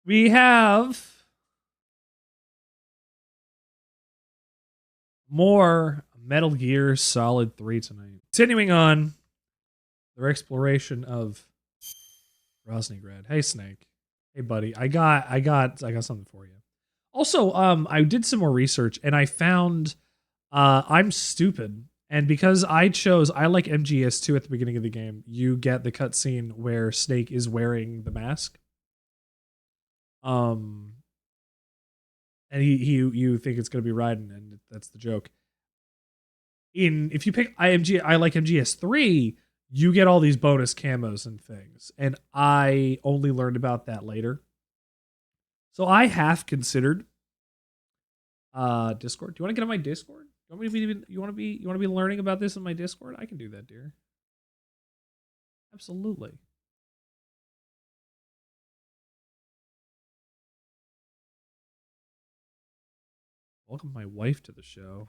We have more Metal Gear Solid 3 tonight. Continuing on their exploration of Rosnigrad. Hey Snake. Hey buddy. I got something for you. Also, I did some more research and I found I'm stupid. And because I like MGS2 at the beginning of the game, you get the cutscene where Snake is wearing the mask. And you think it's gonna be Raiden, and that's the joke. If you pick I like MGS3, you get all these bonus camos and things, and I only learned about that later. So I half considered Discord. Do you want to get on my Discord? You want to be learning about this in my Discord? I can do that, dear. Absolutely. Welcome my wife to the show.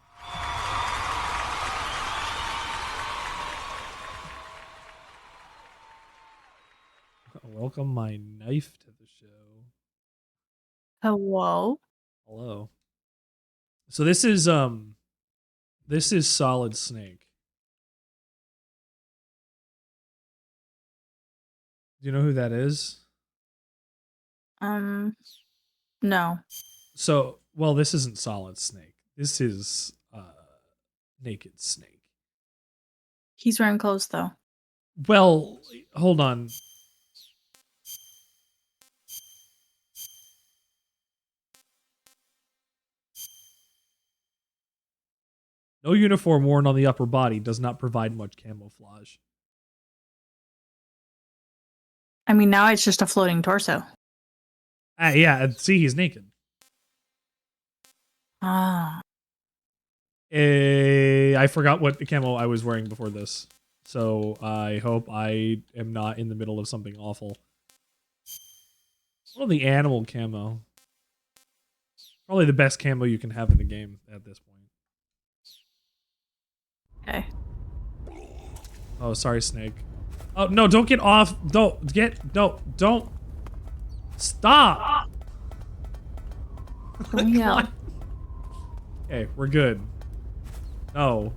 Welcome my knife to the show. Hello. Hello. So this is Solid Snake. Do you know who that is? No. So, well, this isn't Solid Snake. This is Naked Snake. He's wearing clothes though. Well, hold on. No uniform worn on the upper body does not provide much camouflage. I mean, now it's just a floating torso. Yeah, see, he's naked. Ah. I forgot what camo I was wearing before this. So I hope I am not in the middle of something awful. What the animal camo? Probably the best camo you can have in the game at this point. Okay. Oh, sorry, Snake. Oh, no, don't get off. Don't. Stop. Don't yell. Okay, we're good. No.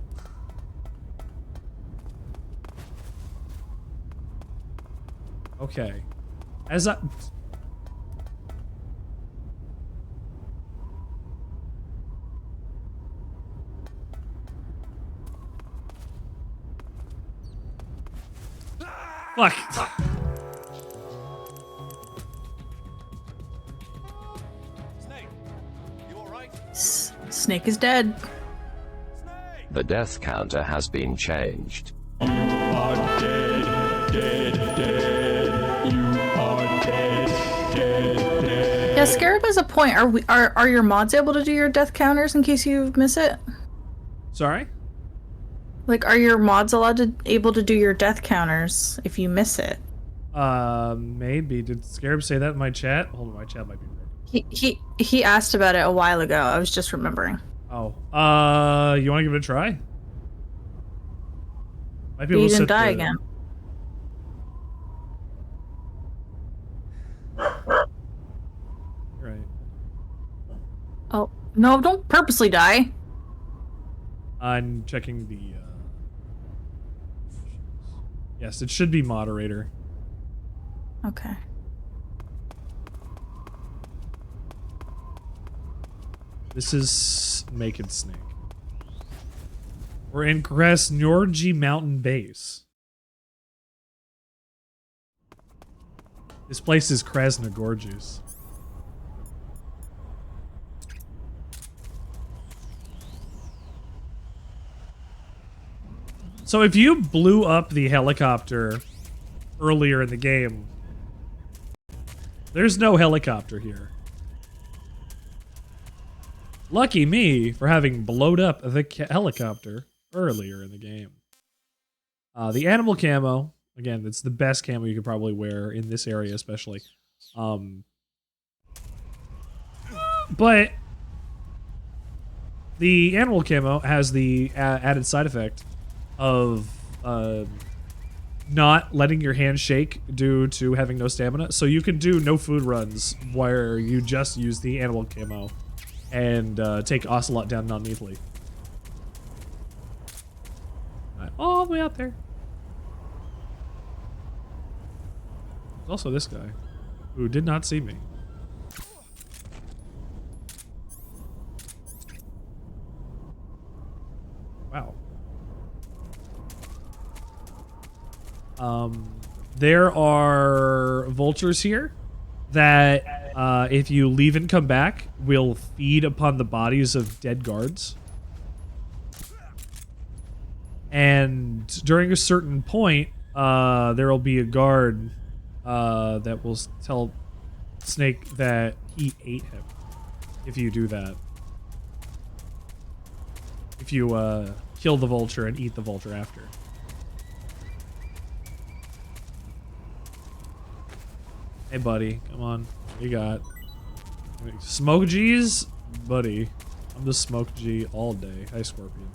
Okay. As I... Fuck. Snake, you alright? Snake is dead. The death counter has been changed. You are dead, dead, dead. You are dead, dead, dead. Yeah, Scarab has a point. Are your mods able to do your death counters in case you miss it? Sorry? Like, are your mods able to do your death counters if you miss it? Maybe. Did Scarab say that in my chat? Hold on, my chat might be broken. He asked about it a while ago. I was just remembering. Oh. You want to give it a try? Might be You able to didn't die the... again. Right. Oh, no, don't purposely die. I'm checking the... Yes, it should be moderator. Okay. This is Naked Snake. We're in Krasnorgi Mountain Base. This place is Krasnogorgius. So if you blew up the helicopter earlier in the game, there's no helicopter here. Lucky me for having blowed up the helicopter earlier in the game. The animal camo, again, that's the best camo you could probably wear in this area especially. But the animal camo has the added side effect of not letting your hand shake due to having no stamina. So you can do no food runs where you just use the animal camo and take Ocelot down non-lethally. All the way out there. There's also this guy who did not see me. Wow. There are vultures here that, if you leave and come back, will feed upon the bodies of dead guards. And during a certain point, there will be a guard that will tell Snake that he ate him if you do that. If you kill the vulture and eat the vulture after. Hey, buddy, come on. What you got? Smoke G's? Buddy, I'm the Smoke G all day. Hi, Scorpion.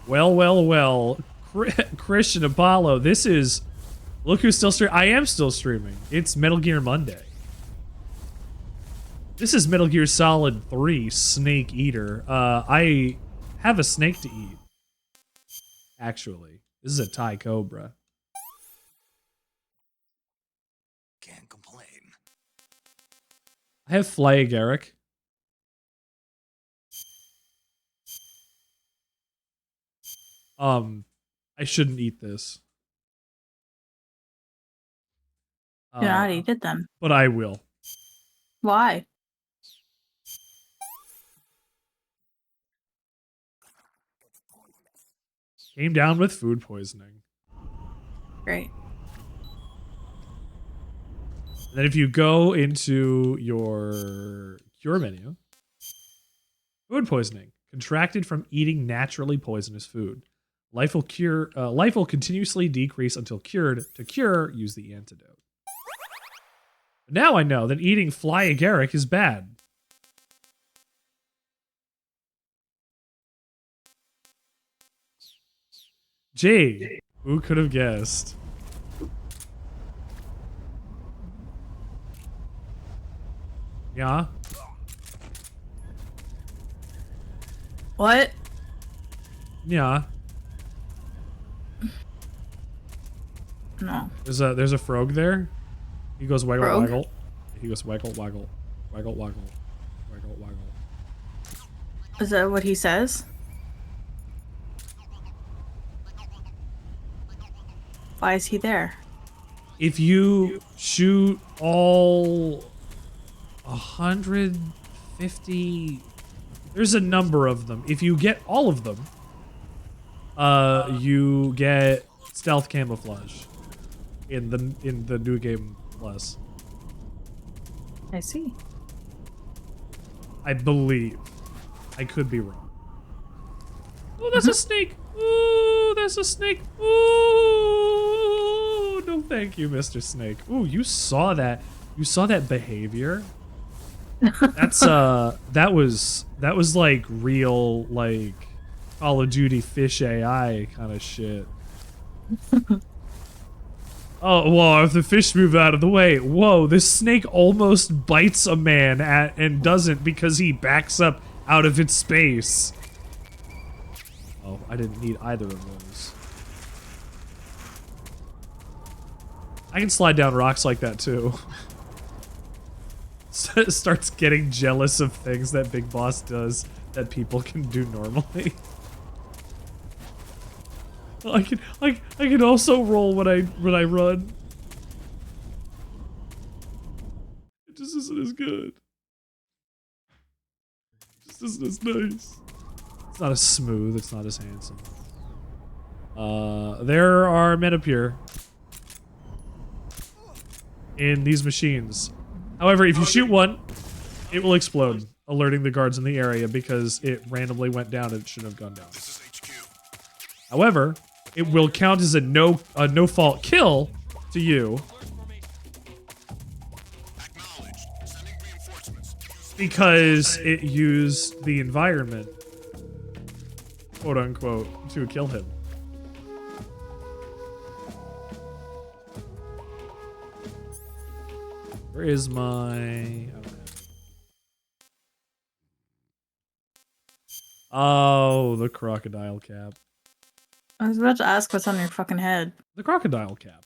Well, well, well. Christian Apollo, this is... Look who's still streaming. I am still streaming. It's Metal Gear Monday. This is Metal Gear Solid 3 Snake Eater. I have a snake to eat. Actually. This is a Thai Cobra. Can't complain. I have Fly Agaric. I shouldn't eat this. Do not eat it then. But I will. Why? Came down with food poisoning. Great. And then if you go into your cure menu, food poisoning. Contracted from eating naturally poisonous food. Life will continuously decrease until cured. To cure, use the antidote. Now I know that eating Fly Agaric is bad. Gee, who could have guessed? Yeah? What? Yeah. No. There's a frog there. He goes waggle Frog? waggle. He goes waggle waggle. Waggle waggle. Waggle waggle. Is that what he says? Why is he there? If you shoot all 150, there's a number of them. If you get all of them, you get stealth camouflage in the new game plus. I see. I believe. I could be wrong. Oh, that's a snake. Ooh, that's a snake. Ooh, no thank you, Mr. Snake. Ooh, you saw that. You saw that behavior? That's that was like real like Call of Duty fish AI kind of shit. Oh, well, if the fish move out of the way, whoa, this snake almost bites a man and doesn't because he backs up out of its space. Oh, I didn't need either of those. I can slide down rocks like that too. Starts getting jealous of things that Big Boss does that people can do normally. I can also roll when I run. It just isn't as good. It just isn't as nice. It's not as smooth, it's not as handsome. There are men up here in these machines. However, if you shoot one, it will explode, alerting the guards in the area because it randomly went down and it shouldn't have gone down. This is HQ. However, it will count as a no-fault kill to you Acknowledged. Sending reinforcements. because it used the environment quote unquote, to kill him. Where is my... Oh, the crocodile cap. I was about to ask what's on your fucking head. The crocodile cap.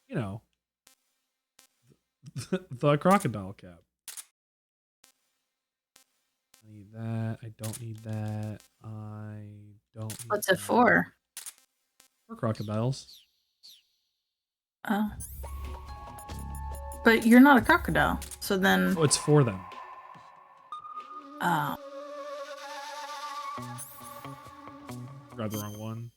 You know. The crocodile cap. I need that. I don't need that. I don't need What's that. it for? For crocodiles. Oh. But you're not a crocodile, so then... Oh, it's for them. Oh. Grabbed the wrong one.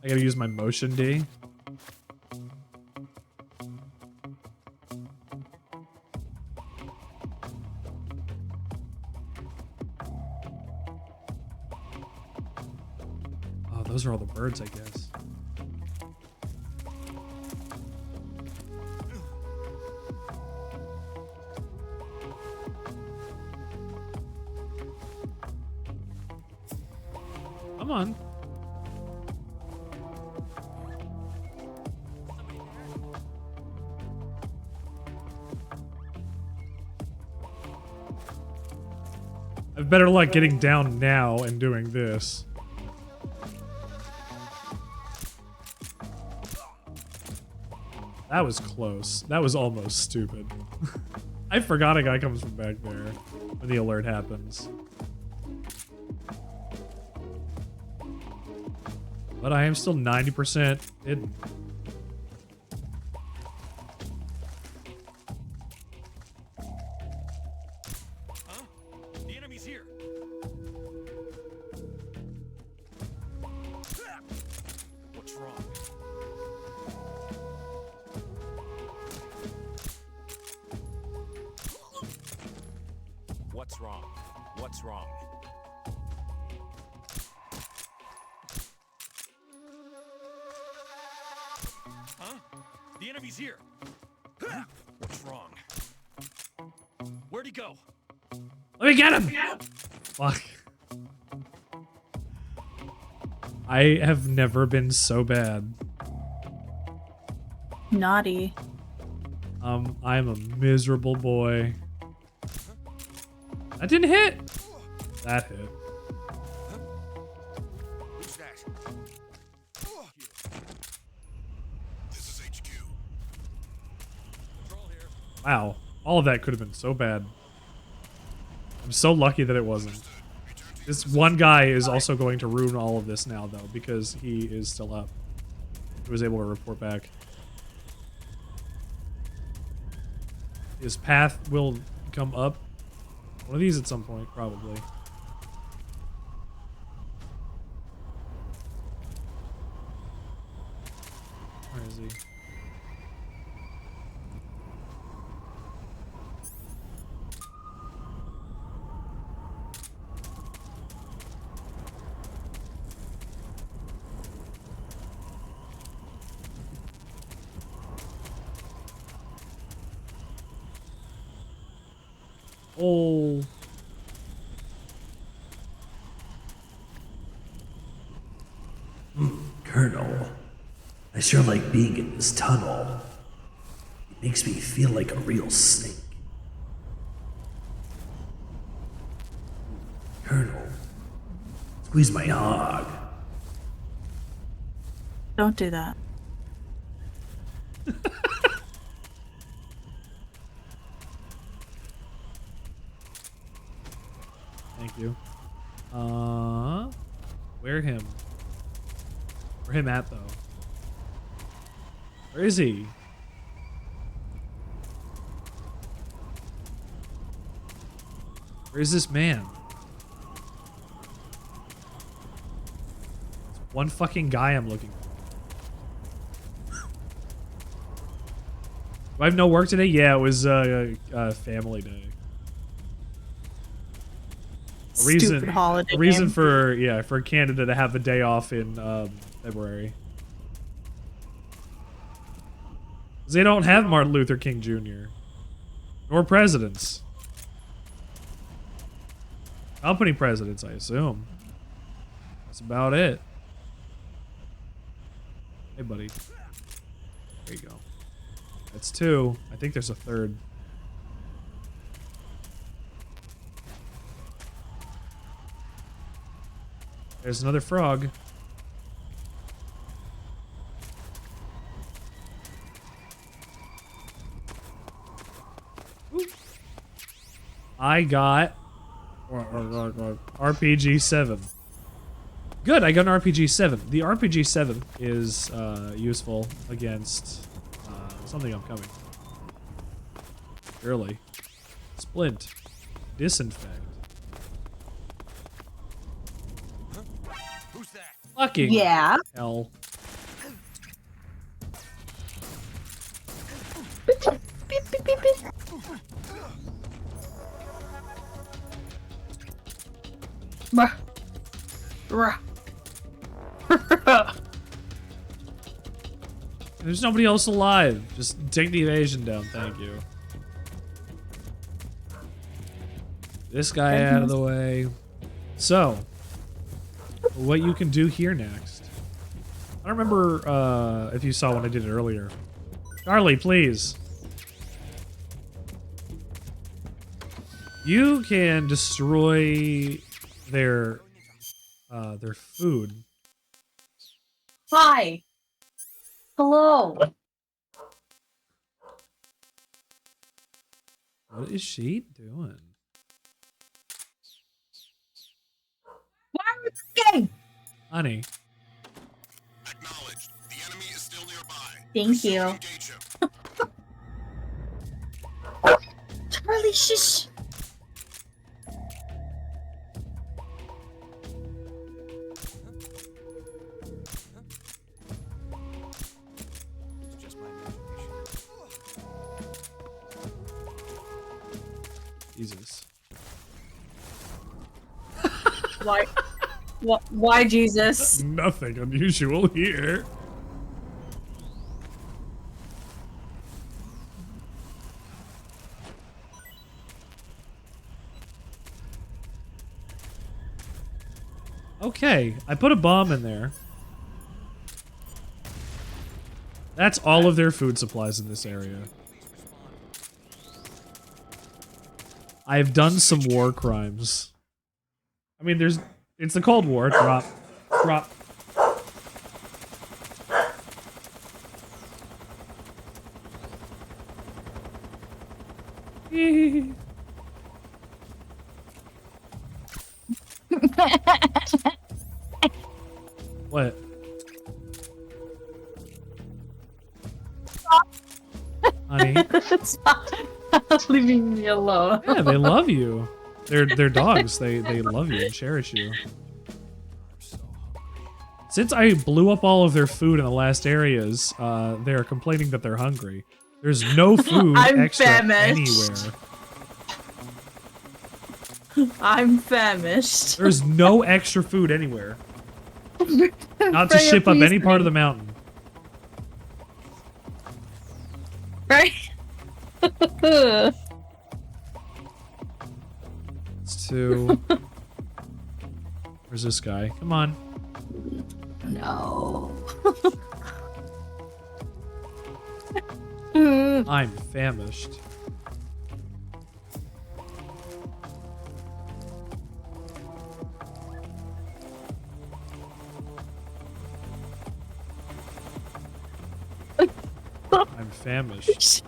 I gotta use my motion D. Oh, those are all the birds, I guess. Come on. I've better luck getting down now and doing this. That was close. That was almost stupid. I forgot a guy comes from back there when the alert happens. But I am still 90% hidden. Huh? The enemy's here. What's wrong? What's wrong? What's wrong? Huh? The enemy's here. What's wrong? Where'd he go? Let me get him! Fuck. I have never been so bad. Naughty. I'm a miserable boy. That didn't hit! That hit. Who's that? This is HQ. Control here. Wow. All of that could have been so bad. I'm so lucky that it wasn't. This one guy is also going to ruin all of this now, though, because he is still up. He was able to report back. His path will come up. One of these at some point, probably. Where is he? Oh. Colonel, I sure like being in this tunnel. It makes me feel like a real snake. Colonel, squeeze my hog. Don't do that. Thank you. Where him? Where him at, though? Where is he? Where is this man? It's one fucking guy I'm looking for. Do I have no work today? Yeah, it was family day. Stupid holiday. A reason game. for Canada to have a day off in February. They don't have Martin Luther King Jr. Nor presidents. Company presidents, I assume. That's about it. Hey, buddy. There you go. That's 2. I think there's a 3rd. There's another frog. Ooh. I got RPG 7. Good, I got an RPG 7. The RPG 7 is useful against something upcoming. Surely. Splint. Disinfect. Who's that? Fucking Yeah. hell. Beep, beep, beep, beep. Bruh. Bruh. There's nobody else alive. Just take the evasion down, thank you. This guy out of the way. So, what you can do here next. I don't remember if you saw when I did it earlier. Charlie, please. You can destroy their food. Hi. Hello. What is she doing? Why are we looking? Honey. Acknowledged. The enemy is still nearby. Thank you. Engage him. Charlie, shush. It's just my imagination. Jesus. Why? Why, Jesus? Nothing unusual here. Okay, I put a bomb in there. That's all of their food supplies in this area. I've done some war crimes. I mean, it's the Cold War. Drop. Drop. What? Honey? Stop leaving me alone. Yeah, they love you. They're dogs. They love you and cherish you. Since I blew up all of their food in the last areas, they're complaining that they're hungry. There's no food I'm extra famished. anywhere. I'm famished. There's no extra food anywhere. Not to Freya, ship up please any part of me. the mountain. Right? It's 2. Where's this guy? Come on. No. I'm famished. I'm famished.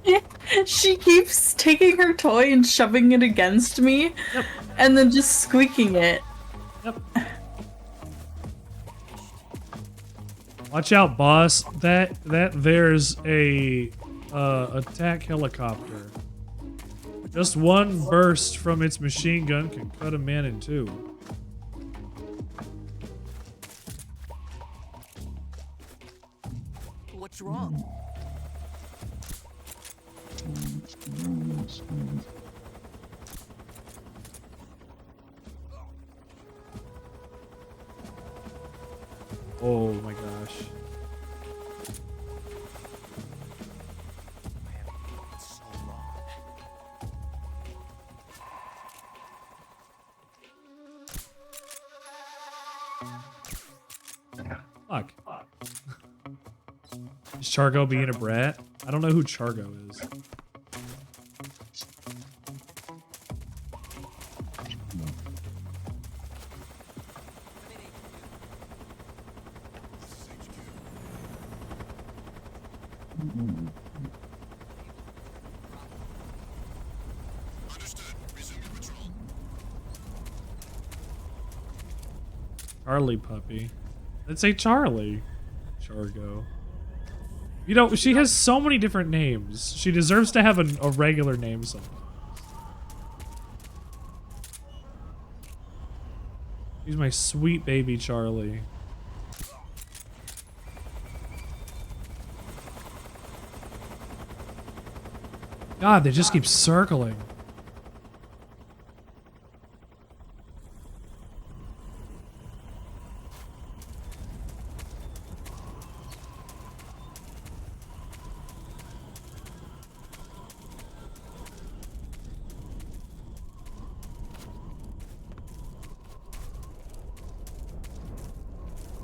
She keeps taking her toy and shoving it against me, Yep. and then just squeaking it. Yep. Watch out, boss. There's a attack helicopter. Just one burst from its machine gun can cut a man in 2. What's wrong? Oh my gosh. Fuck. Is Chargo being a brat? I don't know who Chargo is. Understood. Resume your patrol. Charlie puppy. Let's say Charlie. Chargo. You know, she has so many different names. She deserves to have a regular name sometimes. She's my sweet baby Charlie. God, they just keep circling.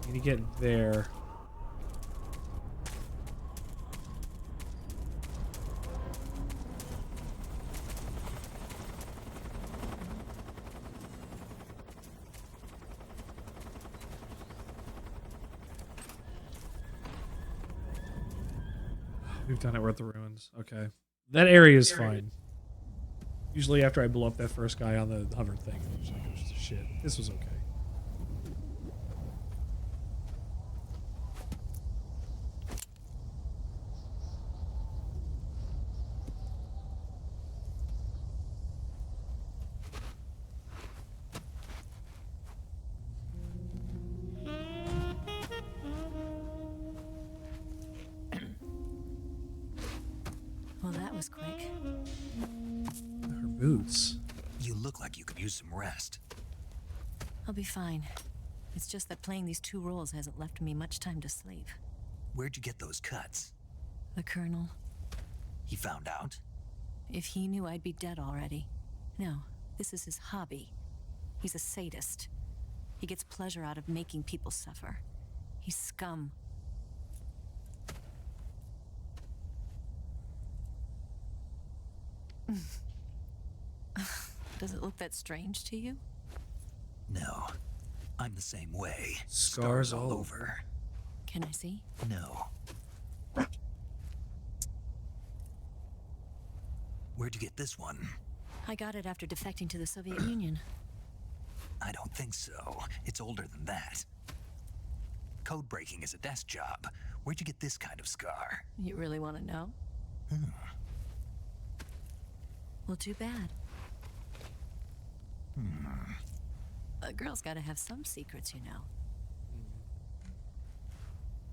Need to get there. We've done it. We're at the ruins. Okay. That area is fine. Usually after I blow up that first guy on the hover thing, I'm just like, oh, shit. This was okay. Well, that was quick. Her boots. You look like you could use some rest. I'll be fine. It's just that playing these two roles hasn't left me much time to sleep. Where'd you get those cuts? The Colonel, He found out? if he knew I'd be dead already. No, this is his hobby. He's a sadist. He gets pleasure out of making people suffer. He's scum. Does it look that strange to you? No. I'm the same way. Scars all over. Can I see? No. Where'd you get this one? I got it after defecting to the Soviet Union. I don't think so. It's older than that. Code breaking is a desk job. Where'd you get this kind of scar? You really want to know? Well, too bad. A girl's got to have some secrets, you know.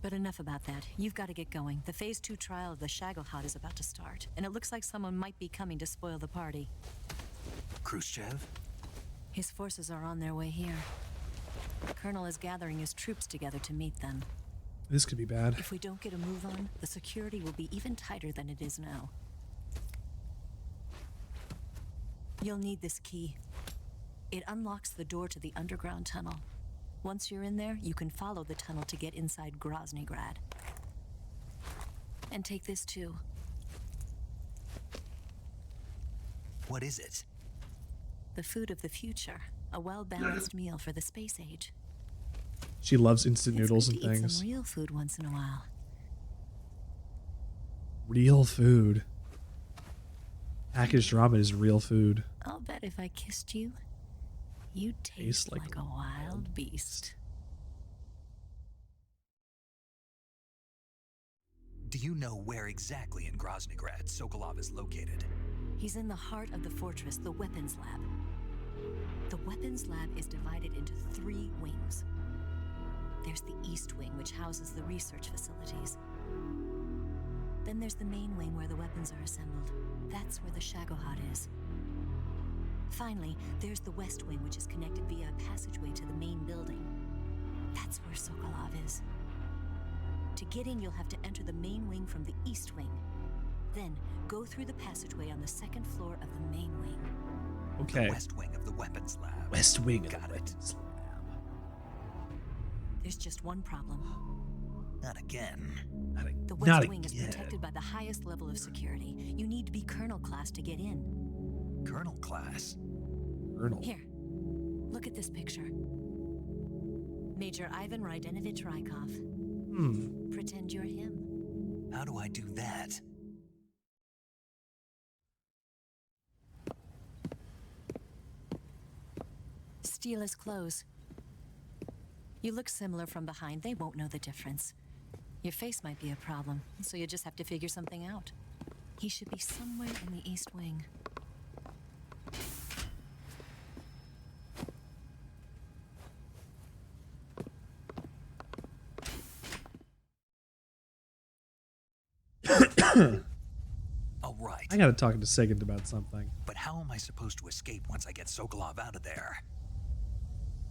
But enough about that. You've got to get going. The Phase 2 trial of the Shagohod is about to start, and it looks like someone might be coming to spoil the party. Khrushchev? His forces are on their way here. The Colonel is gathering his troops together to meet them. This could be bad. If we don't get a move on, the security will be even tighter than it is now. You'll need this key. It unlocks the door to the underground tunnel. Once you're in there, you can follow the tunnel to get inside Groznygrad. And take this too. What is it? The food of the future. A well-balanced meal for the space age. She loves instant It's noodles good and to eat things. some real food once in a while. Real food. Packaged ramen is real food. I'll bet if I kissed you, you'd taste like a wild beast. Do you know where exactly in Groznygrad Sokolov is located? He's in the heart of the fortress, the weapons lab. The weapons lab is divided into 3 wings. There's the East Wing, which houses the research facilities. Then there's the main wing where the weapons are assembled. That's where the Shagohod is. Finally, there's the West Wing, which is connected via a passageway to the main building. That's where Sokolov is. To get in, you'll have to enter the main wing from the East Wing. Then, go through the passageway on the 2nd floor of the main wing. Okay. The West Wing of the weapons lab. West wing of Got the it. weapons lab. There's just one problem. Not again. The Not West Wing is again. protected by the highest level of security. You need to be Colonel class to get in. Colonel class? Colonel. Here, look at this picture. Major Ivan Rydenovich Rykov. Pretend you're him. How do I do that? Steal his clothes. You look similar from behind. They won't know the difference. Your face might be a problem, so you just have to figure something out. He should be somewhere in the East Wing. Oh, right. I gotta talk to Sigurd about something. But how am I supposed to escape once I get Sokolov out of there?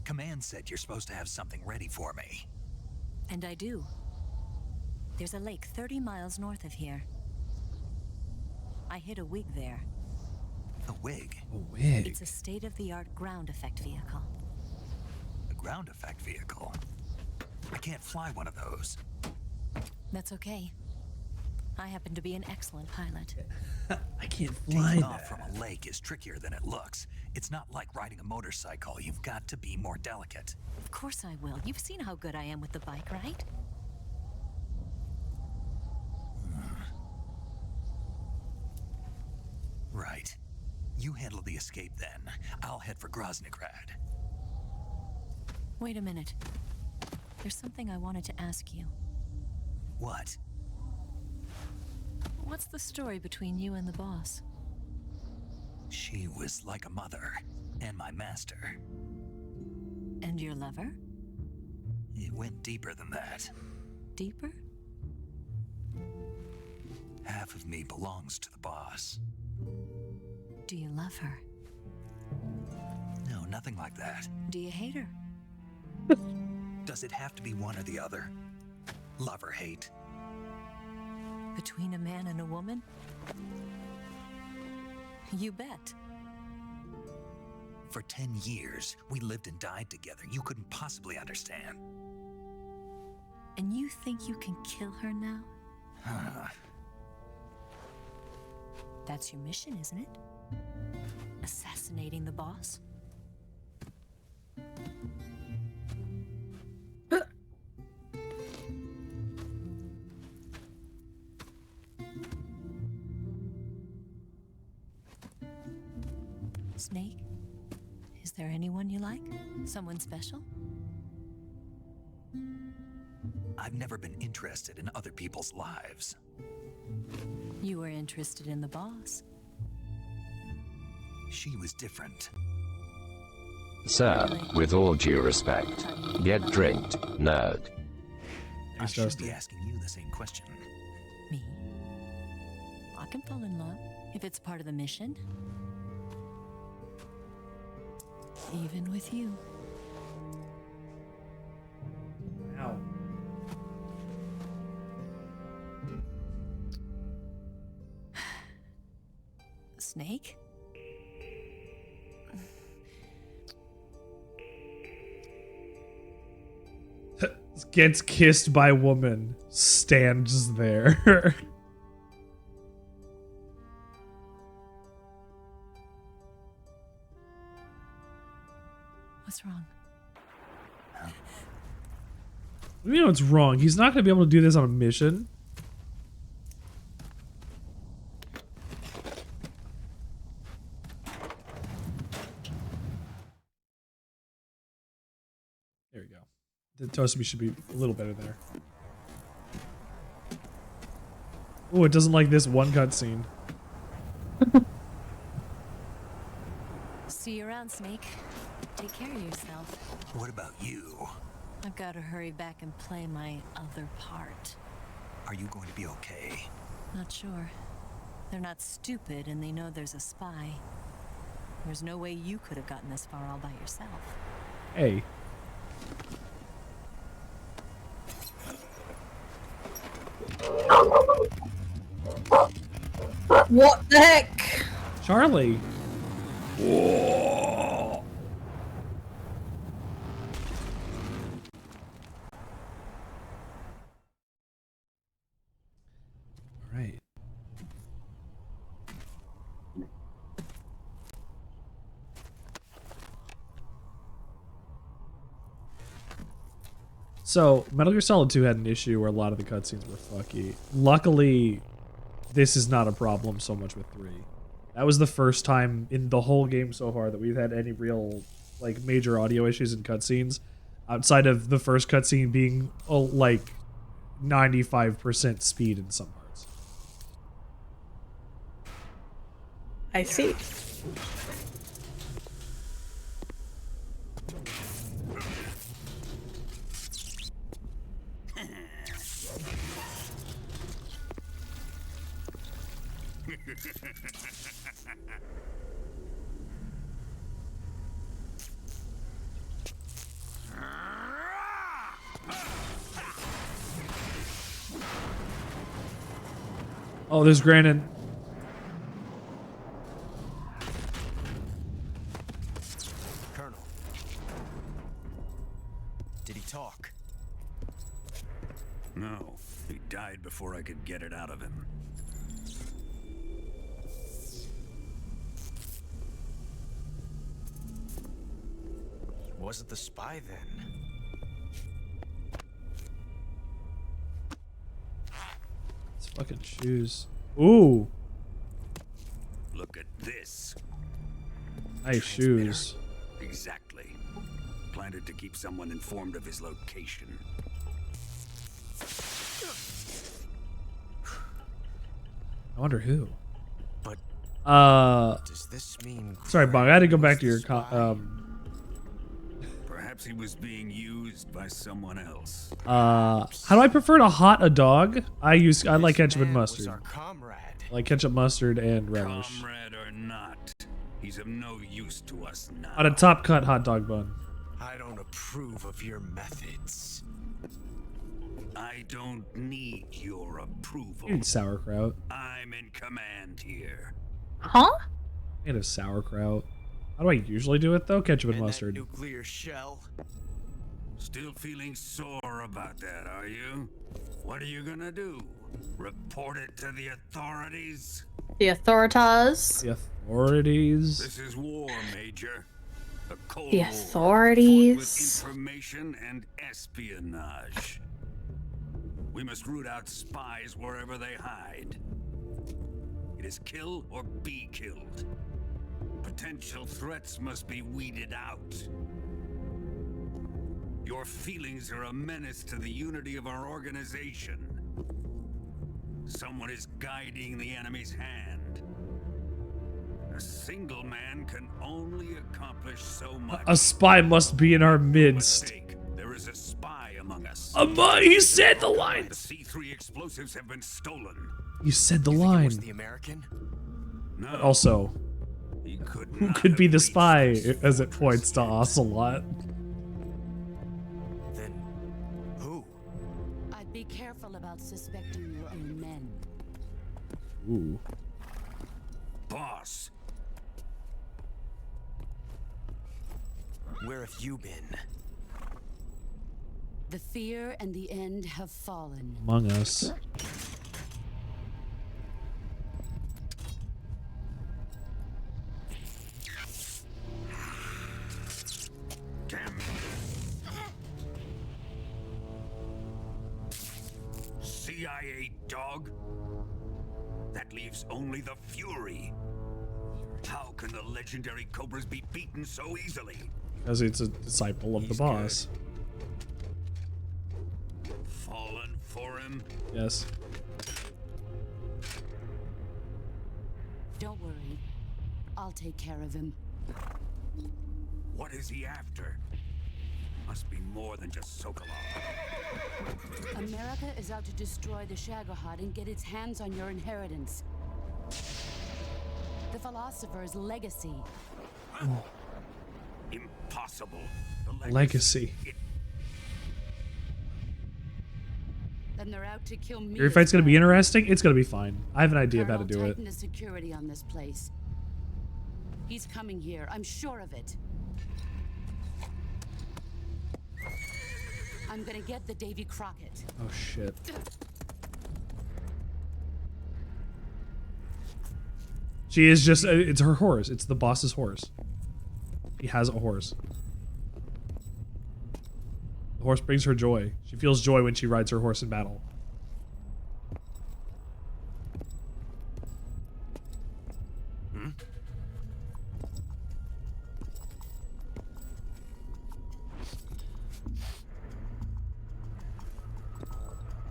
Command said you're supposed to have something ready for me. And I do. There's a lake 30 miles north of here. I hid a wig there. A wig? A wig. It's a state-of-the-art ground effect vehicle. A ground effect vehicle? I can't fly one of those. That's okay. I happen to be an excellent pilot. I can't fly Taking off that. from a lake is trickier than it looks. It's not like riding a motorcycle. You've got to be more delicate. Of course I will. You've seen how good I am with the bike, right? Right. You handle the escape then. I'll head for Groznygrad. Wait a minute. There's something I wanted to ask you. What? What's the story between you and the boss? She was like a mother, and my master. And your lover? It went deeper than that. Deeper? Half of me belongs to the boss. Do you love her? No, nothing like that. Do you hate her? Does it have to be one or the other? Love or hate? Between a man and a woman? You bet. For 10 years, we lived and died together. You couldn't possibly understand. And you think you can kill her now? That's your mission, isn't it? Assassinating the boss? Snake? Is there anyone you like? Someone special? I've never been interested in other people's lives. You were interested in the boss. She was different. Sir, with all due respect, get drinked, nerd. I Thanks, should Dusty. be asking you the same question. Me? I can fall in love if it's part of the mission. Even with you. Ow. Snake? Gets kissed by woman. Stands there. What's wrong? You know what's wrong. He's not going to be able to do this on a mission. There we go. The Toasty should be a little better there. Oh, it doesn't like this one cutscene. See you around, Snake. Take care of yourself. What about you? I've got to hurry back and play my other part. Are you going to be okay? Not sure. They're not stupid and they know there's a spy. There's no way you could have gotten this far all by yourself. Hey. What the heck? Charlie. So, Metal Gear Solid 2 had an issue where a lot of the cutscenes were fucky. Luckily, this is not a problem so much with 3. That was the first time in the whole game so far that we've had any real, like, major audio issues in cutscenes, outside of the first cutscene being, like, 95% speed in some parts. I see. Oh, there's Grannon. Colonel. Did he talk? No, he died before I could get it out of him. Was it the spy then? It's fucking shoes. Ooh. Look at this. Nice shoes. Exactly. Planted to keep someone informed of his location. I wonder who. But Does this mean? Sorry, Bong. I had to go back to your Perhaps he was being used by someone else. how do I prefer to hot a dog? I like ketchup and man was mustard. our comrade. I like ketchup, mustard, and relish. Comrade or not, he's of no use to us now. On a top cut hot dog bun. I don't approve of your methods. I don't need your approval. You need sauerkraut. I'm in command here. Huh? I need a sauerkraut. How do I usually do it though? Ketchup and And that mustard. nuclear shell. Still feeling sore about that, are you? What are you gonna do? Report it to the authorities? The authoritas. The authorities. This is war, Major. A Cold The War, fought with authorities. information and espionage. We must root out spies wherever they hide. It is kill or be killed. Potential threats must be weeded out. Your feelings are a menace to the unity of our organization. Someone is guiding the enemy's hand. A single man can only accomplish so much. A spy must be in our midst. Mistake. There is a spy among us. He said the line. The C3 explosives have been stolen. You said the You think it line. was the American? No. Also, He could who not could be have the reached spy this as it fortress points to in Ocelot? Then who? I'd be careful about suspecting your own men. Ooh. Boss. Where have you been? The fear and the end have fallen. Among Us. Damn. CIA dog? That leaves only the Fury. How can the legendary Cobras be beaten so easily? Because it's a disciple of the He's boss. Fallen for him? Yes. Don't worry. I'll take care of him. What is he after? Must be more than just Sokolov. America is out to destroy the Shagohod and get its hands on your inheritance. The philosopher's legacy. Impossible. The Legacy. Then they're out to kill me. Your as fight's gonna be well. interesting. It's gonna be fine. I have an idea of how to Colonel, do it. tighten the security on this place. He's coming here. I'm sure of it. I'm gonna get the Davy Crockett. Oh shit. She is just, it's her horse. It's the boss's horse. He has a horse. The horse brings her joy. She feels joy when she rides her horse in battle.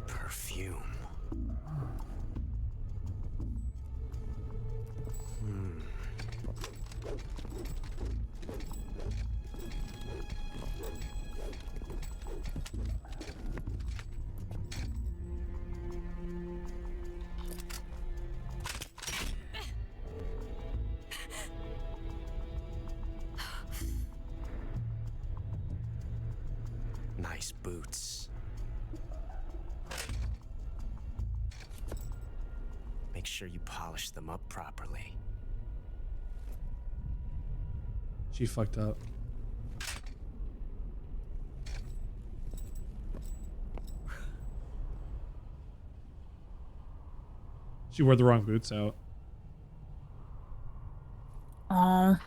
Perfume. Nice boots. Make sure you polish them up properly. She fucked up. She wore the wrong boots out. Aw.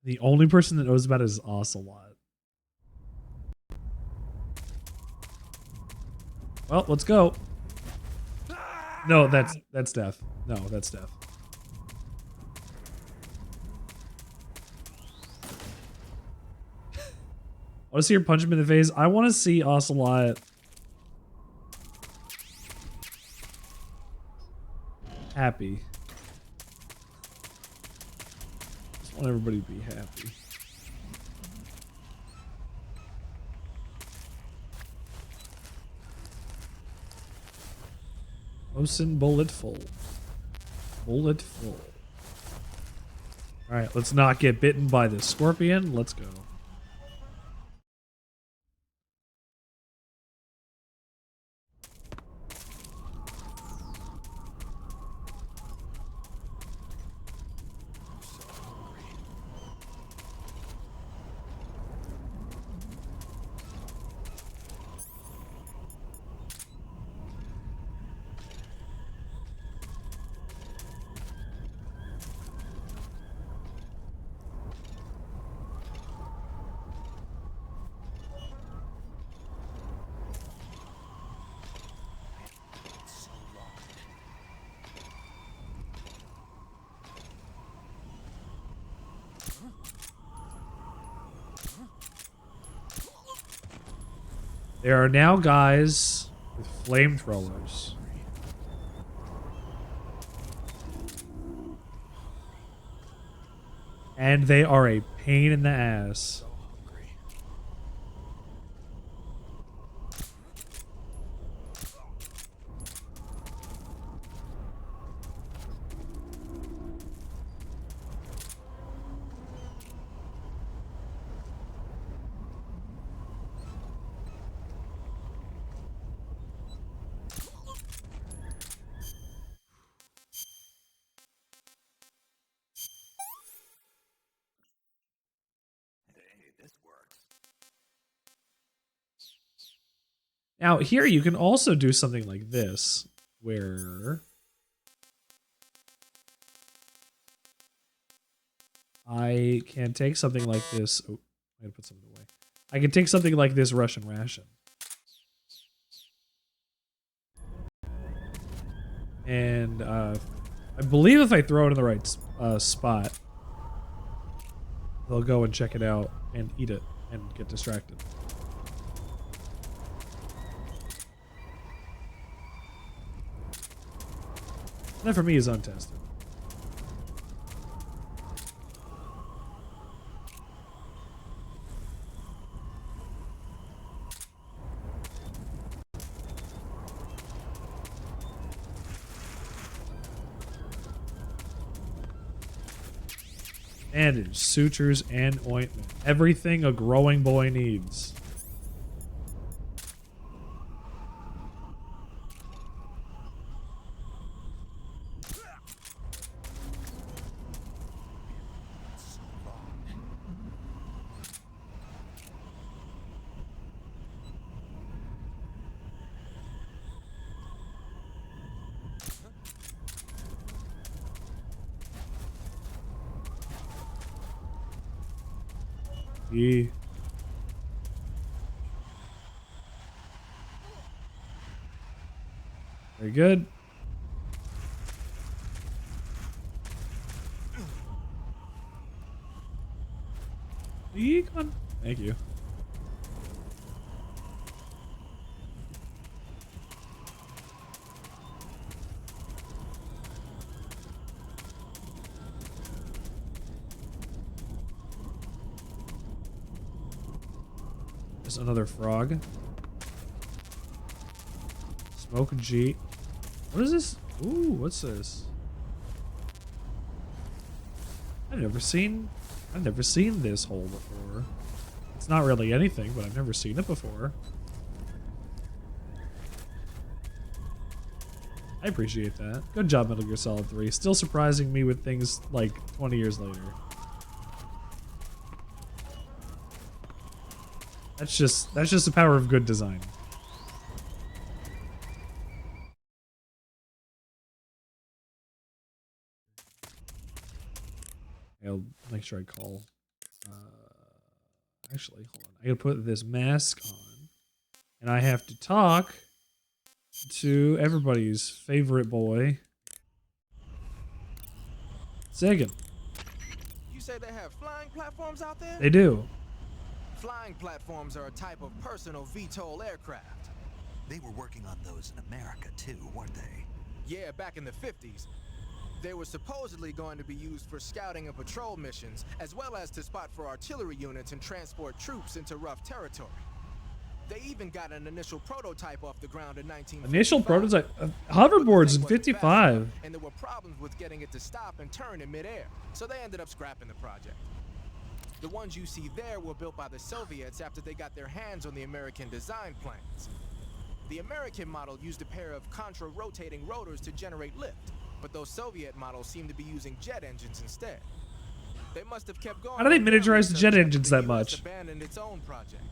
The only person that knows about it is Ocelot. Well, let's go. No, that's death. No, that's death. I want to see her punch him in the face. I want to see Ocelot happy. Just want everybody to be happy. Ocean bulletful. Bulletful. Alright, let's not get bitten by this scorpion. Let's go. There are now guys with flamethrowers. And they are a pain in the ass. Now, here you can also do something like this, where I can take something like this. Oh, I gotta put something away. I can take something like this Russian ration. And I believe if I throw it in the right spot, they'll go and check it out and eat it and get distracted. That for me is untested. Bandage, sutures, and ointment. Everything a growing boy needs. E. Very good. Econ. Thank you. There's another frog. Smoke G. What is this? Ooh, what's this? I've never seen this hole before. It's not really anything, but I've never seen it before. I appreciate that. Good job, Metal Gear Solid 3. Still surprising me with things like 20 years later. That's just the power of good design. I'll make sure I call. Actually, hold on. I gotta put this mask on, and I have to talk to everybody's favorite boy, Sagan. You say they have flying platforms out there? They do. Flying platforms are a type of personal VTOL aircraft. They were working on those in America too, weren't they? Yeah, back in the 50s. They were supposedly going to be used for scouting and patrol missions, as well as to spot for artillery units and transport troops into rough territory. They even got an initial prototype off the ground in 1955. Initial prototype hoverboards in 55. And there were problems with getting it to stop and turn in midair, so they ended up scrapping the project. The ones you see there were built by the Soviets after they got their hands on the American design plans. The American model used a pair of contra-rotating rotors to generate lift, but those Soviet models seem to be using jet engines instead. They must have kept going. How do they miniaturize the jet engines that much? Abandoned its own project.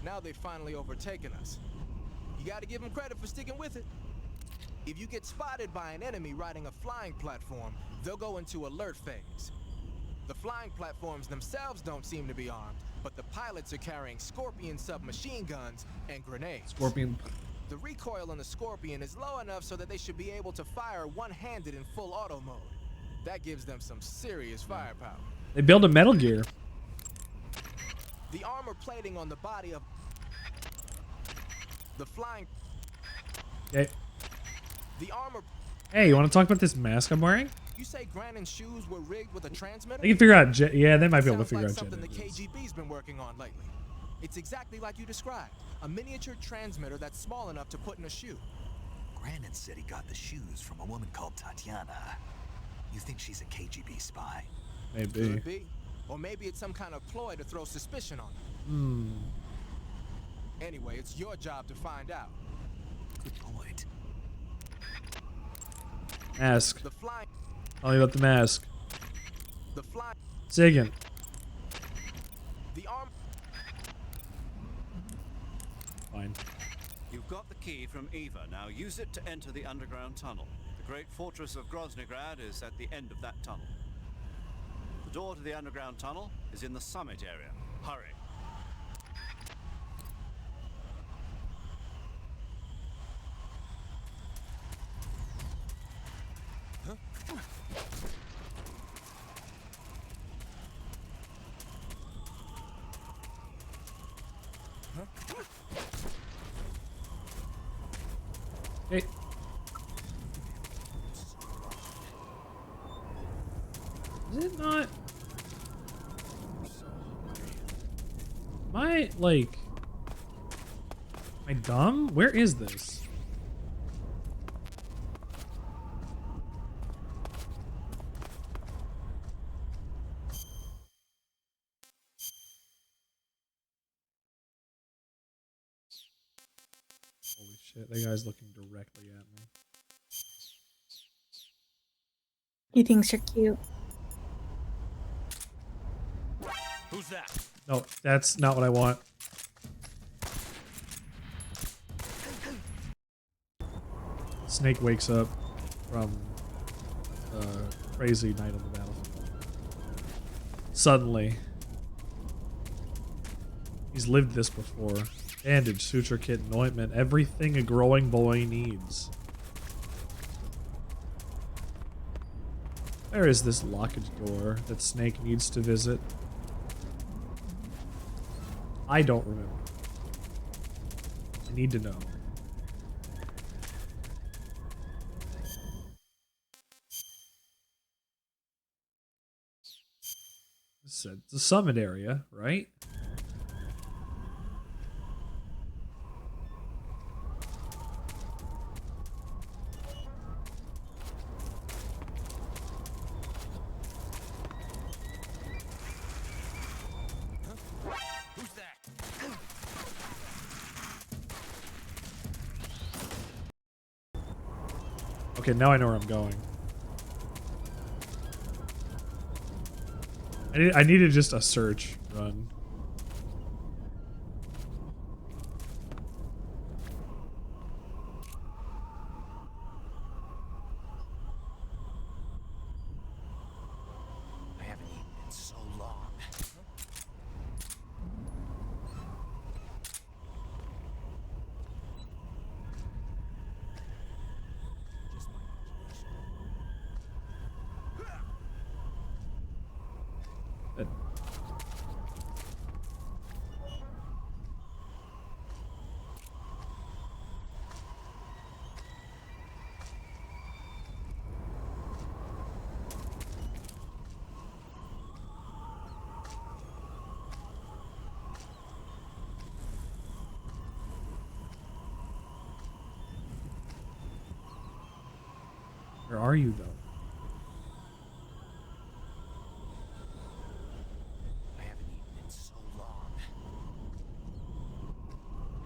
Now they've finally overtaken us. You gotta give them credit for sticking with it. If you get spotted by an enemy riding a flying platform, they'll go into alert phase. The flying platforms themselves don't seem to be armed, but the pilots are carrying Scorpion submachine guns and grenades. Scorpion. The recoil on the Scorpion is low enough so that they should be able to fire one-handed in full auto mode. That gives them some serious firepower. They build a Metal Gear. The armor plating on the body of the flying... Okay. The armor... Hey, you want to talk about this mask I'm wearing? You say Grannon's shoes were rigged with a transmitter? They can figure out jet. Yeah, they might be able to figure out Sounds jet like something the engines. KGB's been working on lately. It's exactly like you described. A miniature transmitter that's small enough to put in a shoe. Grannon said he got the shoes from a woman called Tatiana. You think she's a KGB spy? Maybe. Could be. Or maybe it's some kind of ploy to throw suspicion on her. Anyway, it's your job to find out. Good point. Mask. The flying... Tell me about the mask. The flying... Sagan. The arm... Fine. You've got the key from Eva. Now use it to enter the underground tunnel. The great fortress of Groznygrad is at the end of that tunnel. The door to the underground tunnel is in the summit area. Hurry. Hey. Is it not? Am I, like... Am I dumb? Where is this? Holy shit, that guy's looking directly at me. He thinks you're cute. Who's that? No, that's not what I want. Snake wakes up from a crazy night on the battlefield. Suddenly. He's lived this before. Bandage, suture kit, and ointment. Everything a growing boy needs. Where is this locked door that Snake needs to visit? I don't remember. I need to know. It's a summit area, right? Okay, now I know where I'm going. I needed just a search run. I haven't eaten in so long. Good. Where are you, though? I haven't eaten in so long.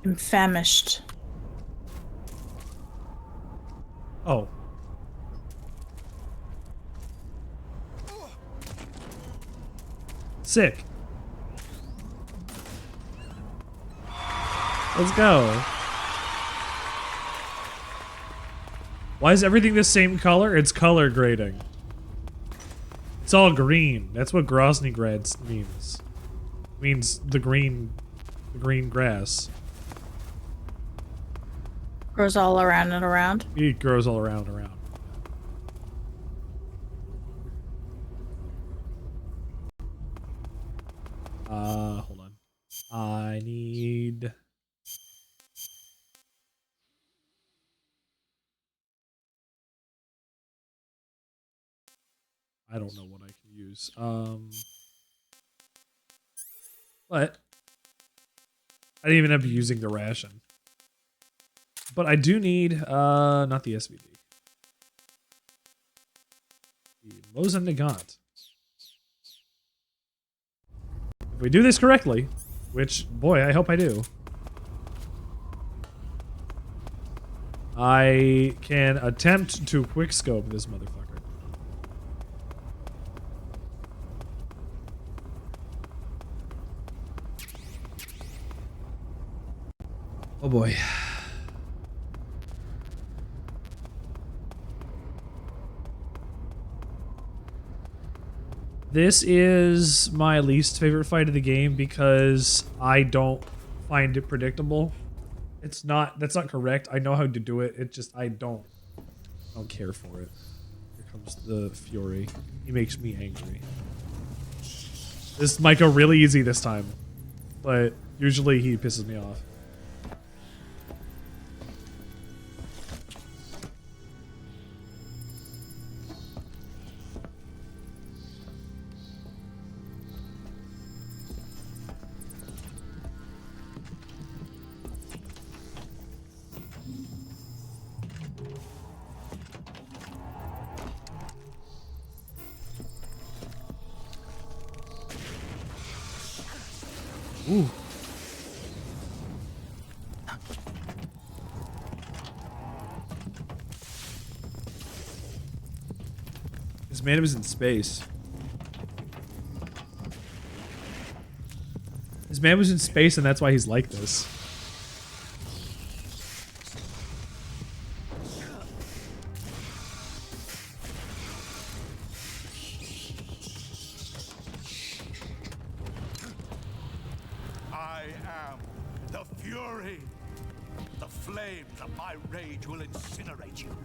I'm famished. Oh. Sick. Let's go. Why is everything the same color? It's color grading. It's all green. That's what Groznygrad means. It means the green grass. Grows all around and around. It grows all around and around. Hold on. I need... I don't know what I can use. But I didn't even end up using the ration. But I do need, not the SVD. The Mozambique. If we do this correctly, which, boy, I hope I do, I can attempt to quickscope this motherfucker. Oh boy. This is my least favorite fight of the game because I don't find it predictable. It's not, that's not correct. I know how to do it. It just, I don't care for it. Here comes the Fury. He makes me angry. This might go really easy this time, but usually he pisses me off. Ooh. This man was in space. This man was in space and that's why he's like this. I Fury! The flames of my rage will incinerate you.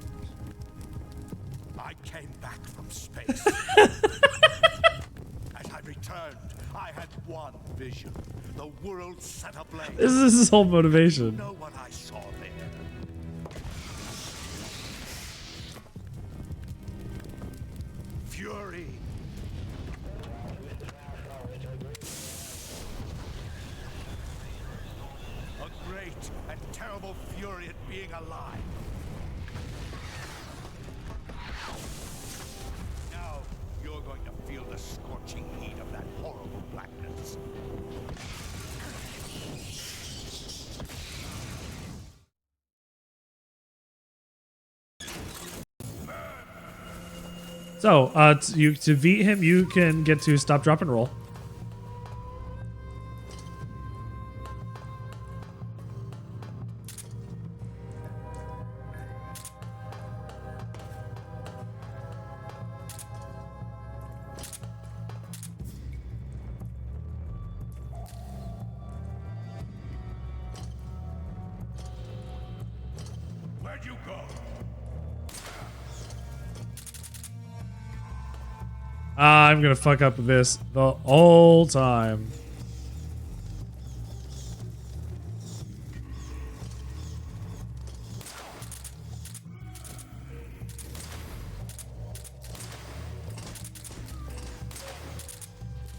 I came back from space. As I returned, I had one vision. The world set ablaze. This is his whole motivation. You know what I saw there? Fury. A great and terrible fury at being alive. Now you're going to feel the scorching heat of that horrible blackness. So, to beat him, you can get to stop, drop, and roll. Where'd you go? I'm gonna fuck up with this the whole time.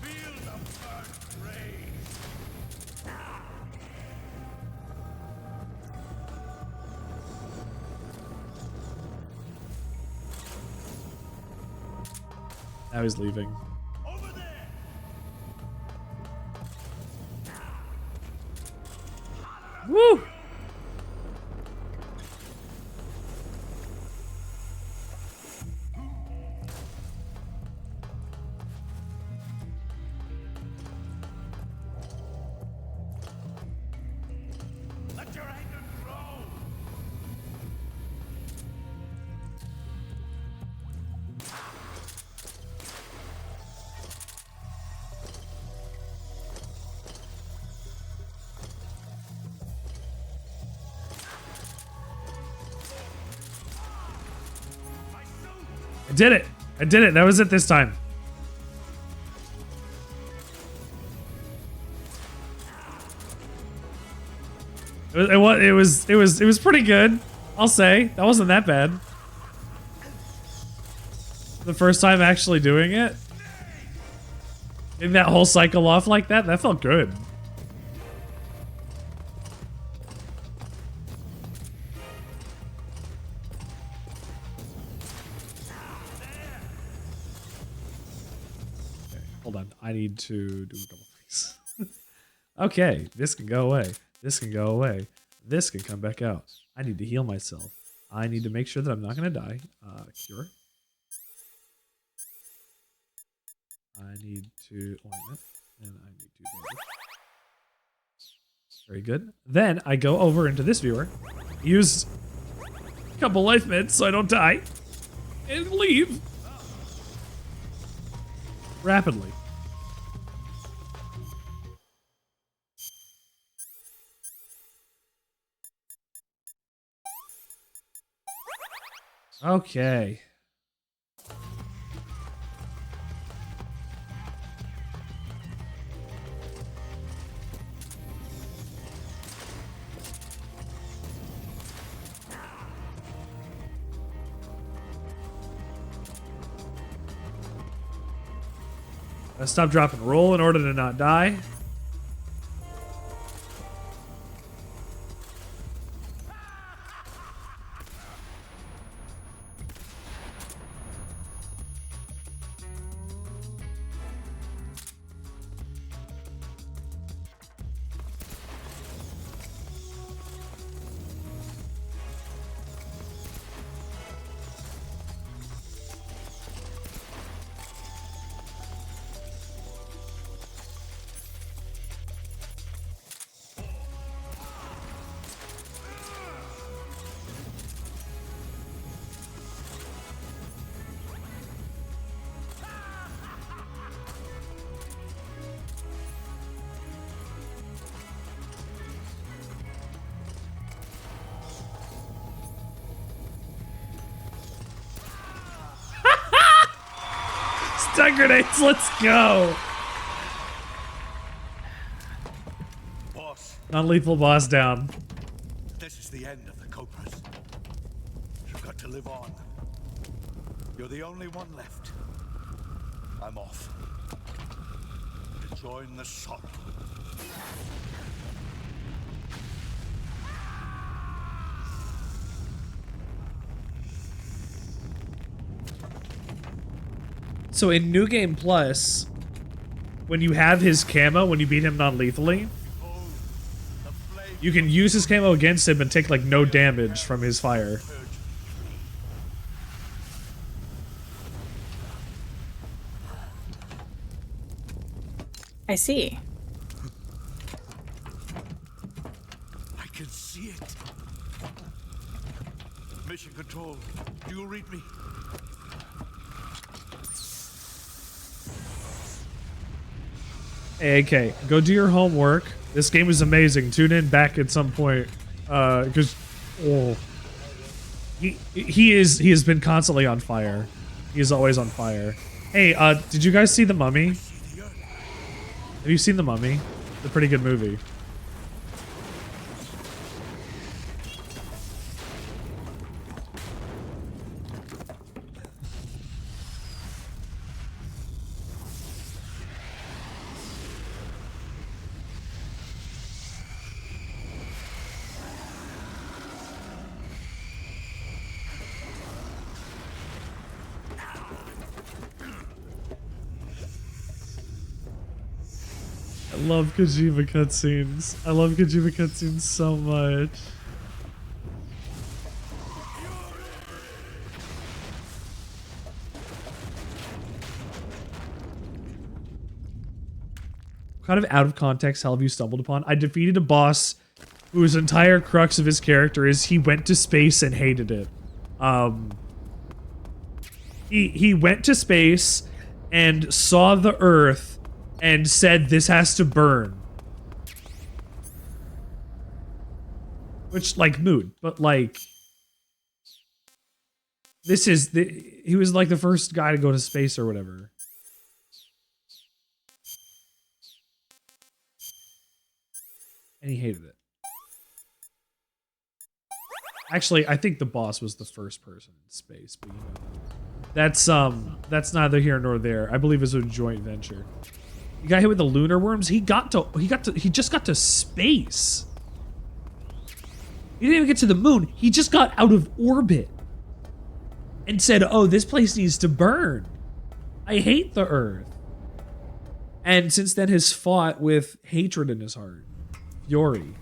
Feel the burnt rage. Now he's leaving. Over there. Woo! Let your anger grow. I did it! I did it! That was it this time. It was pretty good. I'll say that wasn't that bad. The first time actually doing it, getting that whole cycle off like that, that felt good. Okay, hold on. I need to do a double face. Okay, this can go away. This can go away. This can come back out. I need to heal myself. I need to make sure that I'm not going to die. Cure. I need to ointment. And I need to bandage. Very good. Then I go over into this viewer. Use a couple life meds so I don't die. And leave. Rapidly. Okay. I stop, drop, and roll in order to not die. Stun grenades, let's go. Boss, Non-lethal boss down. this is the end of the Cobras. You've got to live on. You're the only one left. I'm off. To join the sun. So in New Game Plus, when you have his camo, when you beat him non-lethally, you can use his camo against him and take like no damage from his fire. I see. I can see it. Mission Control, do you read me? Hey, AK, go do your homework. This game is amazing. Tune in back at some point, because he has been constantly on fire. He is always on fire. Hey, did you guys see The Mummy? Have you seen The Mummy? It's a pretty good movie. I love Kojima cutscenes. I love Kojima cutscenes so much. What kind of out of context hell have you stumbled upon? I defeated a boss whose entire crux of his character is he went to space and hated it. He went to space and saw the Earth and said this has to burn. Which, like, mood, but like this is he was like the first guy to go to space or whatever. And he hated it. Actually, I think the boss was the first person in space, but you know. That's neither here nor there. I believe it's a joint venture. You got hit with the lunar worms? He just got to space. He didn't even get to the moon. He just got out of orbit. And said, oh, this place needs to burn. I hate the Earth. And since then has fought with hatred in his heart. Fury.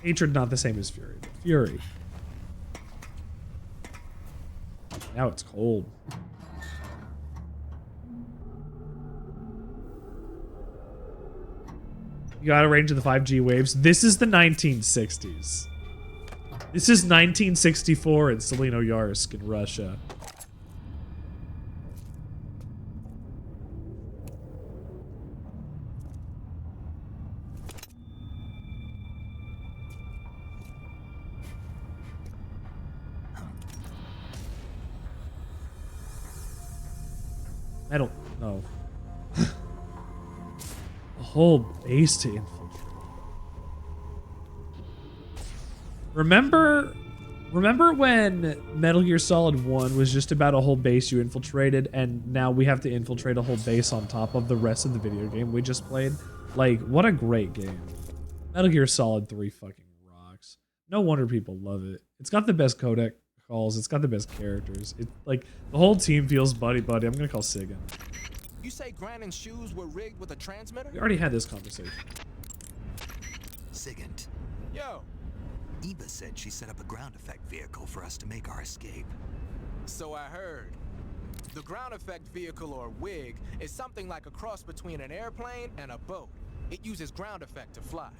Hatred not the same as fury, but fury. Now it's cold. You got a range of the 5G waves. This is the 1960s. This is 1964 in Selinoyarsk in Russia. I don't know. A whole base to infiltrate. Remember when Metal Gear Solid 1 was just about a whole base you infiltrated, and now we have to infiltrate a whole base on top of the rest of the video game we just played? Like, what a great game. Metal Gear Solid 3 fucking rocks. No wonder people love it. It's got the best codec calls. It's got the best characters. It, like, the whole team feels buddy-buddy. I'm gonna call Sigan. You say Grannon's shoes were rigged with a transmitter? We already had this conversation. Sigint. Yo. Eva said she set up a ground effect vehicle for us to make our escape. So I heard. The ground effect vehicle, or WIG, is something like a cross between an airplane and a boat. It uses ground effect to fly.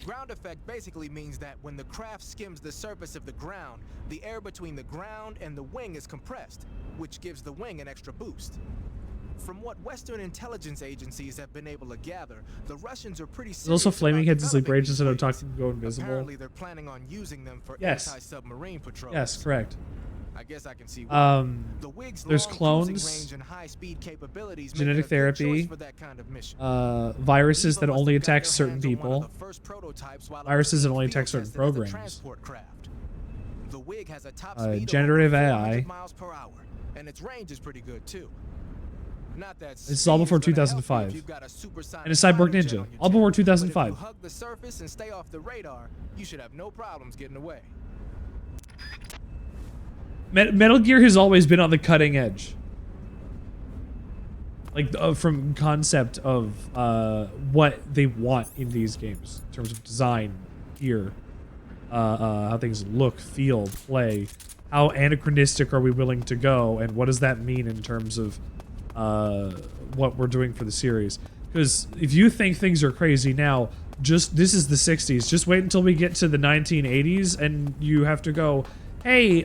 Ground effect basically means that when the craft skims the surface of the ground, the air between the ground and the wing is compressed, which gives the wing an extra boost. From what Western intelligence agencies have been able to gather, the Russians are pretty serious. There's also flaming heads and sleep developing rage instead of these planes. talking go invisible. Apparently they're planning on using them for Yes. anti-submarine patrols. Yes, correct. I guess I can see why. The Wig's There's long cruising clones, range and high-speed capabilities make genetic it a good therapy, choice for that kind of mission. viruses that Eva must only have got attack their certain hands on one of people, the first prototypes while it was viruses that being only field attack certain tested as a programs, transport craft. The Wig has a top speed of generative over AI. 400 miles per hour, and its range is pretty good too. Not that This is all before speed is gonna help you 2005. if you've got a supersonic And a Cyborg fighter jet Ninja, on your all tail. before But if you 2005. hug the surface and stay off the radar, you should have no problems getting away. Metal Gear has always been on the cutting edge. Like, from concept of what they want in these games. In terms of design, gear, how things look, feel, play. How anachronistic are we willing to go, and what does that mean in terms of what we're doing for the series? Because if you think things are crazy now, this is the 60s. Just wait until we get to the 1980s, and you have to go, hey,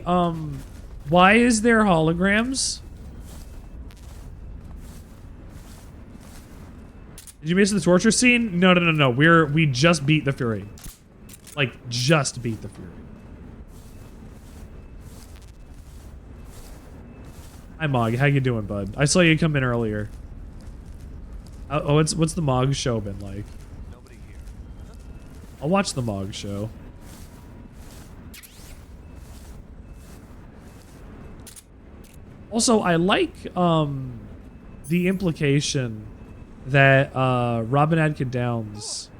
why is there holograms? Did you miss the torture scene? No. We just beat the Fury. Like, just beat the Fury. Hi, Mog. How you doing, bud? I saw you come in earlier. What's the Mog show been like? Nobody here. I'll watch the Mog show. Also, I like the implication that Robin Atkin Downes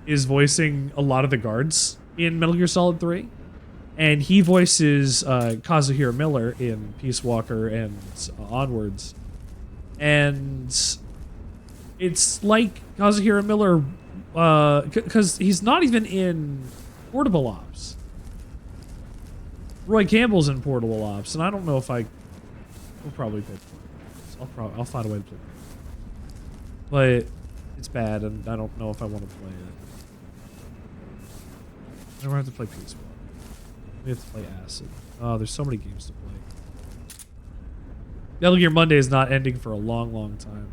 is voicing a lot of the guards in Metal Gear Solid 3. And he voices Kazuhiro Miller in Peace Walker and onwards. And it's like Kazuhiro Miller, because he's not even in Portable Ops. Roy Campbell's in Portable Ops, and I don't know if we'll probably play Portable Ops. I'll find a way to play it. But it's bad, and I don't know if I want to play it. I don't have to play Peace Walker. We have to play Acid. Oh, there's so many games to play. Metal Gear Monday is not ending for a long, long time.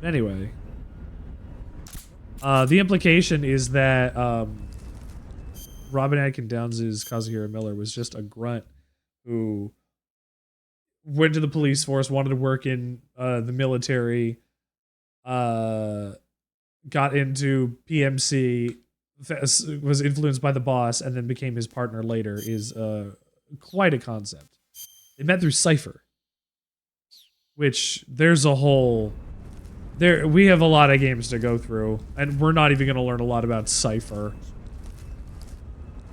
Anyway. The implication is that Robin Atkin Downes' Kazuhiro Miller was just a grunt who went to the police force, wanted to work in the military, got into PMC, was influenced by the boss, and then became his partner later, is quite a concept. They met through Cypher, which there's a whole... we have a lot of games to go through, and we're not even going to learn a lot about Cypher.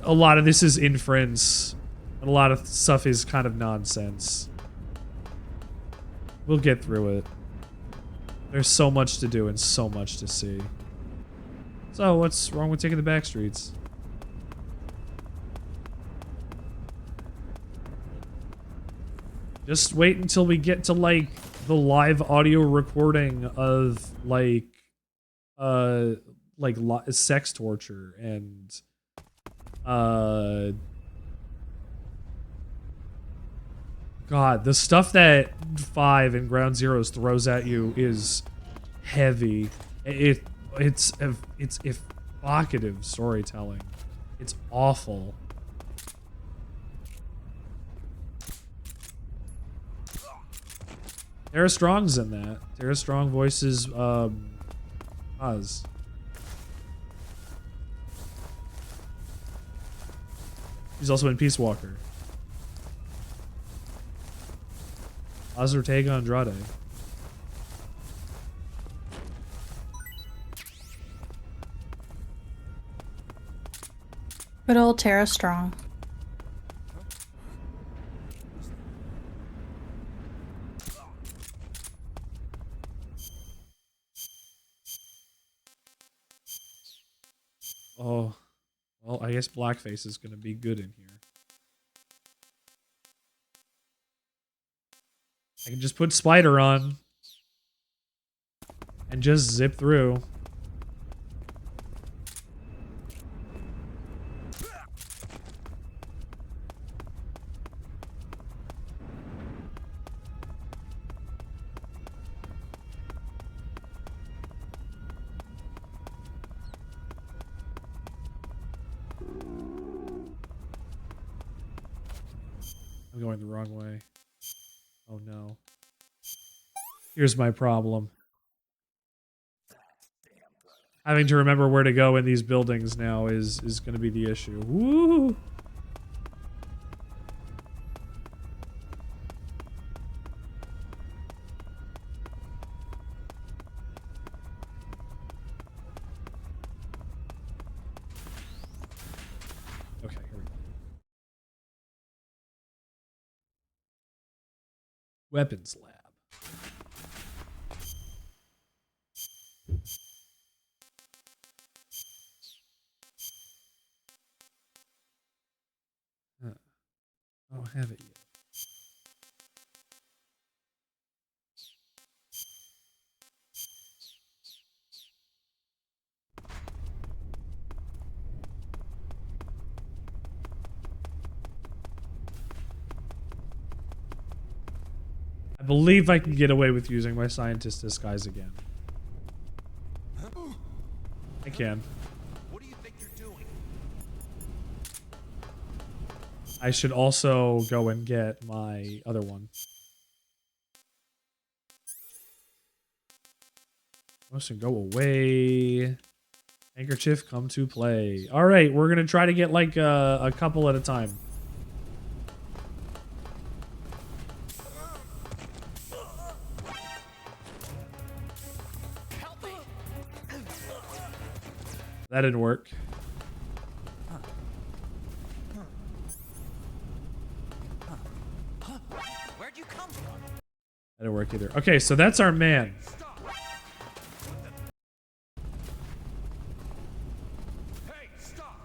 A lot of this is inference, and a lot of stuff is kind of nonsense. We'll get through it. There's so much to do and so much to see. So, what's wrong with taking the back streets? Just wait until we get to, like, the live audio recording of, like, sex torture and, God, the stuff that 5 and Ground Zeroes throws at you is heavy. It's evocative storytelling. It's awful. Tara Strong's in that. Tara Strong voices Oz. She's also in Peace Walker. Oz Ortega Andrade. Good old Tara Strong. Oh, well, I guess blackface is gonna be good in here. I can just put Spider on and just zip through. I'm going the wrong way. Oh no. Here's my problem. Having to remember where to go in these buildings now is going to be the issue. Woo! Okay, here we go. Weapons lab. I don't have it yet. I believe I can get away with using my scientist disguise again. I can. What do you think you're doing? I should also go and get my other one. Motion, go away. Handkerchief, come to play. All right, we're gonna try to get like a couple at a time. That didn't work. Where'd you come from? That didn't work either. Okay, so that's our man. Hey, stop!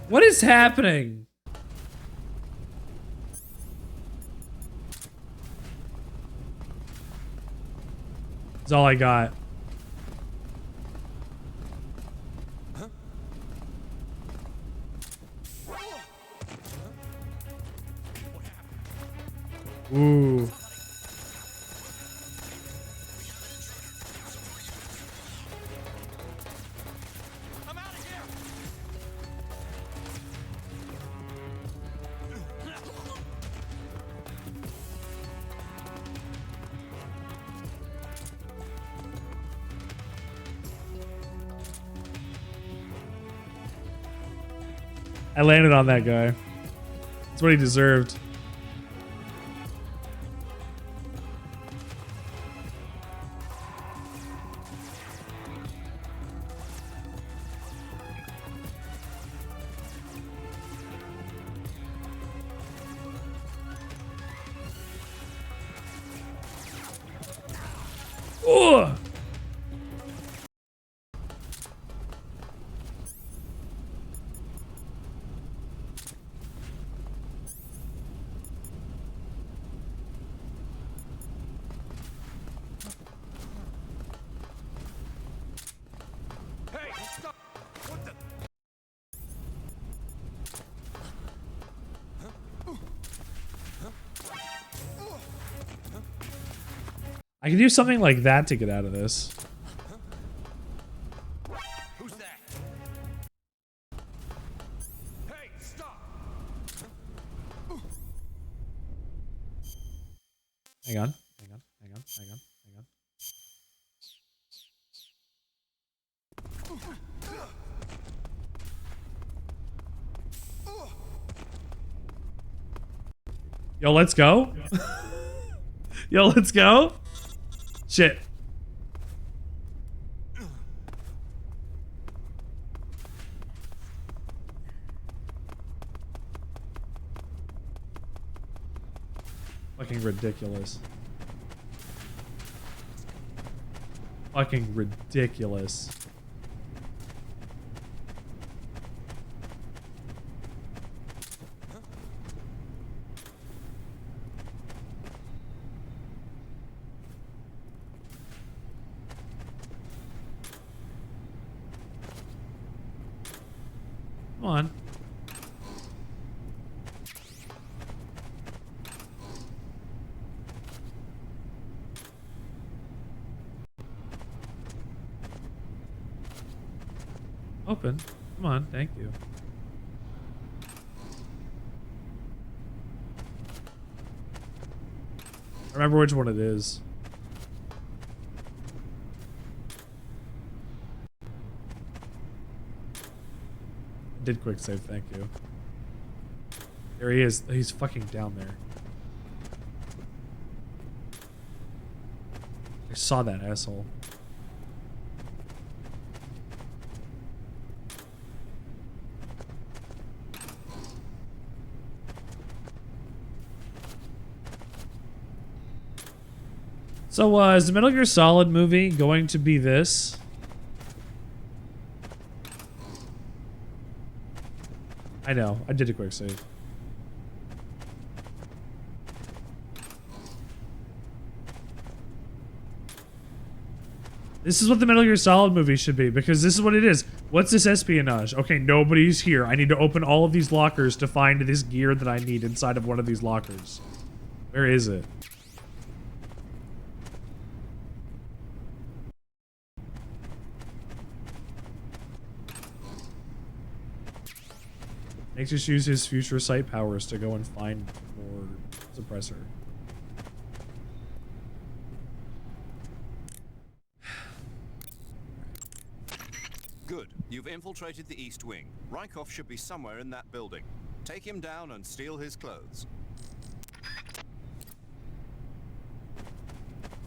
What is happening? That's all I got. Ooh. I landed on that guy. That's what he deserved. Ugh. Hey, stop! What the? I can do something like that to get out of this. Who's that? Hey, stop! Hang on. Hang on. Hang on. Hang on. Hang on. Yo, let's go. Yo, let's go. Shit. Fucking ridiculous. Fucking ridiculous. Come on. Open. Come on, thank you. Remember which one it is. Did quick save, thank you. There he is. He's fucking down there. I saw that asshole. So, is the Metal Gear Solid movie going to be this? I know. I did a quick save. This is what the Metal Gear Solid movie should be, because this is what it is. What's this espionage? Okay, nobody's here. I need to open all of these lockers to find this gear that I need inside of one of these lockers. Where is it? Makes just use his future sight powers to go and find more suppressor. Good. You've infiltrated the East Wing. Rykov should be somewhere in that building. Take him down and steal his clothes.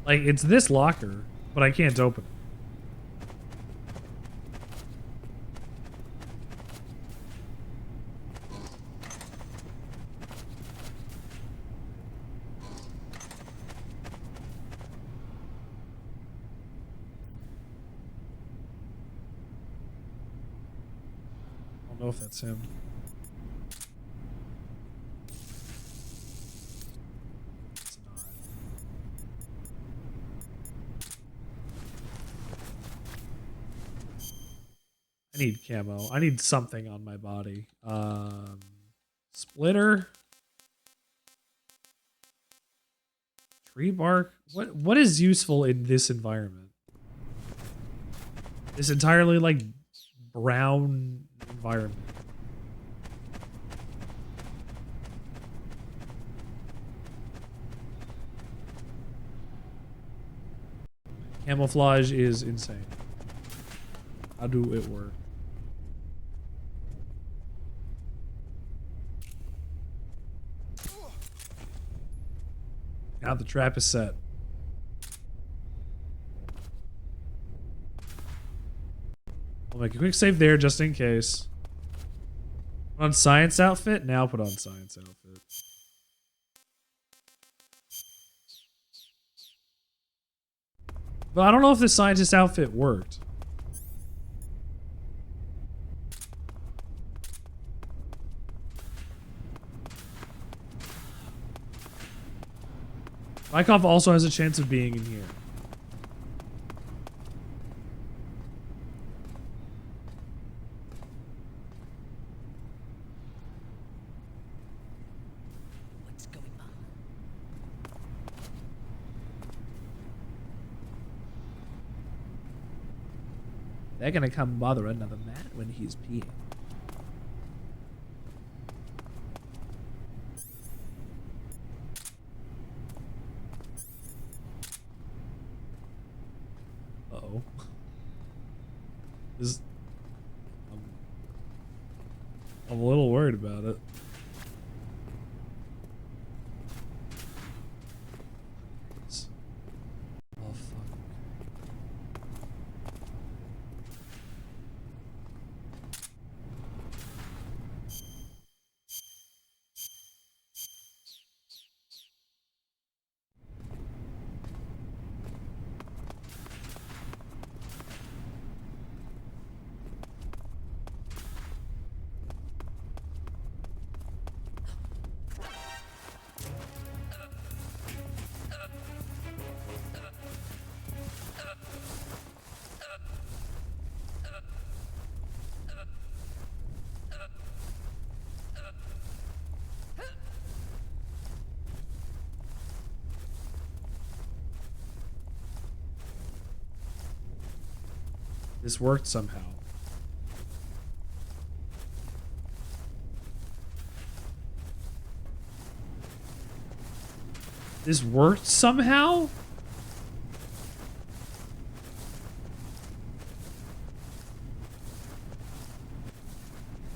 Like, it's this locker, but I can't open it. I don't know if that's him. It's not. I need camo. I need something on my body. Splitter. Tree bark. What is useful in this environment? This entirely like brown environment. Camouflage is insane. How do it work? Now the trap is set. I'll make a quick save there just in case. Put on science outfit? Now put on science outfit. But I don't know if the scientist outfit worked. Rykov also has a chance of being in here. What's going on? They're gonna come bother another man when he's peeing. Uh-oh. I'm a little worried about it. Oh, fuck. This worked somehow. This worked somehow?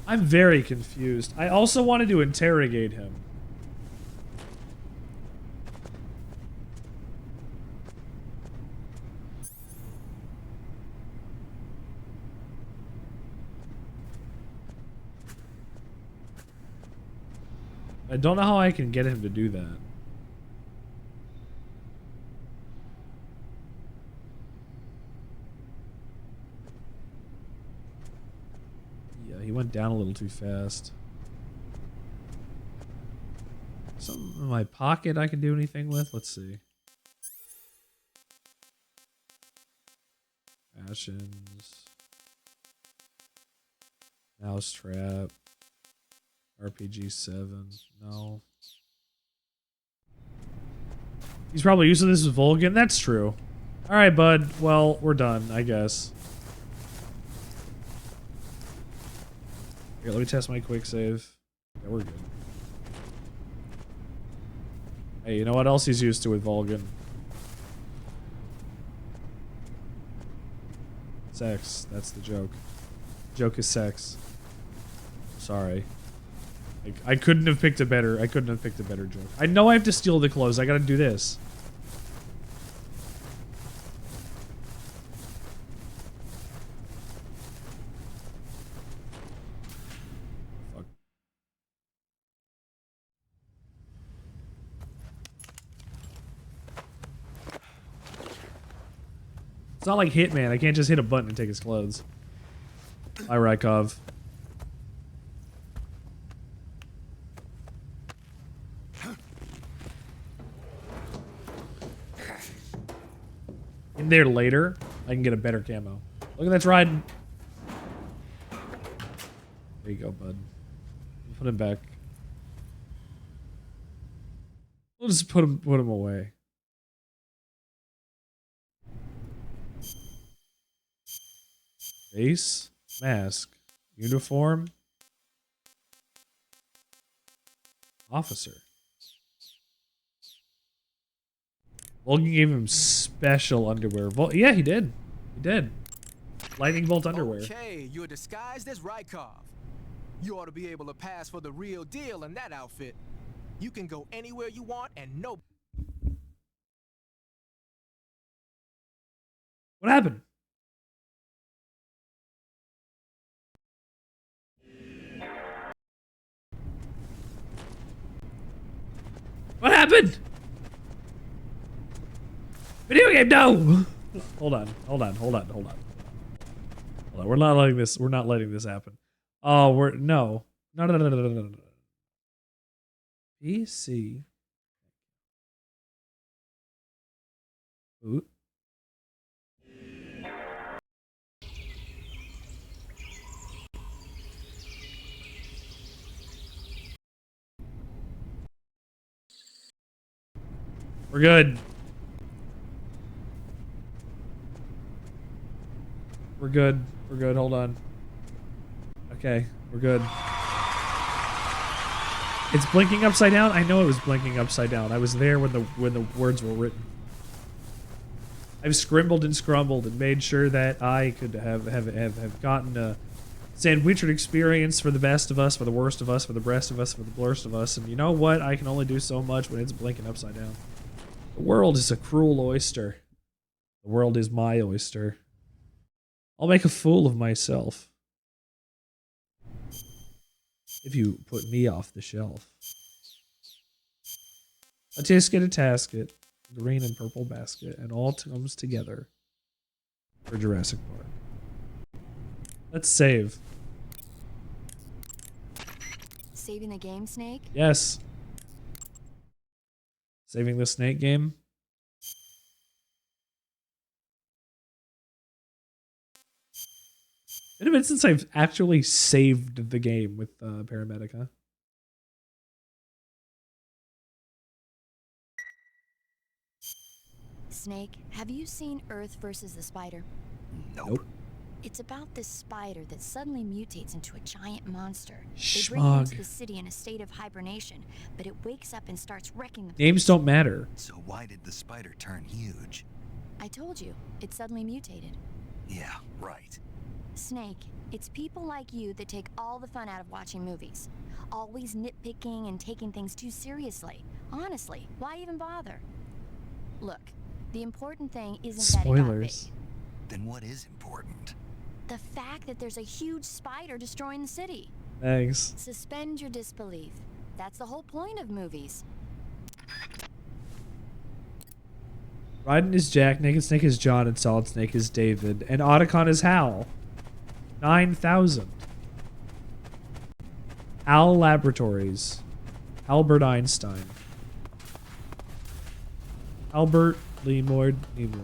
I'm very confused. I also wanted to interrogate him. I don't know how I can get him to do that. Yeah, he went down a little too fast. Something in my pocket I can do anything with? Let's see. Passions. Mousetrap. RPG 7. No. He's probably using this with Vulcan. That's true. Alright, bud. Well, we're done, I guess. Here, let me test my quick save. Yeah, we're good. Hey, you know what else he's used to with Vulcan? Sex. That's the joke. Joke is sex. Sorry. I couldn't have picked a better joke. I know I have to steal the clothes. I gotta do this. Fuck. It's not like Hitman. I can't just hit a button and take his clothes. Hi, Rykov. In there later, I can get a better camo. Look at that's riding. There you go, bud. Put him back. We'll just put him away. Face, mask, uniform, officer. Vulcan gave him special underwear. Yeah, he did. He did. Lightning bolt underwear. Okay, you're disguised as Rykov. You ought to be able to pass for the real deal in that outfit. You can go anywhere you want and no. What happened? What happened? Video game, no! Hold on. We're not letting this happen. Oh, no. No. PC. Ooh. We're good. We're good. Hold on. Okay, we're good. It's blinking upside down. I know it was blinking upside down. I was there when the words were written. I've scrimbled and scrumbled and made sure that I could have gotten a Sandwichard experience for the best of us, for the worst of us, for the best of us, for the worst of us. And you know what? I can only do so much when it's blinking upside down. The world is a cruel oyster. The world is my oyster. I'll make a fool of myself if you put me off the shelf. A tisket, a tasket, green and purple basket, and all comes together for Jurassic Park. Let's save. Saving the game, Snake? Yes. Saving the snake game. It's been a minute since I've actually saved the game with Paramedica. Snake, have you seen Earth versus the Spider? Nope. It's about this spider that suddenly mutates into a giant monster. They bring it into Schmog. the city in a state of hibernation, but it wakes up and starts wrecking the Names don't matter. So why did the spider turn huge? I told you, it suddenly mutated. Yeah, right. Snake, it's people like you that take all the fun out of watching movies. Always nitpicking and taking things too seriously. Honestly, why even bother? Look, the important thing isn't that it got Spoilers. big. Then what is important? The fact that there's a huge spider destroying the city. Thanks. Suspend your disbelief. That's the whole point of movies. Raiden is Jack, Naked Snake is John, and Solid Snake is David, and Otacon is Hal. 9,000. Hal Laboratories. Albert Einstein. Albert Lemoyne Nimoy.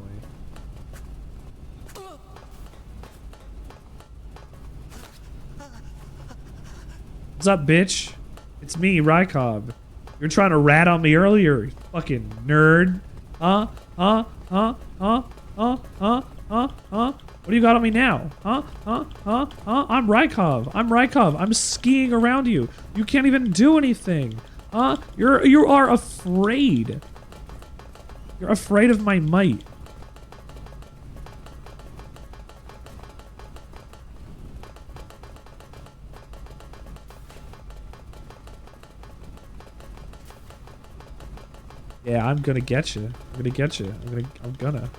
What's up, bitch? It's me, Rykov. You're trying to rat on me earlier, you fucking nerd. Huh? Huh? Huh? Huh? Huh? Huh? Huh? Huh? What do you got on me now? Huh? Huh? Huh? Huh? I'm Rykov. I'm Rykov. I'm skiing around you. You can't even do anything. Huh? You are afraid. You're afraid of my might. Yeah, I'm gonna get you. I'm gonna get you. I'm gonna.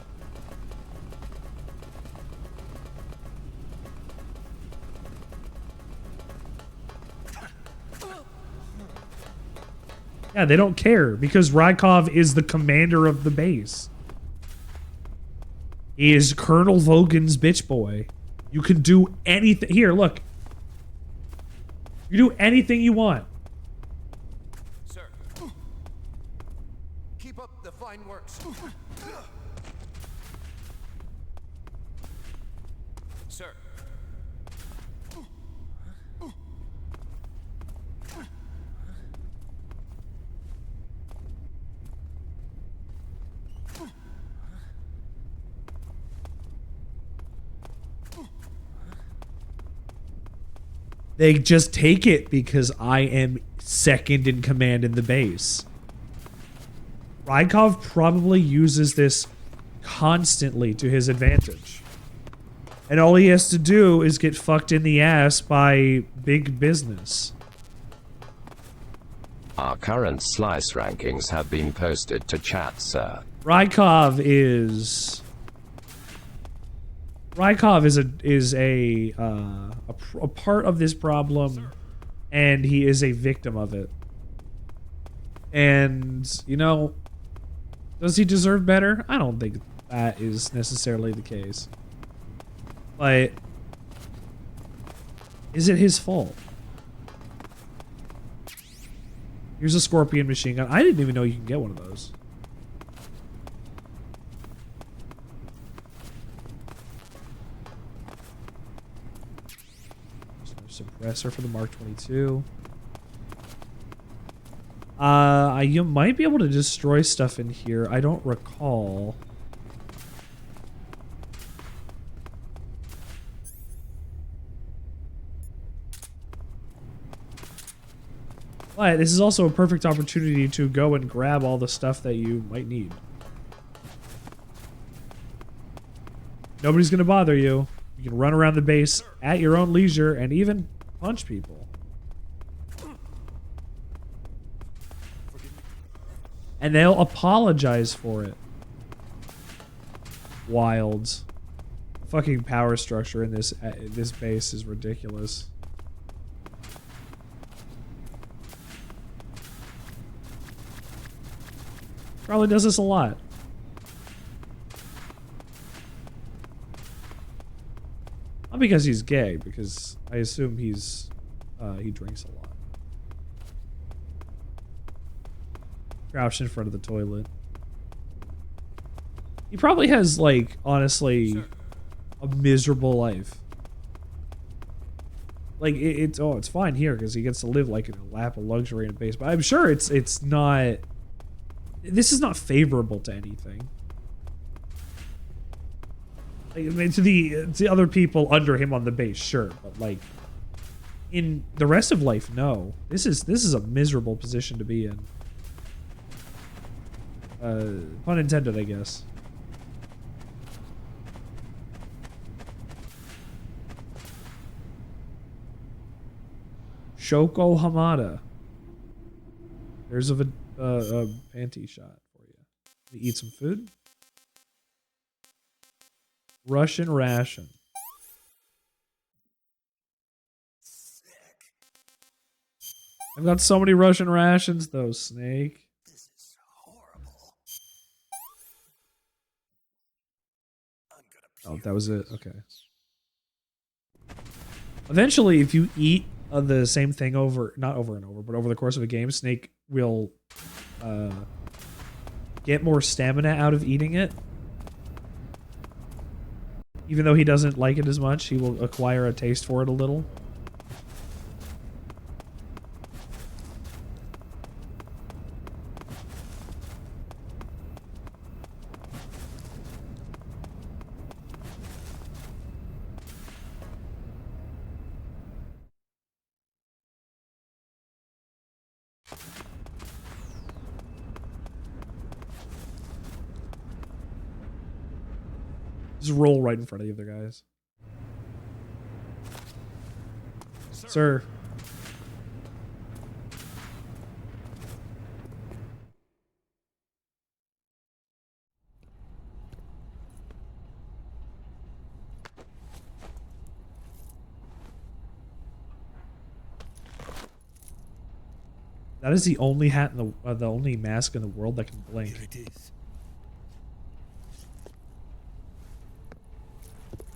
Yeah, they don't care because Rykov is the commander of the base. He is Colonel Vogan's bitch boy. You can do anything. Here, look. You do anything you want. Sir. Keep up the fine works. Sir. They just take it because I am second in command in the base. Rykov probably uses this constantly to his advantage. And all he has to do is get fucked in the ass by big business. Our current slice rankings have been posted to chat, sir. Rykov is a part of this problem, and he is a victim of it. And you know, does he deserve better? I don't think that is necessarily the case. But is it his fault? Here's a Scorpion machine gun. I didn't even know you can get one of those. Suppressor for the Mark 22. You might be able to destroy stuff in here. I don't recall. But this is also a perfect opportunity to go and grab all the stuff that you might need. Nobody's gonna bother you. You can run around the base at your own leisure and even punch people. And they'll apologize for it. Wild. Fucking power structure in this base is ridiculous. Probably does this a lot. Not because he's gay, because I assume he drinks a lot. Crouched in front of the toilet. He probably has, like, honestly, a miserable life. Like, it's fine here because he gets to live like in a lap of luxury in a base, but I'm sure it's not. This is not favorable to anything. I mean, to the other people under him on the base, sure, but like in the rest of life, no. This is a miserable position to be in. Pun intended, I guess. Shoko Hamada. There's a panty shot for you. You eat some food. Russian ration. I've got so many Russian rations, though, Snake. This is horrible. Oh, that was it. Okay. Eventually, if you eat the same thing not over and over, but over the course of a game, Snake will get more stamina out of eating it. Even though he doesn't like it as much, he will acquire a taste for it a little. Just roll right in front of the other guys. Sir. That is the only hat in the only mask in the world that can blink. Here it is.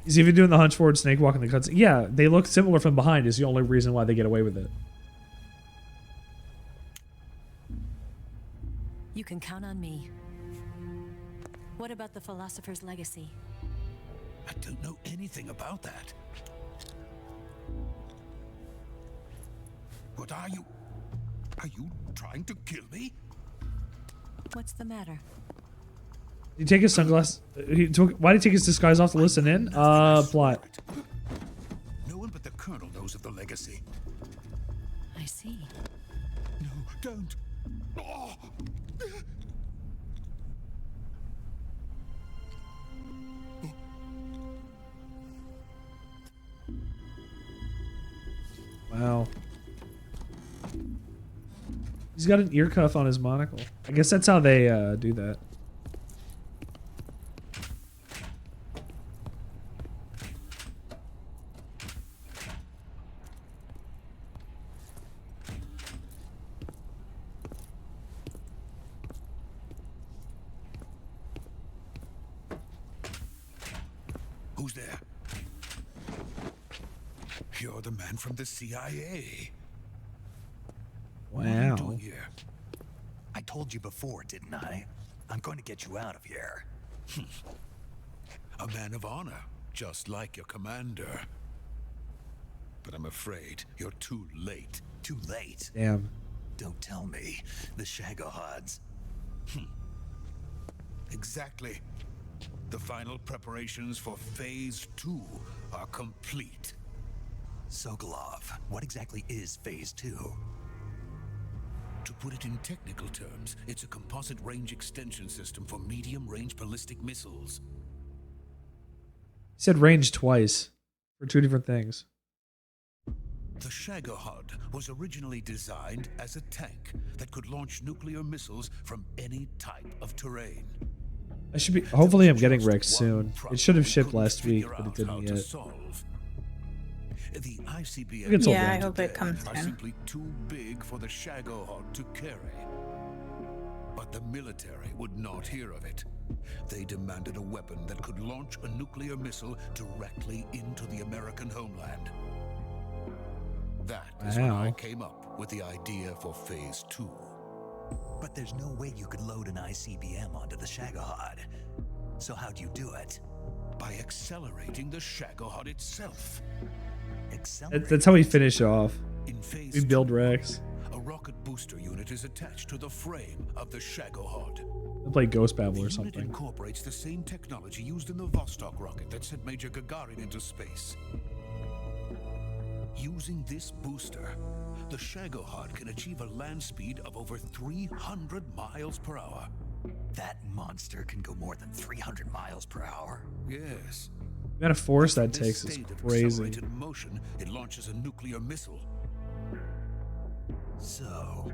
He's even doing the hunch forward snake walk in the cuts. Yeah, they look similar from behind is the only reason why they get away with it. You can count on me. What about the philosopher's legacy? I don't know anything about that. What are you? Are you trying to kill me? What's the matter? Did he take his sunglasses? Why did he take his disguise off to listen in? Plot. No one but the Colonel knows of the legacy. I see. No, don't. Oh. Wow. He's got an ear cuff on his monocle. I guess that's how they do that. Who's there? You're the man from the CIA. What are you Wow. doing here? I told you before, didn't I? I'm going to get you out of here. A man of honor, just like your commander. But I'm afraid you're too late. Too late? Damn. Don't tell me. The Shagohods. Exactly. The final preparations for Phase 2 are complete. Sokolov, what exactly is Phase 2? To put it in technical terms, it's a composite range extension system for medium-range ballistic missiles. He said range twice for two different things. The Shagohod was originally designed as a tank that could launch nuclear missiles from any type of terrain. I should be. Hopefully, I'm getting Rex soon. It should have shipped last week, but it didn't yet. The ICBM It's all Yeah, I good. hope it comes are soon. simply too big for the Shagohod to carry. But the military would not hear of it. They demanded a weapon that could launch a nuclear missile directly into the American homeland. That is when I Wow. came up with the idea for Phase 2. But there's no way you could load an ICBM onto the Shagohod. So how'd you do it? By accelerating the Shagohod itself. Accelerate? That's how we finish off. In Phase We build 2, Rex. a rocket booster unit is attached to the frame of the Shagohod. I play Ghost Babel The or unit something. incorporates the same technology used in the Vostok rocket that sent Major Gagarin into space. Using this booster, the Shagohod can achieve a land speed of over 300 miles per hour. That monster can go more than 300 miles per hour. Yes. The amount of force that From this takes is state of crazy. accelerated motion, it launches a nuclear missile. So,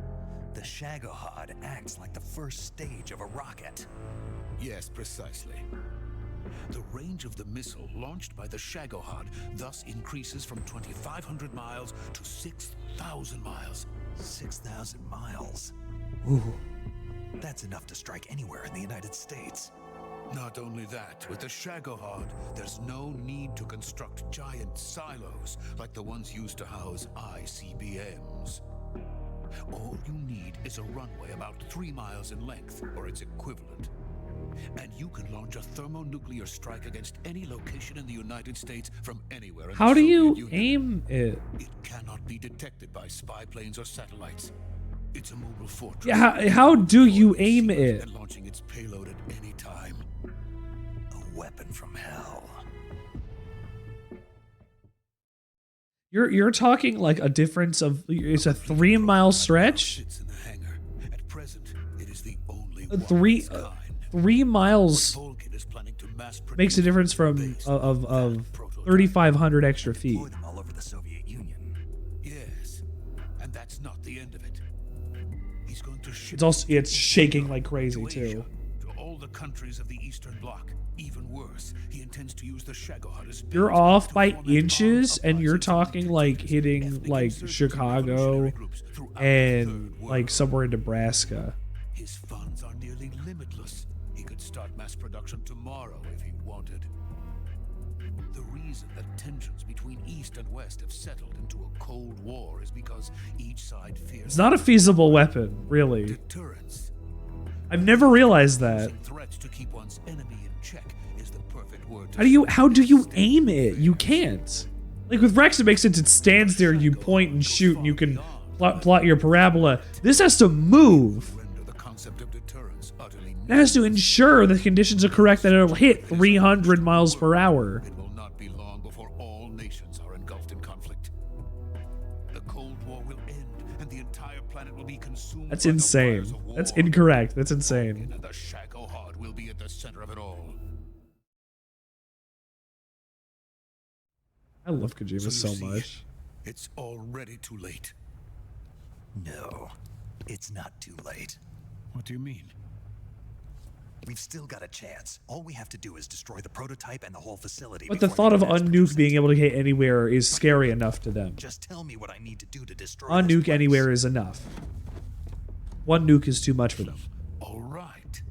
the Shagohod acts like the first stage of a rocket. Yes, precisely. The range of the missile launched by the Shagohod thus increases from 2,500 miles to 6,000 miles. 6,000 miles? Ooh. That's enough to strike anywhere in the United States. Not only that, with the Shagohod, there's no need to construct giant silos like the ones used to house ICBMs. All you need is a runway about 3 miles in length, or its equivalent. And you can launch a thermonuclear strike against any location in the United States from anywhere in How the do you Soviet Union. aim it? It cannot be detected by spy planes or satellites. It's a mobile fortress. Yeah, how do you aim it? And launching its payload at any time. A weapon from hell. You're talking like a difference of it's a 3 mile stretch. Sits in the hangar. At present, it is the only A one three- of its kind. 3 miles Vulcan is planning to mass makes a produce difference from based of on that prototype. 3,500 extra feet. Deploy them all over the Soviet Union. Yes, and that's not the end of it. He's going to ship It's shaking like crazy to Asia, too. to all the countries of the Eastern Bloc. Even worse, he intends to use the Shagohod as You're bait off to by form an inches, armed and you're uprising from talking like indigenous hitting ethnic like insurgent Chicago revolutionary groups throughout the and Third World. like somewhere in Nebraska. His funds are nearly limitless. He could start mass production tomorrow if he wanted. The reason that tensions between East and West have settled into a Cold War is because each side fears It's not a feasible weapon, really. deterrence. I've never realized that. Using threats to keep one's enemy in check is the perfect word to How do you aim it? You can't. Like with Rex, it makes sense. It stands there, you point and shoot, and you can plot your parabola. This has to move. render the concept of deterrence utterly It has to ensure the conditions are correct that it'll hit 300 miles per hour. It will not be long before all nations are engulfed in conflict. The Cold War will end, and the entire planet will be consumed. That's by the insane. fires of war. That's incorrect. That's insane. And the Shagohod will be at the center of it all. I love Kojima you so see, much. It's already too late. No, it's not too late. What do you mean? We've still got a chance. All we have to do is destroy the prototype and the whole facility. But the before thought they of can mass Unnuke produce being it. able to hit anywhere is scary enough to them. Just tell me what I need to do to destroy this Unnuke place. anywhere is enough. One nuke is too much for them. All right.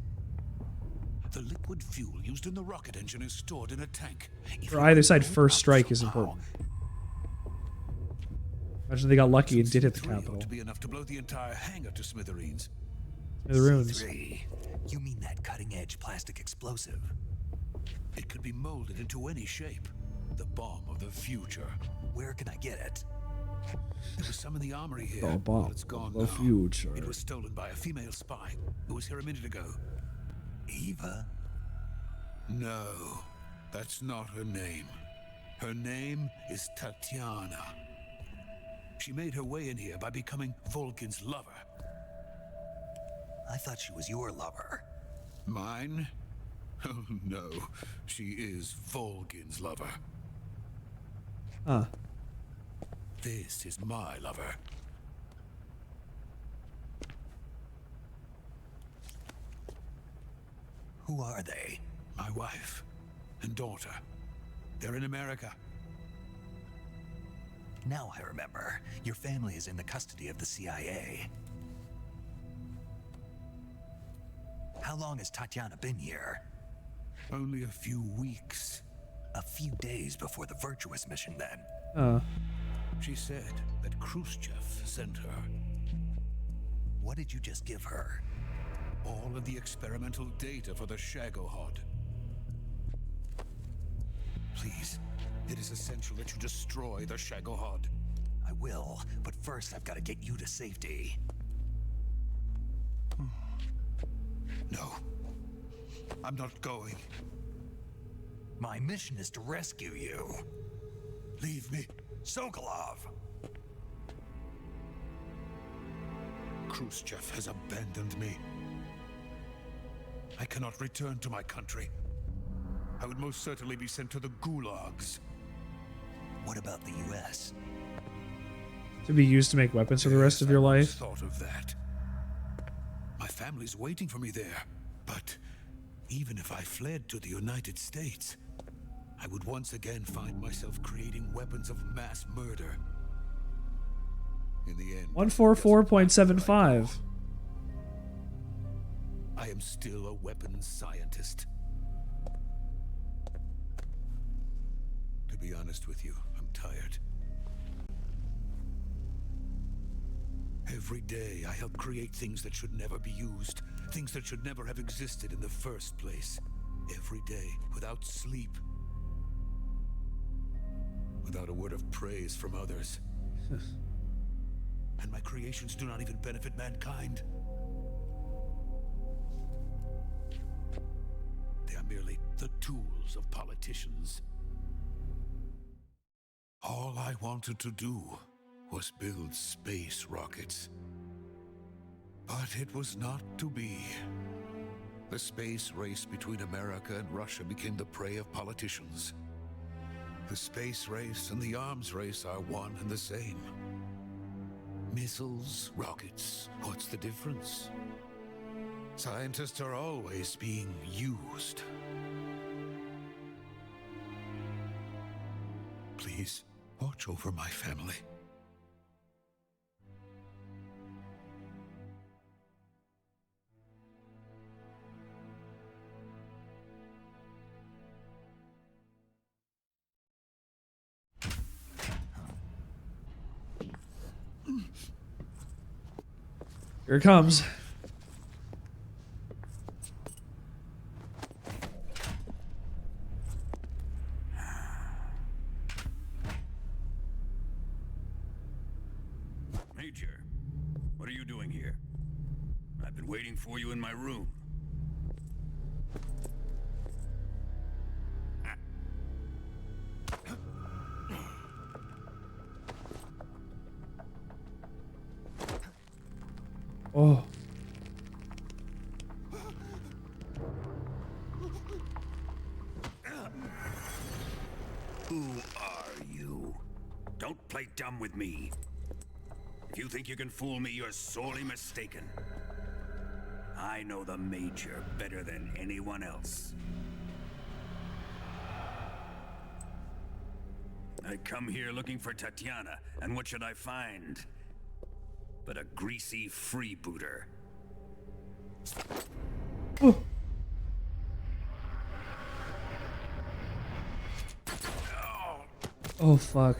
The liquid fuel used in the rocket engine is stored in a tank. If For you either can side, blow it first up strike is somehow, important. Imagine they got lucky and did hit the C3 ought capital. to be enough to blow the entire hangar to smithereens. The ruins. C3. You mean that cutting-edge plastic explosive? It could be molded into any shape. The bomb of the future. Where can I get it? There was some in the armory here. The bomb but it's gone of the now. future. It was stolen by a female spy who was here a minute ago. Eva? No, that's not her name. Her name is Tatiana. She made her way in here by becoming Volkin's lover. I thought she was your lover. Mine? Oh no, she is Volkin's lover. Huh. This is my lover. Who are they? My wife and daughter. They're in America. Now I remember. Your family is in the custody of the CIA. How long has Tatiana been here? Only a few weeks. A few days before the Virtuous mission, then. She said that Khrushchev sent her. What did you just give her? All of the experimental data for the Shagohod. Please, it is essential that you destroy the Shagohod. I will, but first I've got to get you to safety. No. I'm not going. My mission is to rescue you. Leave me. Sokolov! Khrushchev has abandoned me. I cannot return to my country. I would most certainly be sent to the gulags. What about the U.S.? To be used to make weapons for the rest of your I life? thought of that. My family's waiting for me there. But even if I fled to the United States, I would once again find myself creating weapons of mass murder. In the end, 144.75. I am still a weapons scientist. To be honest with you, I'm tired. Every day I help create things that should never be used, things that should never have existed in the first place. Every day, without sleep. Without a word of praise from others. And my creations do not even benefit mankind. They are merely the tools of politicians. All I wanted to do was build space rockets. But it was not to be. The space race between America and Russia became the prey of politicians. The space race and the arms race are one and the same. Missiles, rockets, what's the difference? Scientists are always being used. Please, watch over my family. Here it comes. Major, what are you doing here? I've been waiting for you in my room. Oh. Who are you? Don't play dumb with me. If you think you can fool me, you're sorely mistaken. I know the Major better than anyone else. I come here looking for Tatiana, and what should I find? But a greasy freebooter. Oh. Oh, fuck.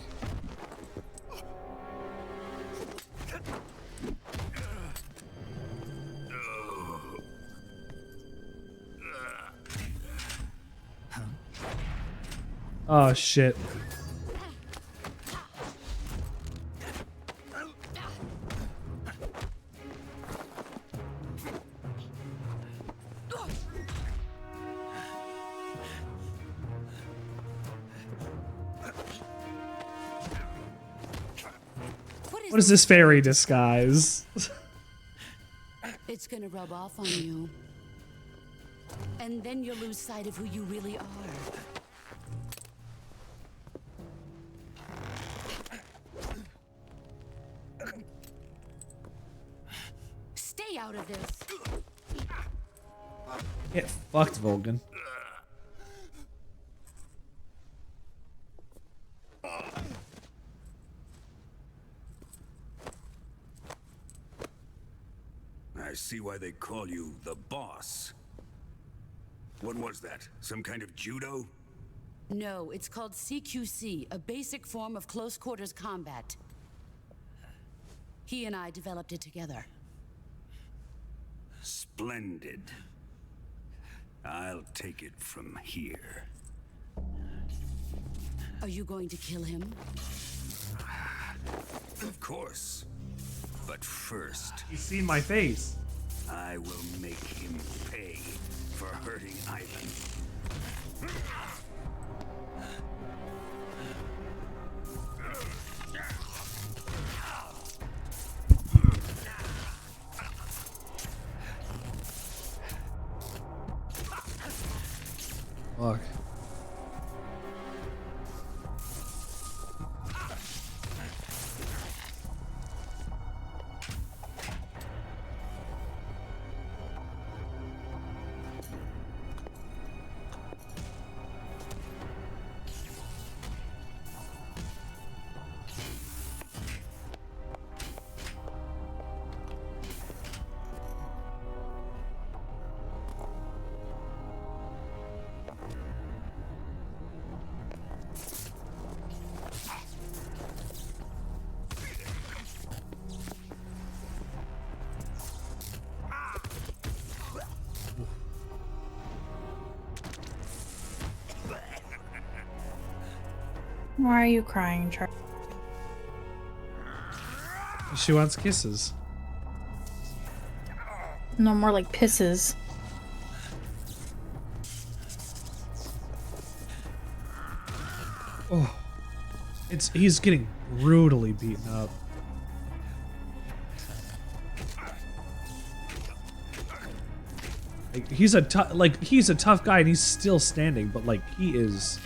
Oh, shit. What is this fairy disguise? It's gonna rub off on you. And then you'll lose sight of who you really are. Stay out of this. Get fucked, Volgan. I see why they call you the boss. What was that? Some kind of judo? No, it's called CQC, a basic form of close quarters combat. He and I developed it together. Splendid. I'll take it from here. Are you going to kill him? Of course. But first... He's seen my face. I will make him pay for hurting Ivan. Fuck. Why are you crying, Charlie? She wants kisses. No, more like pisses. Oh, he's getting brutally beaten up. Like, he's a tough guy and he's still standing, but like he is.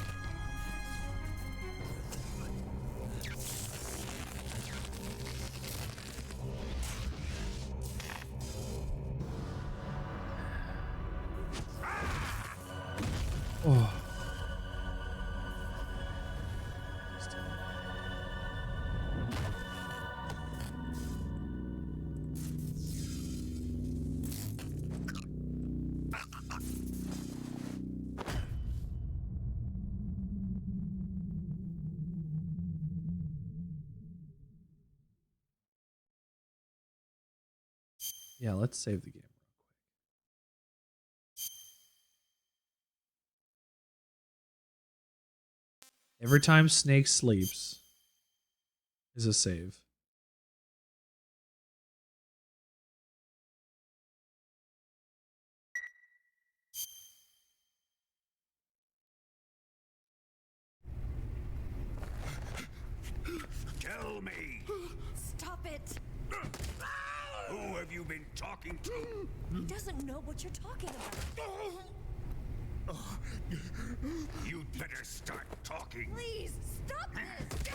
Oh. Yeah, let's save the game real quick. Every time Snake sleeps is a save. Tell me, Stop it! who have you been talking to? He doesn't know what you're talking about. You'd better start talking. Please, stop this!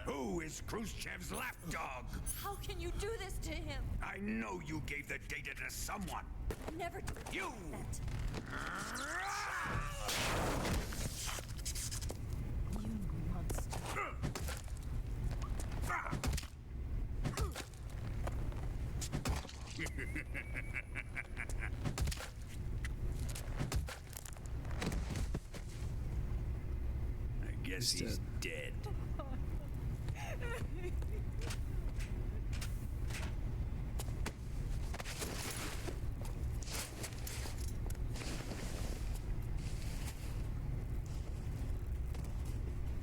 Who is Khrushchev's lapdog? How can you do this to him? I know you gave the data to someone. Never do You! that. You monster. I guess he's dead.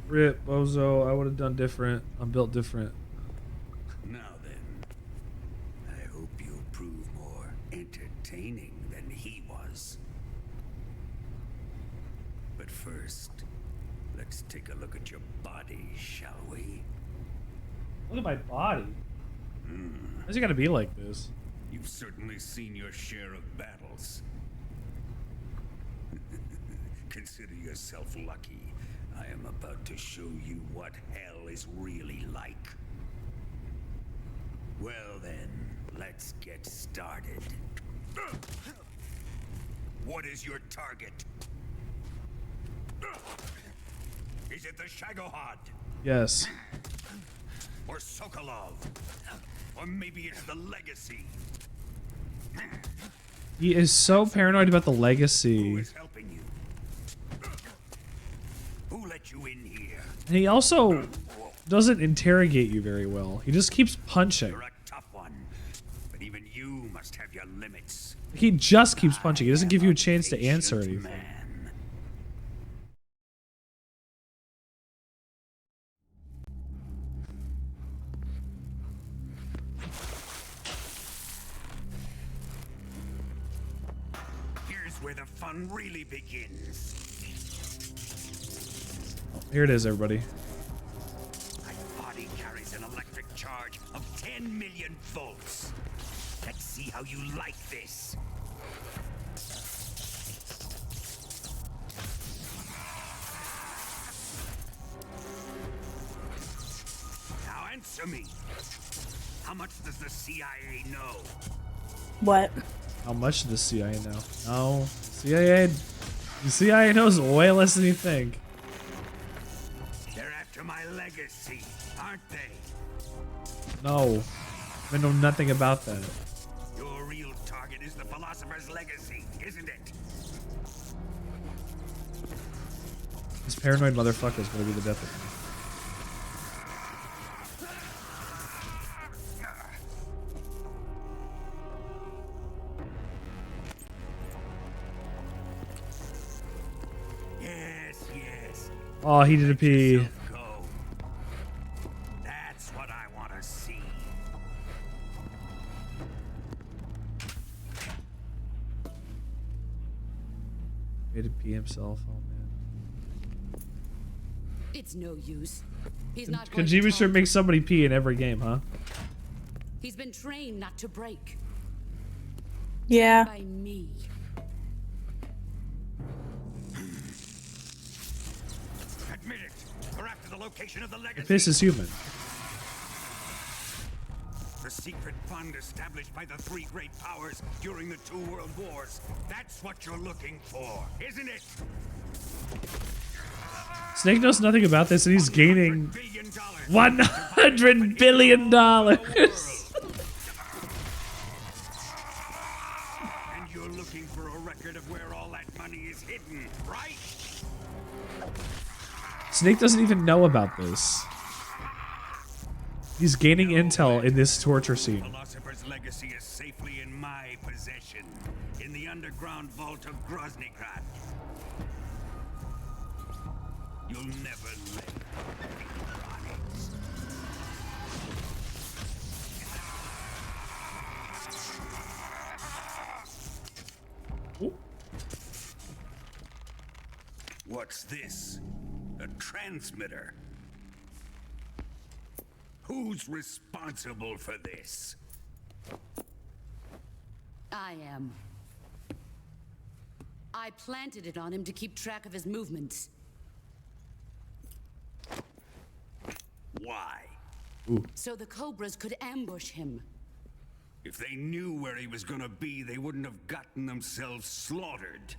Rip, Bozo, I would have done different. I'm built different. Now then, I hope you'll prove more entertaining than he was. But first, let's take a look at your body, shall we? Look at my body. Why's it gotta be like this? You've certainly seen your share of battles. Consider yourself lucky. I am about to show you what hell is really like. Well then, let's get started. What is your target? Is it the Shagohod? Yes. Or Sokolov? Or maybe it's the Legacy? He is so paranoid about the Who legacy. is helping you? Who let you in here? And he also doesn't interrogate you very well. He just keeps punching. You're a tough one, but even you must have your limits. He just keeps punching. He doesn't give you a chance to answer Patient anything. man. where the fun really begins. Here it is, everybody. My body carries an electric charge of 10 million volts. Let's see how you like this. Now answer me. How much does the CIA know? What? How much does the CIA know? No, the CIA knows way less than you think. They're after my legacy, aren't they? No, I know nothing about that. Your real target is the philosopher's legacy, isn't it? This paranoid motherfucker is gonna be the death of me. Yes. Oh, he did a pee. Go. That's what I want to see. He did pee himself. Oh man. It's no use. He's not going to Kojima talk. sure makes somebody pee in every game, huh? He's been trained not to break. Yeah. By me. Admit it. We're after the location of the The legacy. piss is human. The secret fund established by the three great powers during the 2 world wars. That's what you're looking for, isn't it? Snake knows nothing about this, and he's gaining $100 billion. And you're looking for a record of where all that money is hidden, right? Snake doesn't even know about this. He's gaining intel in this torture scene. Philosopher's legacy is safely in my possession, in the underground vault of Groznygrad. You'll never lay on it. What's this? A transmitter? Who's responsible for this? I am. I planted it on him to keep track of his movements. Why? So the Cobras could ambush him. If they knew where he was gonna be, they wouldn't have gotten themselves slaughtered.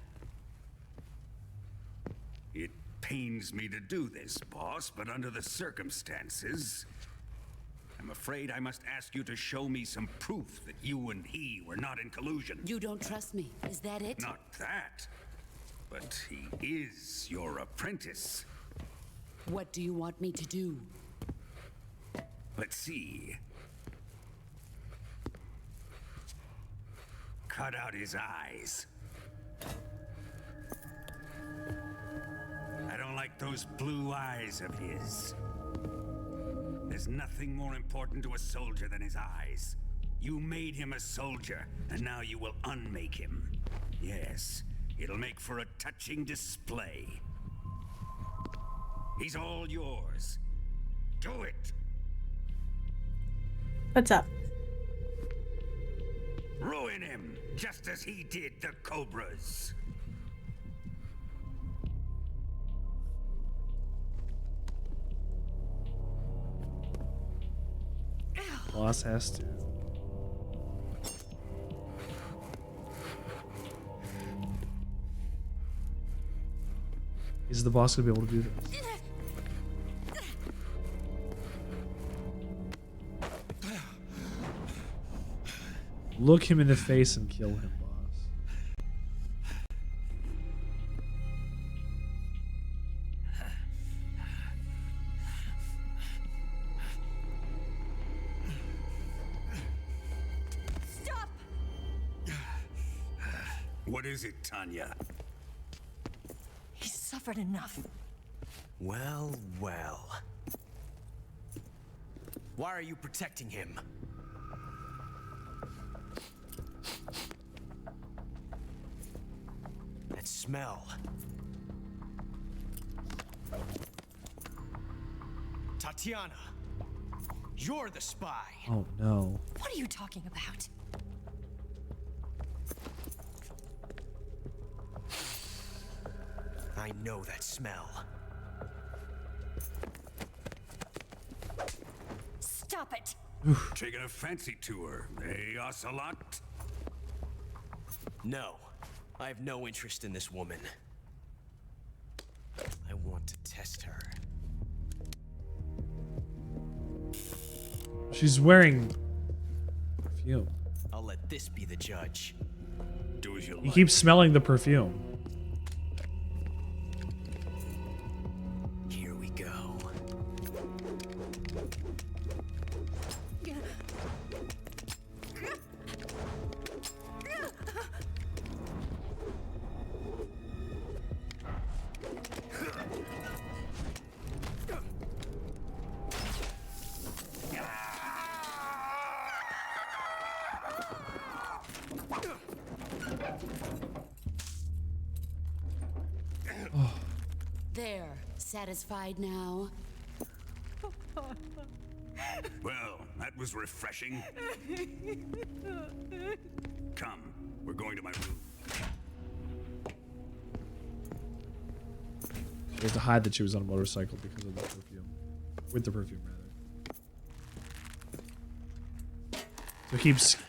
It pains me to do this, boss, but under the circumstances, I'm afraid I must ask you to show me some proof that you and he were not in collusion. You don't trust me, is that it? Not that, but he is your apprentice. What do you want me to do? Let's see. Cut out his eyes. I don't like those blue eyes of his. There's nothing more important to a soldier than his eyes. You made him a soldier, and now you will unmake him. Yes, it'll make for a touching display. He's all yours. Do it! What's up? Ruin him, just as he did the Cobras. Boss has to. Is the boss gonna be able to do this? Look him in the face and kill him, boss. Stop! What is it, Tanya? He's suffered enough. Well, well. Why are you protecting him? smell. Tatiana, you're the spy. Oh no. What are you talking about? I know that smell. Stop it! Taking a fancy tour, eh, Ocelot? No, I have no interest in this woman. I want to test her. She's wearing perfume. I'll let this be the judge. Do as you He like. keeps smelling the perfume. Here we go. There, satisfied now? Well, that was refreshing. Come, we're going to my room. She has to hide that she was on a motorcycle because of the perfume. With the perfume, rather. So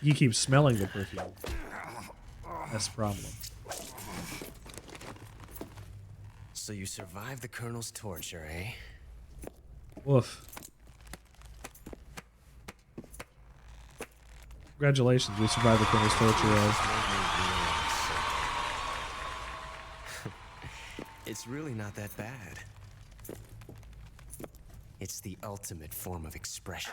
he keeps smelling the perfume. That's the problem. So you survived the Colonel's torture, eh? Woof. Congratulations, we survived the Colonel's torture. It's really not that bad. It's the ultimate form of expression.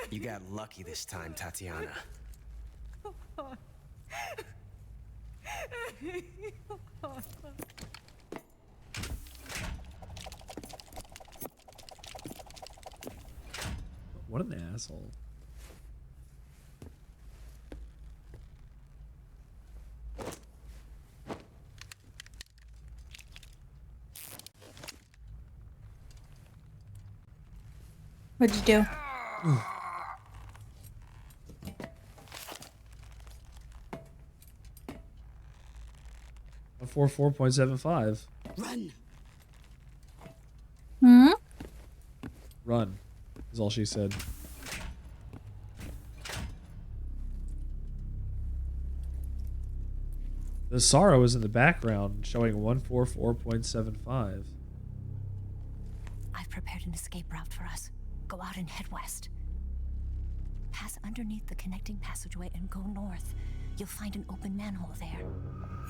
You got lucky this time, Tatiana. What an asshole. What'd you do? A 4.75. Run! Hmm? Run, is all she said. The sorrow is in the background, showing 144.75. I've prepared an escape route for us. Go out and head west. Pass underneath the connecting passageway and go north. You'll find an open manhole there.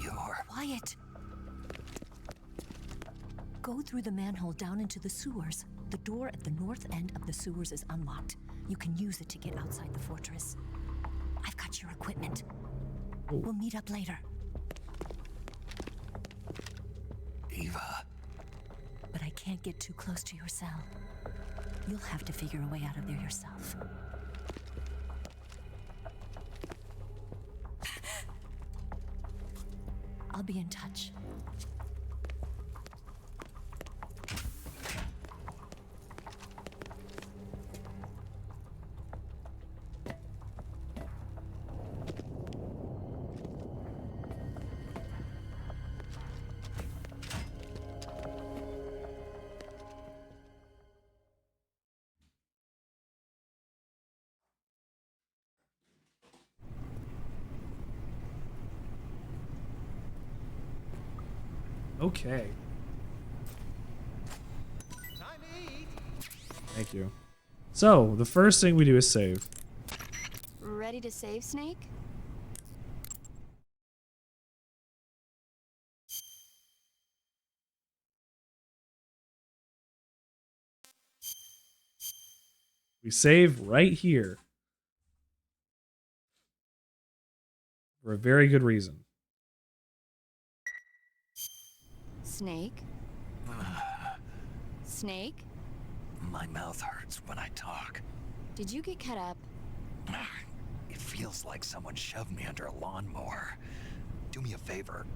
You're... Quiet! Go through the manhole down into the sewers. The door at the north end of the sewers is unlocked. You can use it to get outside the fortress. I've got your equipment. Ooh. We'll meet up later. Eva. But I can't get too close to your cell. You'll have to figure a way out of there yourself. I'll be in touch. Okay. Thank you. So, the first thing we do is save. Ready to save, Snake? We save right here. For a very good reason. Snake? Snake? My mouth hurts when I talk. Did you get cut up? It feels like someone shoved me under a lawnmower. Do me a favor.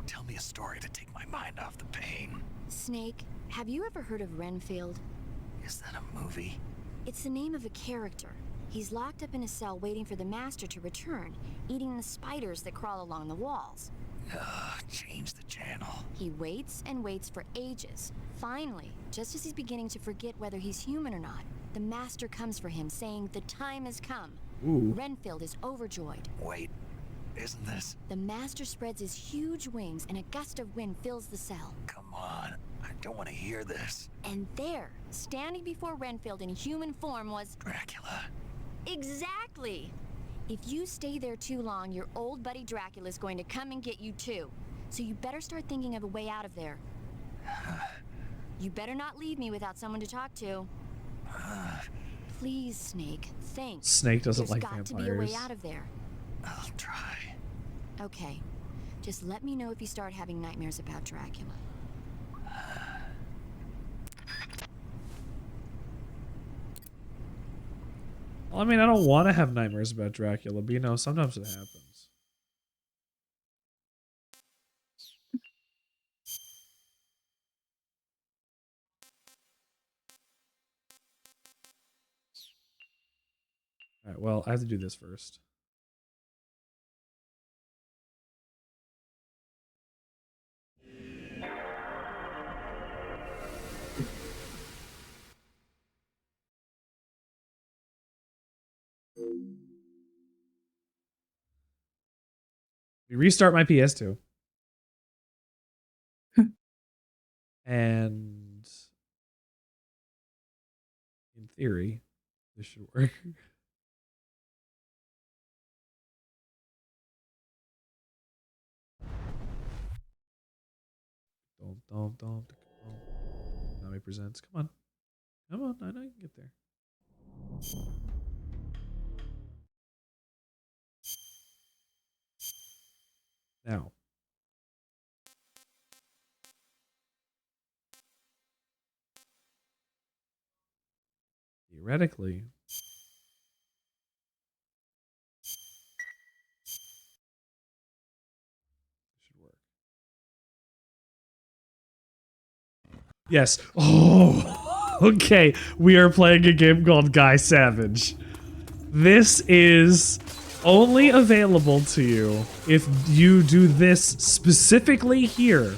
Tell me a story to take my mind off the pain. Snake, have you ever heard of Renfield? Is that a movie? It's the name of a character. He's locked up in a cell waiting for the master to return, eating the spiders that crawl along the walls. Change the channel. He waits and waits for ages. Finally, just as he's beginning to forget whether he's human or not, the master comes for him, saying the time has come. Ooh. Renfield is overjoyed. Wait, isn't this? The master spreads his huge wings and a gust of wind fills the cell. Come on, I don't want to hear this. And there, standing before Renfield in human form was... Dracula. Exactly! If you stay there too long, your old buddy Dracula's going to come and get you too. So you better start thinking of a way out of there. You better not leave me without someone to talk to. Please, Snake, think. Snake doesn't There's like got vampires. to be a way out of there. I'll try. Okay. Just let me know if you start having nightmares about Dracula. Well, I mean, I don't want to have nightmares about Dracula, but you know, sometimes it happens. Alright, well, I have to do this first. We restart my PS2. And in theory, this should work. Don't. Nami presents. Come on. Come on, I know you can get there. Now. Theoretically. Should work. Yes. Oh, okay. We are playing a game called Guy Savage. This is only available to you if you do this specifically here.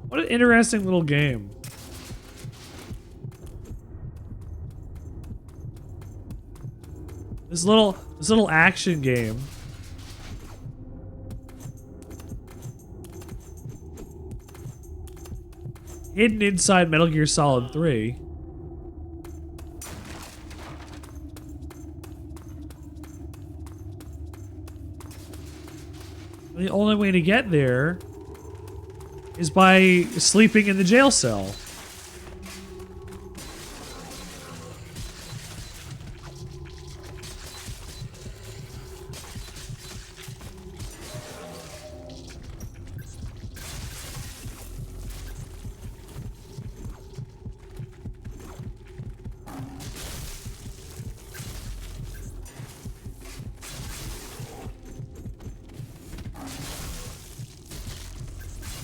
What an interesting little game. This little action game. Hidden inside Metal Gear Solid 3. The only way to get there is by sleeping in the jail cell.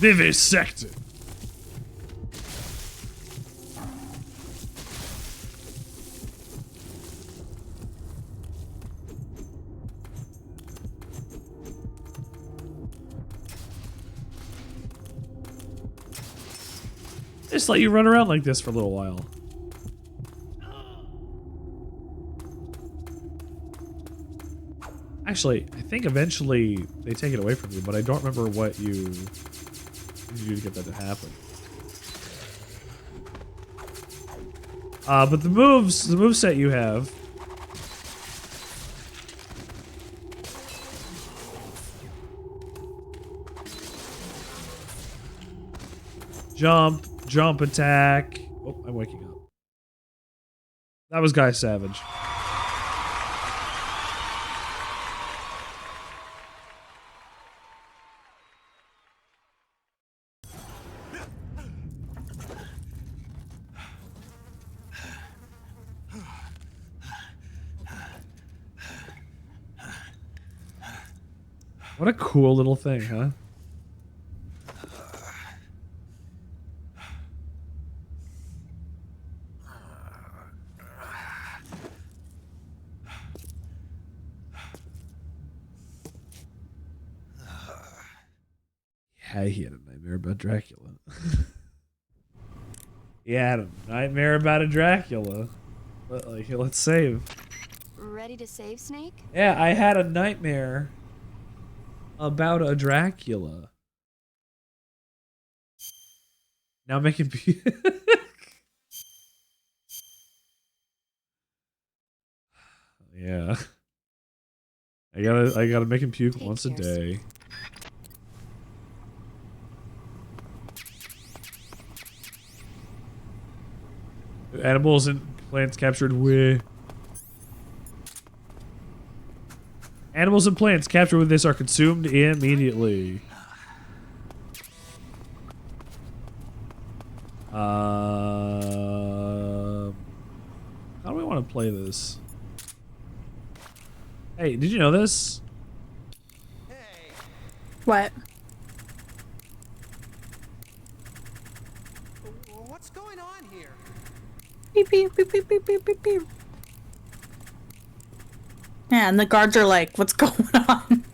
Vivisected. Just let you run around like this for a little while. Actually, I think eventually they take it away from you, but I don't remember what you do to get that to happen. But the move set you have. Jump attack. Oh, I'm waking up. That was Guy Savage. What a cool little thing, huh? Yeah, he had a nightmare about Dracula. He had a nightmare about a Dracula. Like, let's save. Ready to save, Snake? Yeah, I had a nightmare about a Dracula. Now making yeah. I gotta make him puke once a day. Animals and plants captured with. Animals and plants captured with this are consumed immediately. How do we want to play this? Hey, did you know this? What? What's going on here? Beep, beep, beep, beep, beep, beep, beep, beep. Yeah, and the guards are like, what's going on?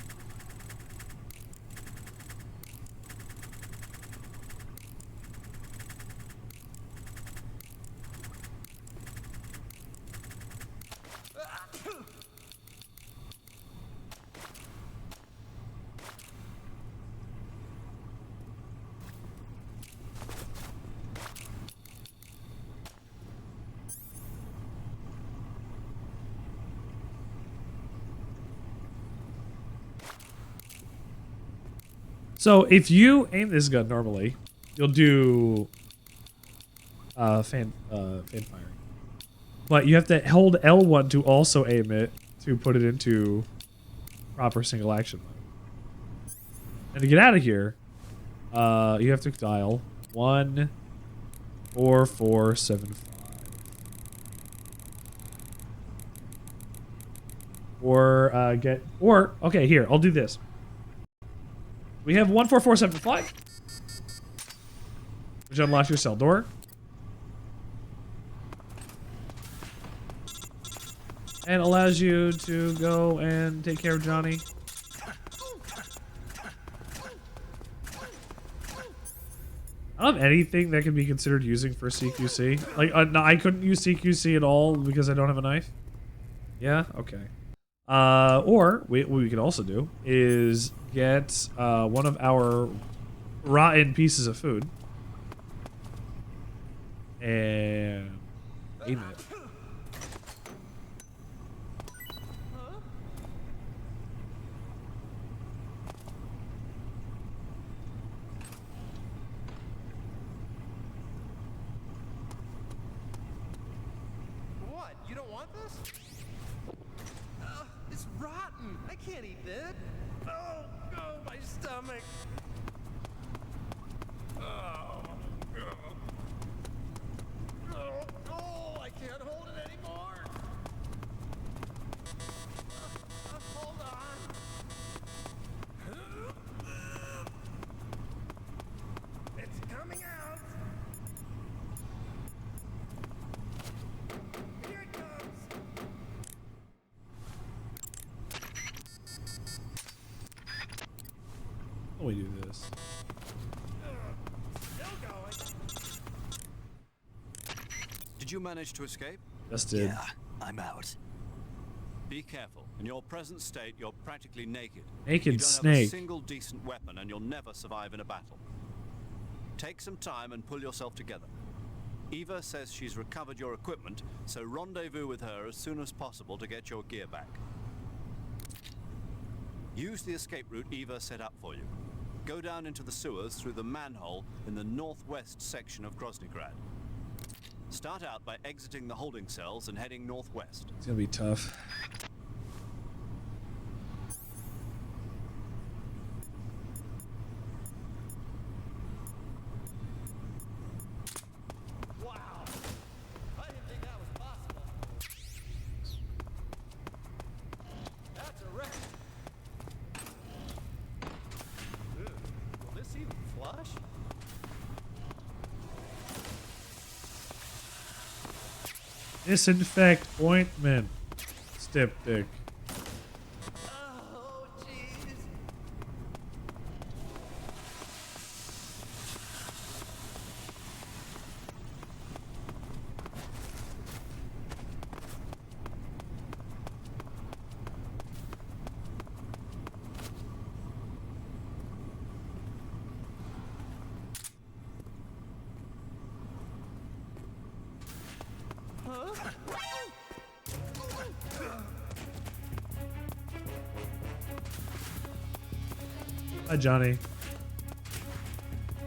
So if you aim this gun normally, you'll do fan firing. But you have to hold L1 to also aim it to put it into proper single action mode. And to get out of here, you have to dial 14475. Or okay, here, I'll do this. We have 14475, which unlocks your cell door. And allows you to go and take care of Johnny. I don't have anything that can be considered using for CQC. Like, no, I couldn't use CQC at all because I don't have a knife. Yeah? Okay. Or what we could also do is get one of our rotten pieces of food and aim it. What? You don't want this? It's rotten. I can't eat that. Oh, my stomach. Oh, I can't hold it anymore. Hold on. It's coming out. Here it comes. How do we do this? Still going. Did you manage to escape? Just did. Yeah, I'm out. Be careful. In your present state, you're practically naked. Naked you don't have snake. a single decent weapon, and you'll never survive in a battle. Take some time and pull yourself together. Eva says she's recovered your equipment, so rendezvous with her as soon as possible to get your gear back. Use the escape route Eva set up for you. Go down into the sewers through the manhole in the northwest section of Groznygrad. Start out by exiting the holding cells and heading northwest. It's gonna be tough. Disinfect ointment. Styptic. Oh, jeez. Hi, Johnny.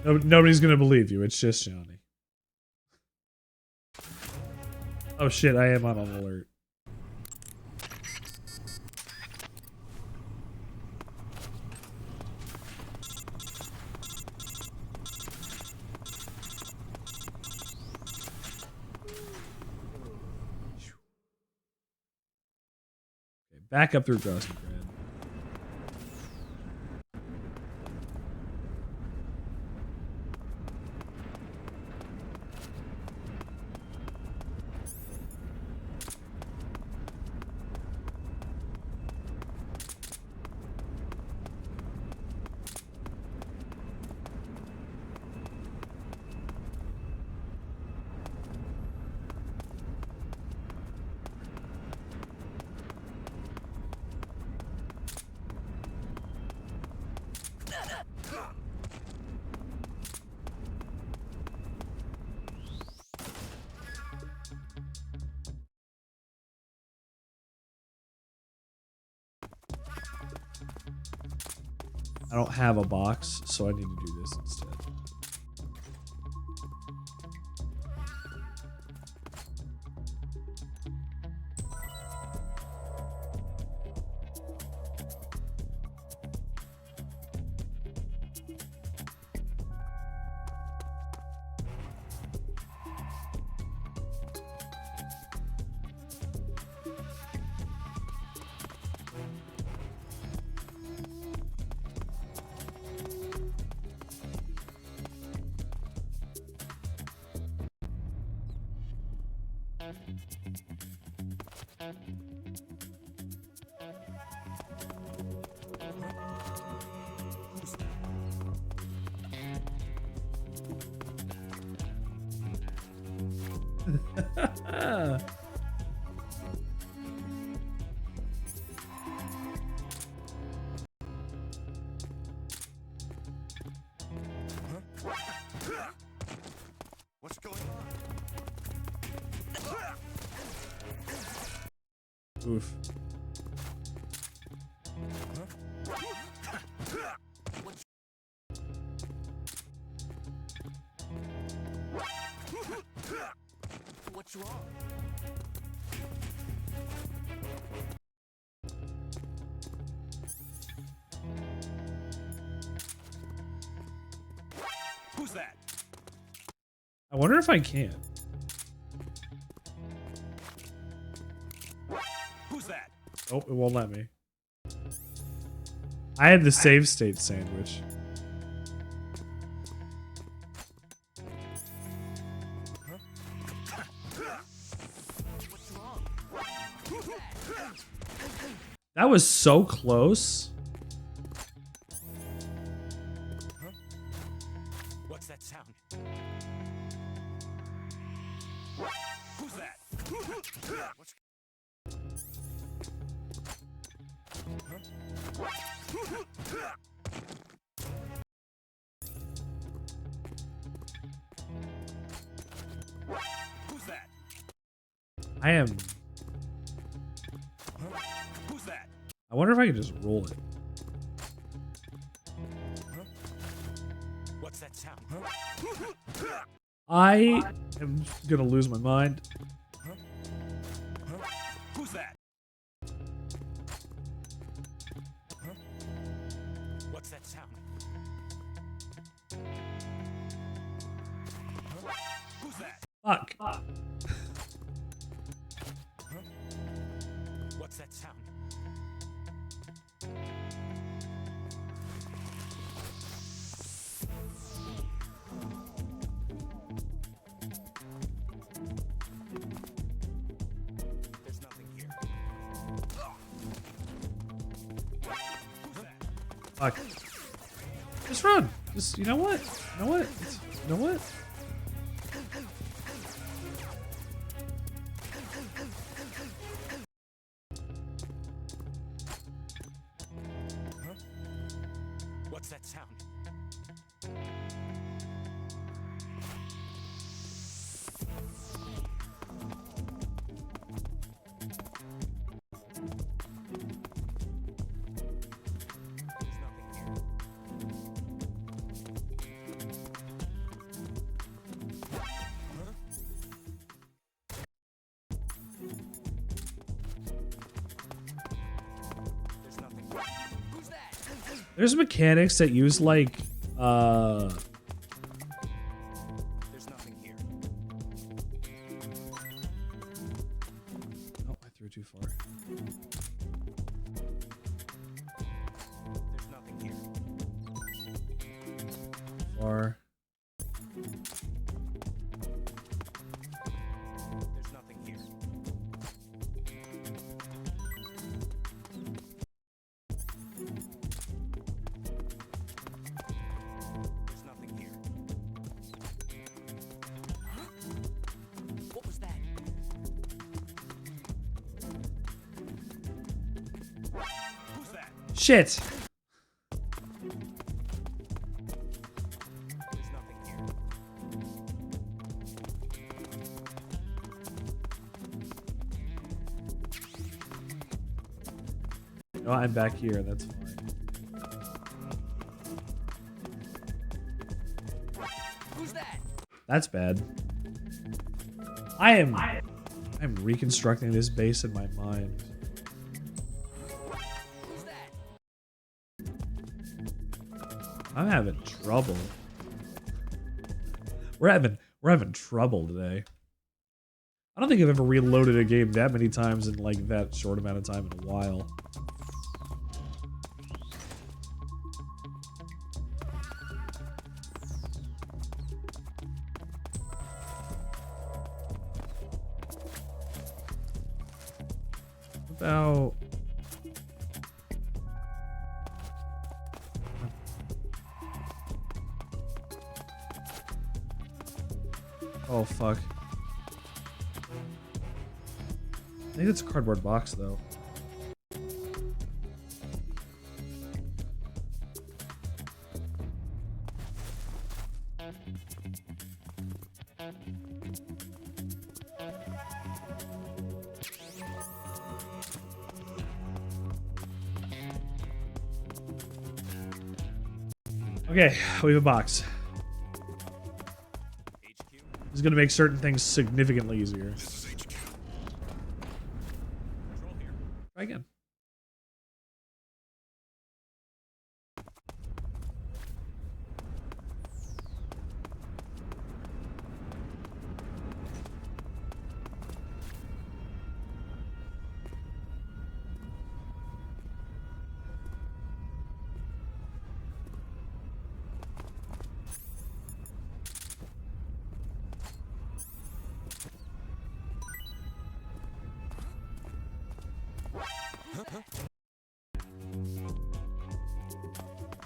Nobody's gonna believe you. It's just Johnny. Oh shit, I am on an alert. Okay, back up through Groznygrad. I don't have a box, so I need to do this instead. What's going on? Oof. What's wrong? Who's that? I wonder if I can. Who's that? Oh, it won't let me. I had the save state sandwich. What's wrong? That was so close. What's that sound? Who's that? What's... I am. Who's that? I wonder if I can just roll it. What's that sound? I am gonna lose my mind. Who's that? What's that sound? Who's that? Fuck. What's that sound? There's nothing here. Who's that? Fuck. Just run. Just, you know what? You know what? You know what? What's that sound? There's nothing here. There's nothing here. Who's that? There's mechanics that use like There's nothing here. Oh, I threw too far. There's nothing here. Far. There's nothing here. There's nothing here. What was that? Who's that? Shit. There's nothing here. No, I'm back here. That's fine. Who's that? That's bad. I'm reconstructing this base in my mind. Who's that? I'm having trouble. We're having trouble today. I don't think I've ever reloaded a game that many times in like that short amount of time in a while. About oh fuck. I think it's a cardboard box though. Okay, we have a box. This is going to make certain things significantly easier. Try again.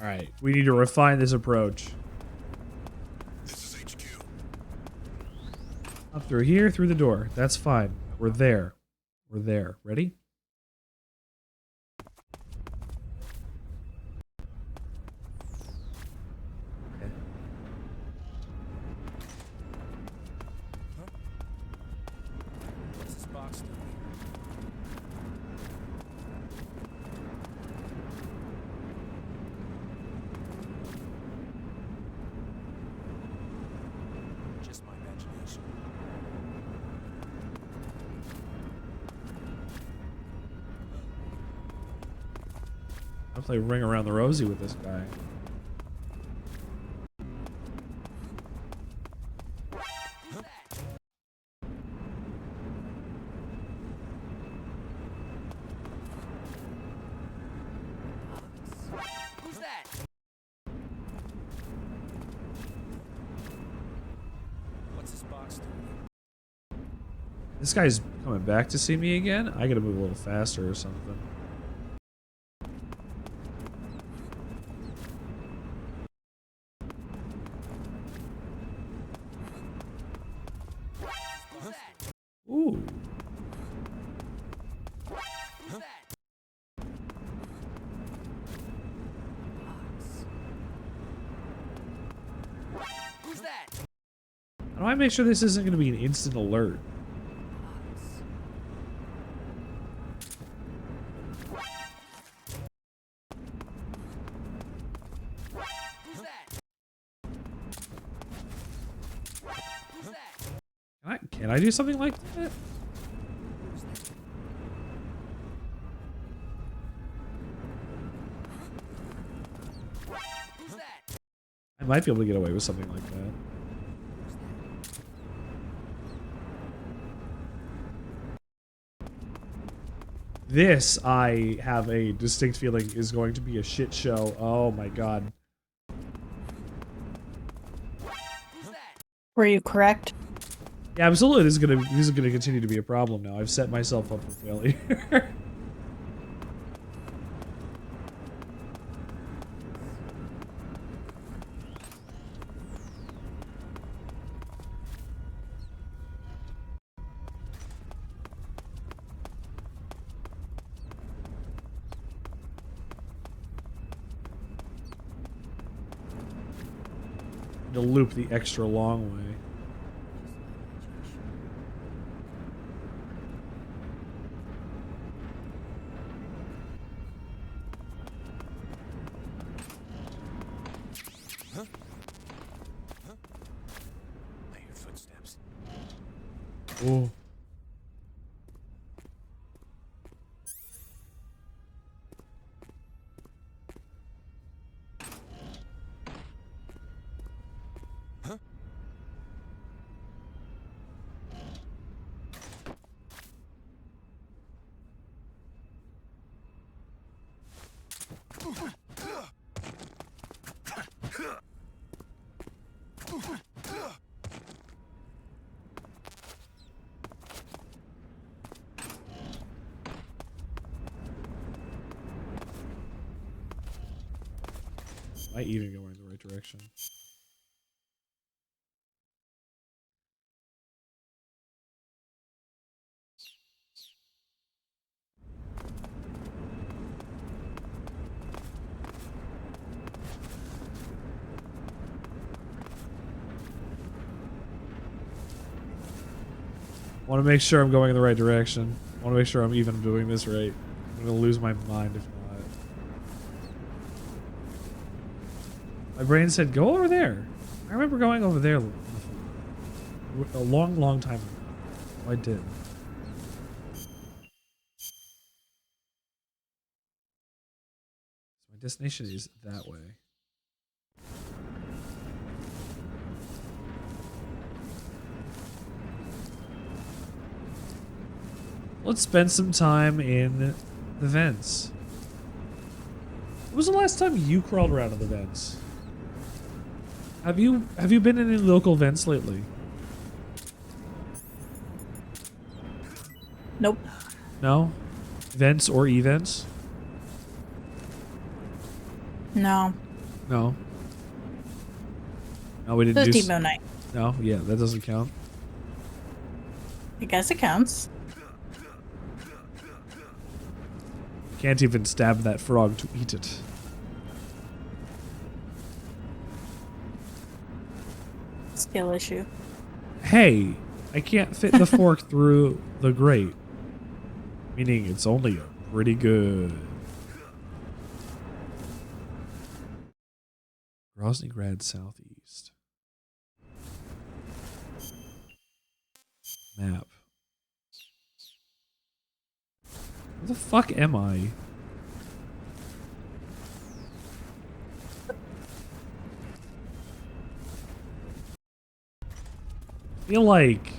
Alright, we need to refine this approach. This is HQ. Up through here, through the door. That's fine. We're there. We're there. Ready? Okay. What's this box I'll play Ring Around the Rosie with this guy. Who's that? What's this box doing? This guy's coming back to see me again? I gotta move a little faster or something. Ooh. Who's that? How do I make sure this isn't gonna be an instant alert? Can I do something like that? I might be able to get away with something like that. This, I have a distinct feeling, is going to be a shit show. Oh my god. Were you correct? Yeah, absolutely. This is gonna continue to be a problem now. I've set myself up for failure. To loop the extra long way. Oh. Am I even going in the right direction? I want to make sure I'm going in the right direction. I want to make sure I'm even doing this right. I'm going to lose my mind if not. My brain said, go over there. I remember going over there a long, long time ago. Oh, I did. My destination is that way. Let's spend some time in the vents. When was the last time you crawled around in the vents? Have you been in any local vents lately? Nope. No? Vents or events? No. No. No, we didn't The do Demo Night. No, yeah, that doesn't count. I guess it counts. Can't even stab that frog to eat it. Skill issue. Hey, I can't fit the fork through the grate. Meaning it's only pretty good. Groznygrad Southeast. Map. Where the fuck am I? feel like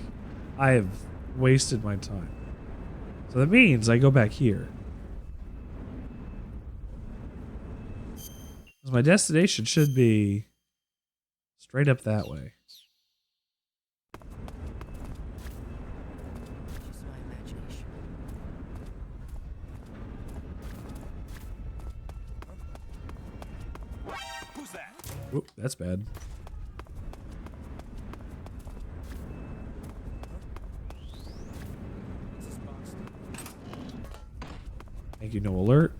I have wasted my time. So that means I go back here. Because my destination should be straight up that way. Who's that? Whoop, that's bad. Thank you, no alert.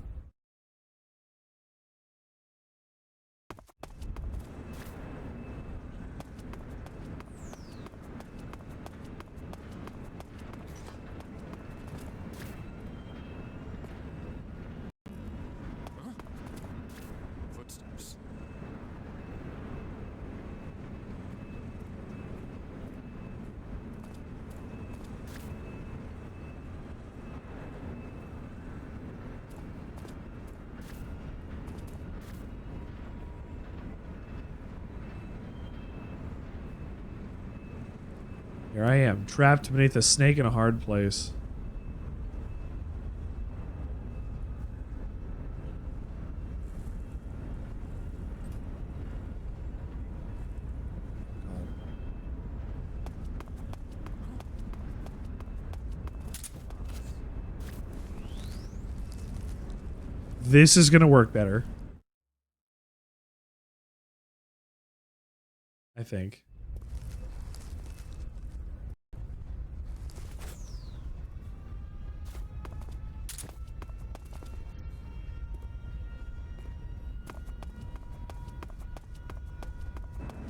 Footsteps. Here I am, trapped beneath a snake in a hard place. This is gonna work better. I think.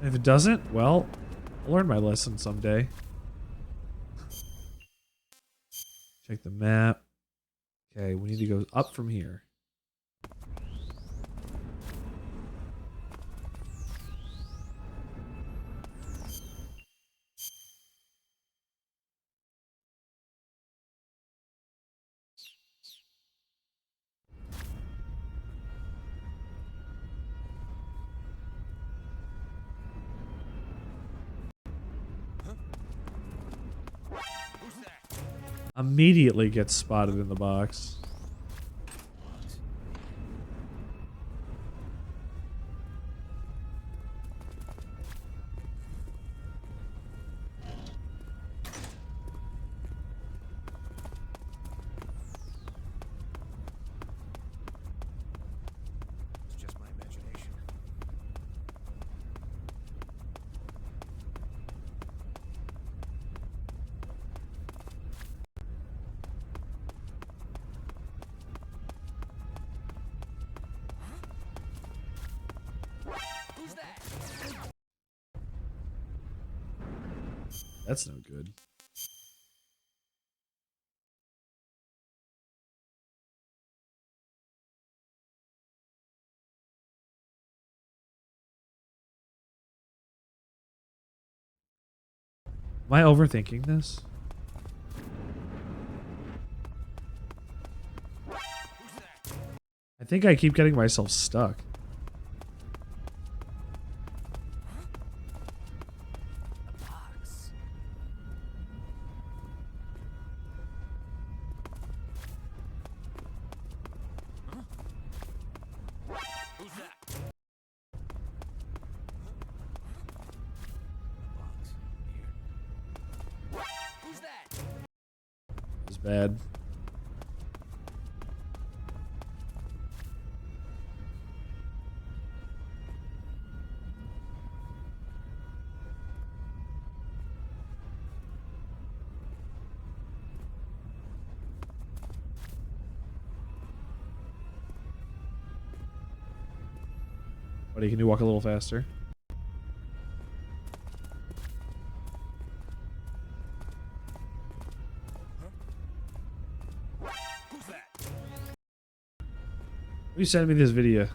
And if it doesn't, well, I'll learn my lesson someday. Check the map. Okay, we need to go up from here. Immediately gets spotted in the box. It's just my imagination. Who's that? That's no good. Am I overthinking this? I think I keep getting myself stuck. Who's that? Who's that? It was bad. Buddy, can you walk a little faster? Who's that? You sent me this video.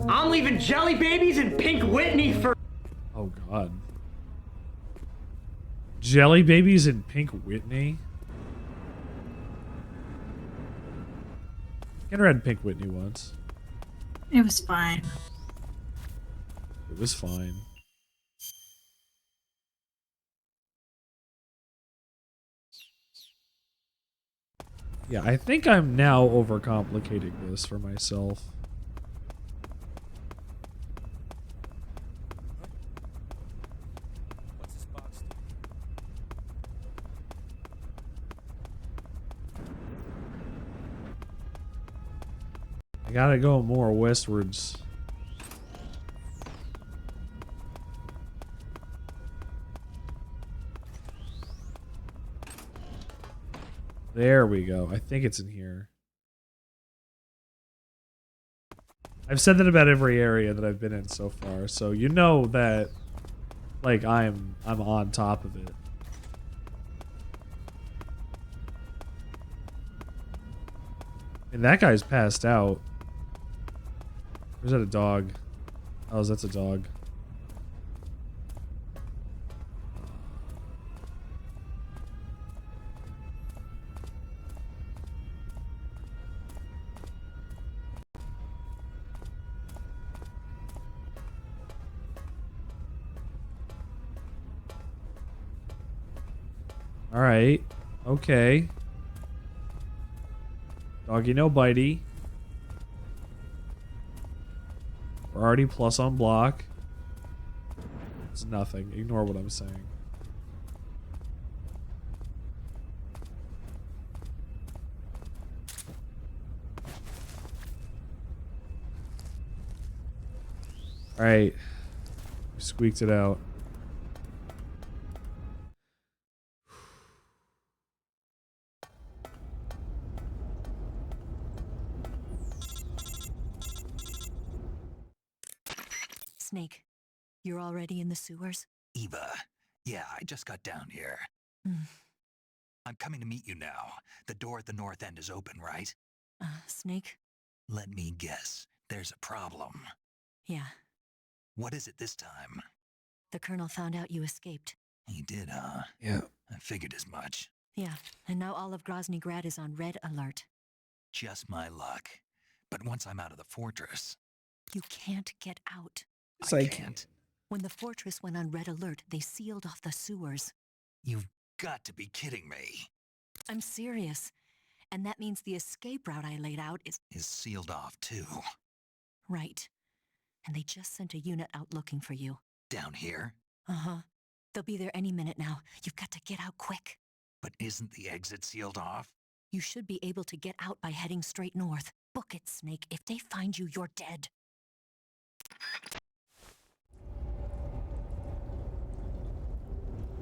I'm leaving Jelly Babies and Pink Whitney for. Oh God. Jelly Babies and Pink Whitney? I read Pink Whitney once. It was fine. It was fine. Yeah, I think I'm now overcomplicating this for myself. What's this box do? I gotta go more westwards. There we go. I think it's in here. I've said that about every area that I've been in so far, so you know that like I'm on top of it. And that guy's passed out. Or is that a dog? Oh, that's a dog. All right. Okay. Doggy no bitey. We're already plus on block. It's nothing. Ignore what I'm saying. All right. We squeaked it out. Snake, you're already in the sewers? Eva, yeah, I just got down here. I'm coming to meet you now. The door at the north end is open, right? Snake? Let me guess. There's a problem. Yeah. What is it this time? The Colonel found out you escaped. He did, huh? Yeah. I figured as much. Yeah, and now all of Grozny Grad is on red alert. Just my luck. But once I'm out of the fortress... You can't get out. I can't. When the fortress went on red alert, they sealed off the sewers. You've got to be kidding me. I'm serious. And that means the escape route I laid out is sealed off, too. Right. And they just sent a unit out looking for you. Down here? Uh-huh. They'll be there any minute now. You've got to get out quick. But isn't the exit sealed off? You should be able to get out by heading straight north. Book it, Snake. If they find you, you're dead.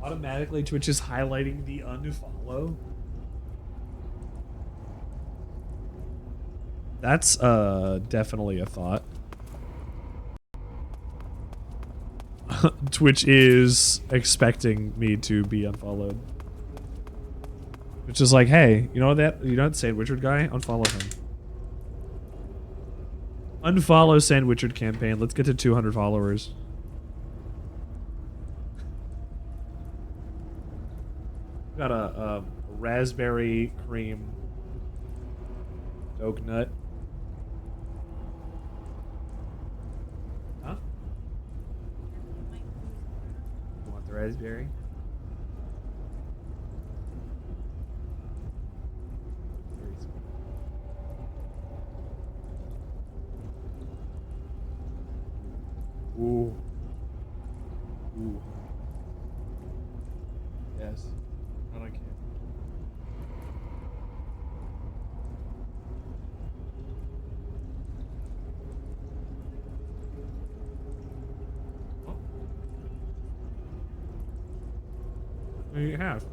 Automatically Twitch is highlighting the unfollow. That's definitely a thought. Twitch is expecting me to be unfollowed. Which is like, hey, you know that Sandwichard guy? Unfollow him. Unfollow Sandwichard campaign. Let's get to 200 followers. Got a raspberry cream oak nut. Huh? You want the raspberry? Ooh. Ooh. Yes. Not on camera. Oh. What do you have?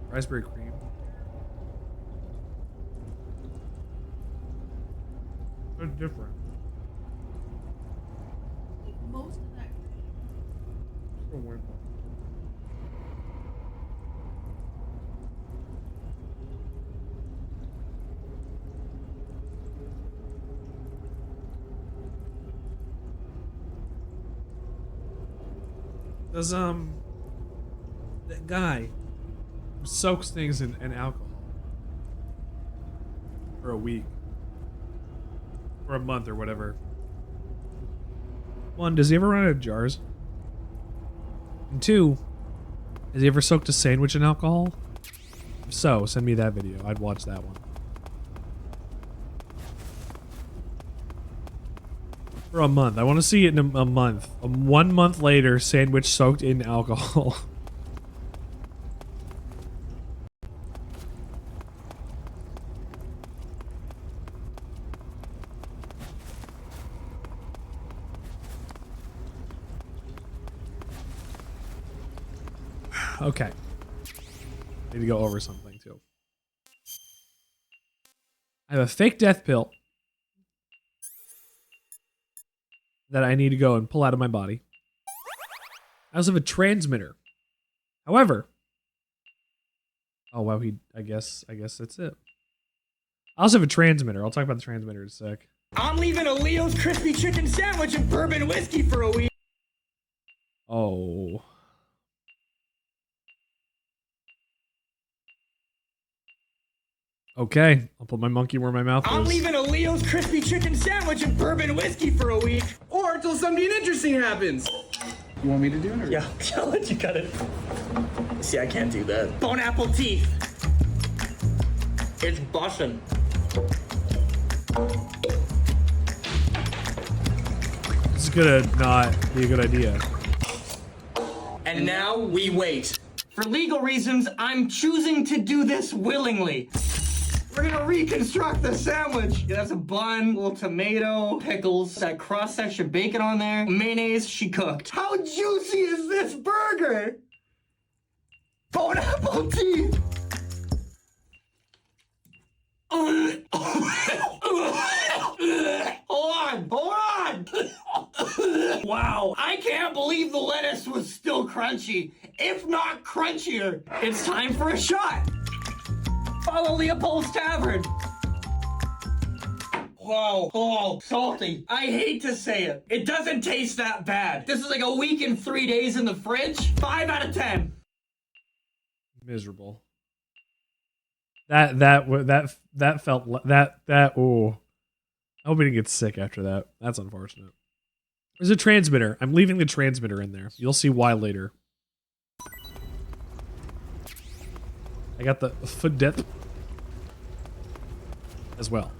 Raspberry cream. They're different. Most of that. Still weird. Does that guy who soaks things in alcohol for a week or a month or whatever. One, does he ever run out of jars? And two, has he ever soaked a sandwich in alcohol? If so, send me that video. I'd watch that one. For a month. I want to see it in a month. 1 month later, sandwich soaked in alcohol. Okay. Need to go over something too. I have a fake death pill that I need to go and pull out of my body. I also have a transmitter. However, oh wow, I guess that's it. I also have a transmitter. I'll talk about the transmitter in a sec. I'm leaving a Leo's crispy chicken sandwich and bourbon whiskey for a week. Oh. Okay, I'll put my monkey where my mouth I'm is. leaving a Leo's crispy chicken sandwich and bourbon whiskey for a week. Or until something interesting happens. You want me to do it? Or? Yeah, I'll let you cut it. See, I can't do that. Bone apple teeth. It's bussin'. This is gonna not be a good idea. And now we wait. For legal reasons, I'm choosing to do this willingly. We're gonna reconstruct the sandwich. It has a bun, a little tomato, pickles, that cross-section bacon on there, mayonnaise she cooked. How juicy is this burger? Bone apple teeth. Hold on! Wow, I can't believe the lettuce was still crunchy, if not crunchier. It's time for a shot. Follow Leopold's Tavern. Wow, oh, salty. I hate to say it. It doesn't taste that bad. This is like a week and 3 days in the fridge. 5 out of 10. Miserable. That felt oh. I hope he didn't get sick after that. That's unfortunate. There's a transmitter. I'm leaving the transmitter in there. You'll see why later. I got the foot dip as well.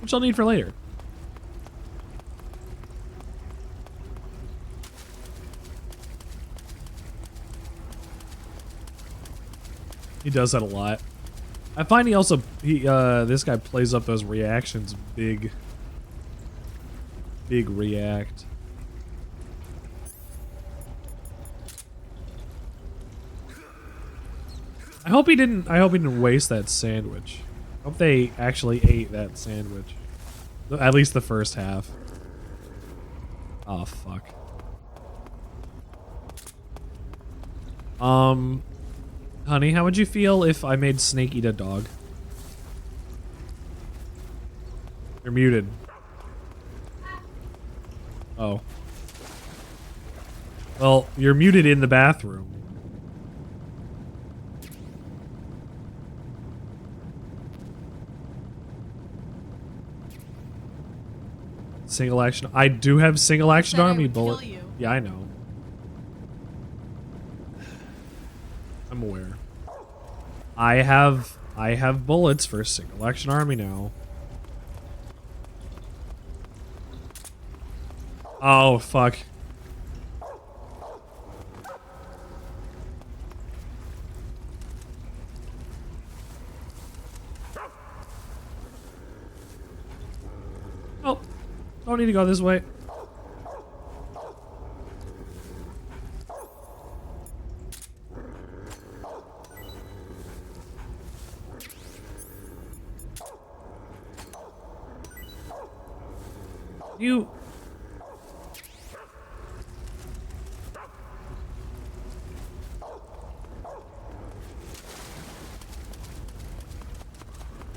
Which I'll need for later. He does that a lot. I find he also this guy plays up those reactions big react. I hope he didn't waste that sandwich. I hope they actually ate that sandwich. At least the first half. Oh fuck. Honey, how would you feel if I made Snake eat a dog? You're muted. Oh. Well, you're muted in the bathroom. Single action. I do have single action army bullet. Yeah, I know. I'm aware. I have bullets for single action army now. Oh fuck. Oh, don't need to go this way. You...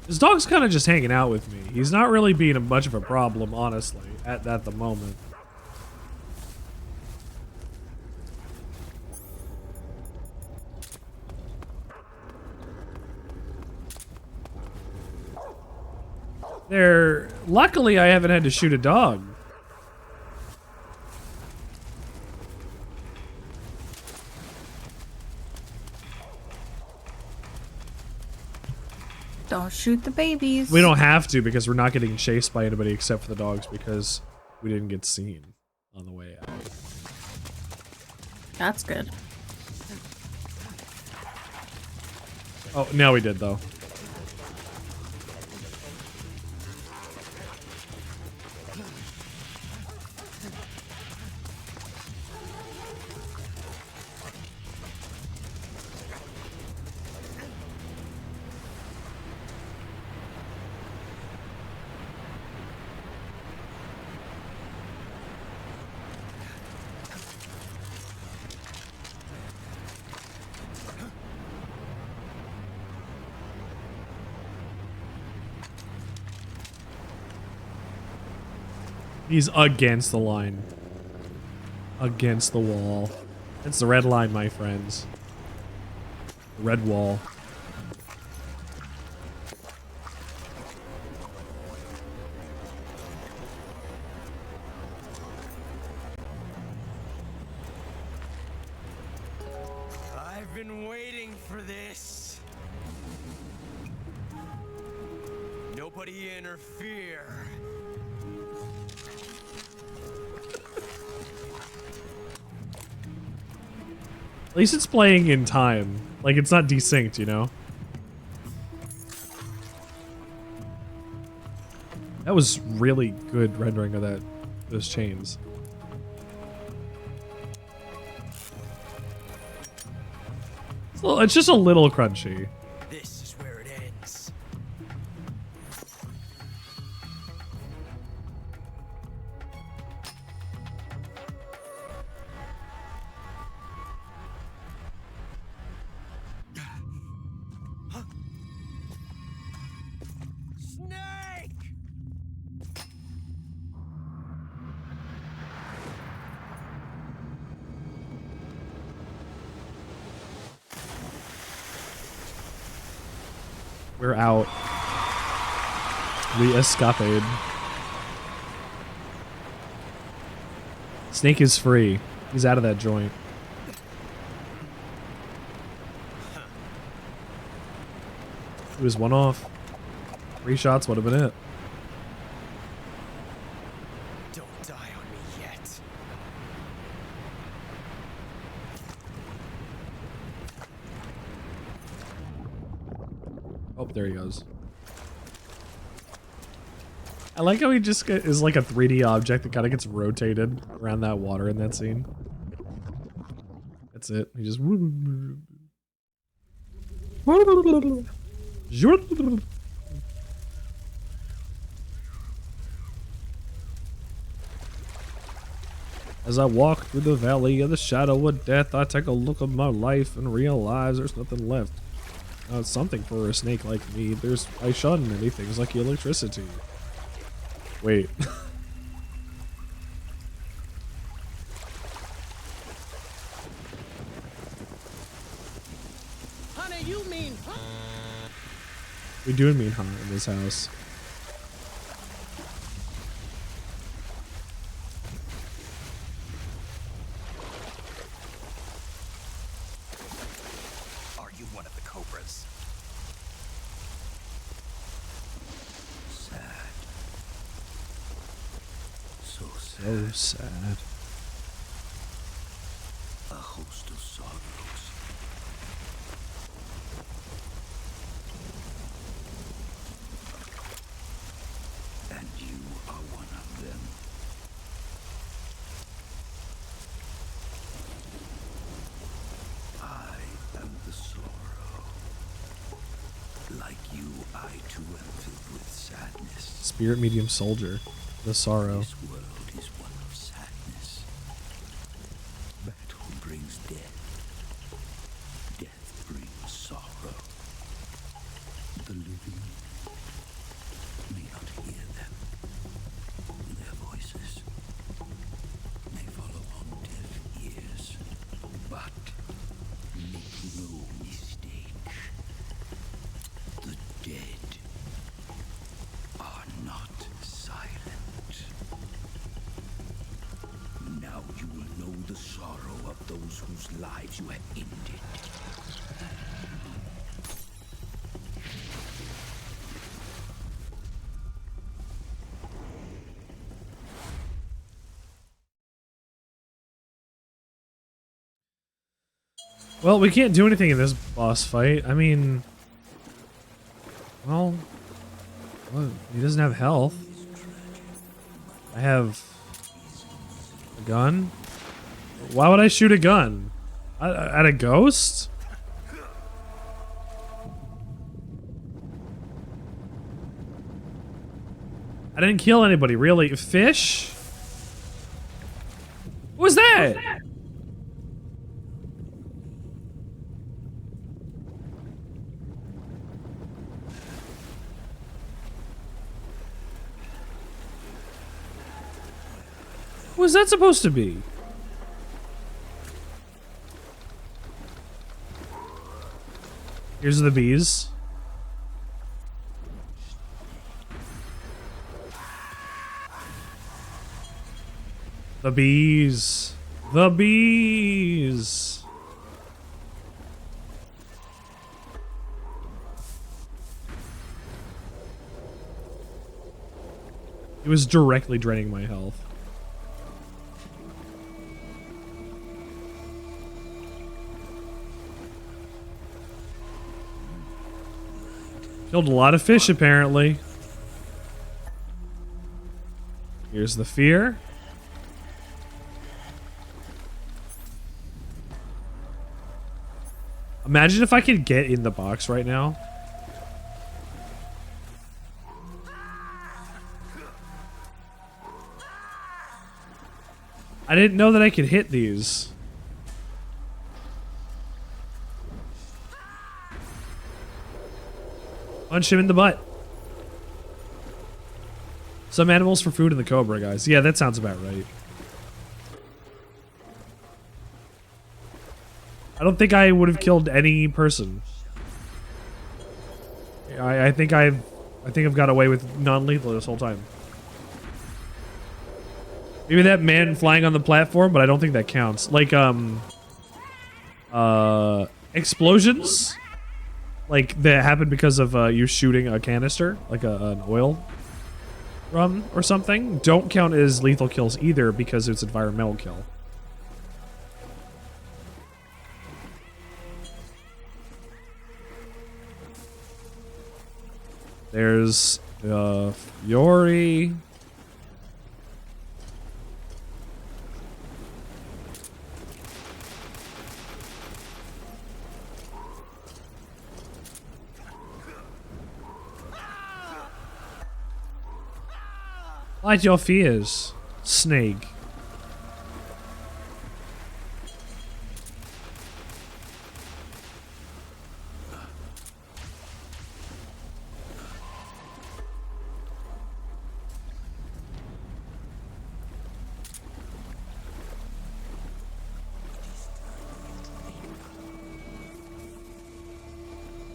Just dog's kind of just hanging out with me. He's not really being much of a problem, honestly, at the moment. Luckily, I haven't had to shoot a dog. Don't shoot the babies. We don't have to because we're not getting chased by anybody except for the dogs because we didn't get seen on the way out. That's good. Oh, now we did though. He's against the line. Against the wall. It's the red line, my friends. The red wall. I've been waiting for this. Nobody interfere. At least it's playing in time. Like, it's not desynced, you know? That was really good rendering of those chains. It's just a little crunchy. This is where it ends. Snake! We're out. We escapade. Snake is free. He's out of that joint. It was one off. 3 shots would have been it. Don't die on me yet. Oh, there he goes. I like how he just is like a 3D object that kind of gets rotated around that water in that scene. That's it. He just... As I walk through the valley of the shadow of death, I take a look at my life and realize there's nothing left. It's something for a snake like me. I shun many things like electricity. Wait. Honey, you mean... We do mean huh in this house. Are you one of the Cobras? Sad. So sad. So sad. A host of sorrows. And you are one of them. I am the sorrow. Like you, I too am filled with sadness. Spirit medium soldier. The sorrow. This world is one of sadness. Battle brings death. Death brings sorrow. The living the sorrow of those whose lives you have ended. Well, we can't do anything in this boss fight. I mean, well, he doesn't have health. I have a gun. Why would I shoot a gun? At a ghost? I didn't kill anybody, really. Fish? What was that? What was that supposed to be? Here's the bees. The bees. The bees. It was directly draining my health. Killed a lot of fish, apparently. Here's the fear. Imagine if I could get in the box right now. I didn't know that I could hit these. Punch him in the butt. Some animals for food in the Cobra, guys. Yeah, that sounds about right. I don't think I would have killed any person. I think I've got away with non-lethal this whole time. Maybe that man flying on the platform, but I don't think that counts. Like explosions, like that happened because of you shooting a canister, like an oil drum or something. Don't count as lethal kills either because it's environmental kill. There's Fiori. Light your fears, Snake.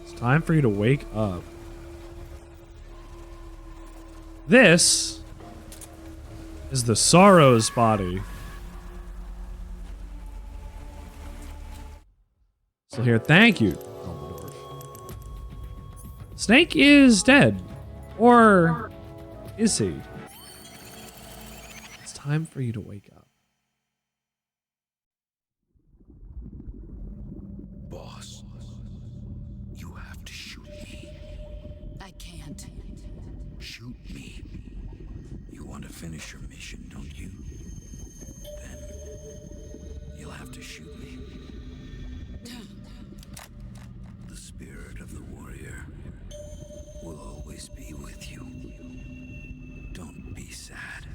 It's time for you to wake up. This is the Sorrow's body. Still here. Thank you, Dumbledore. Snake is dead. Or is he? It's time for you to wake up. Boss, you have to shoot me. I can't. Shoot me. You want to finish your mission, don't you? Then you'll have to shoot me. The spirit of the warrior will always be with you. Don't be sad.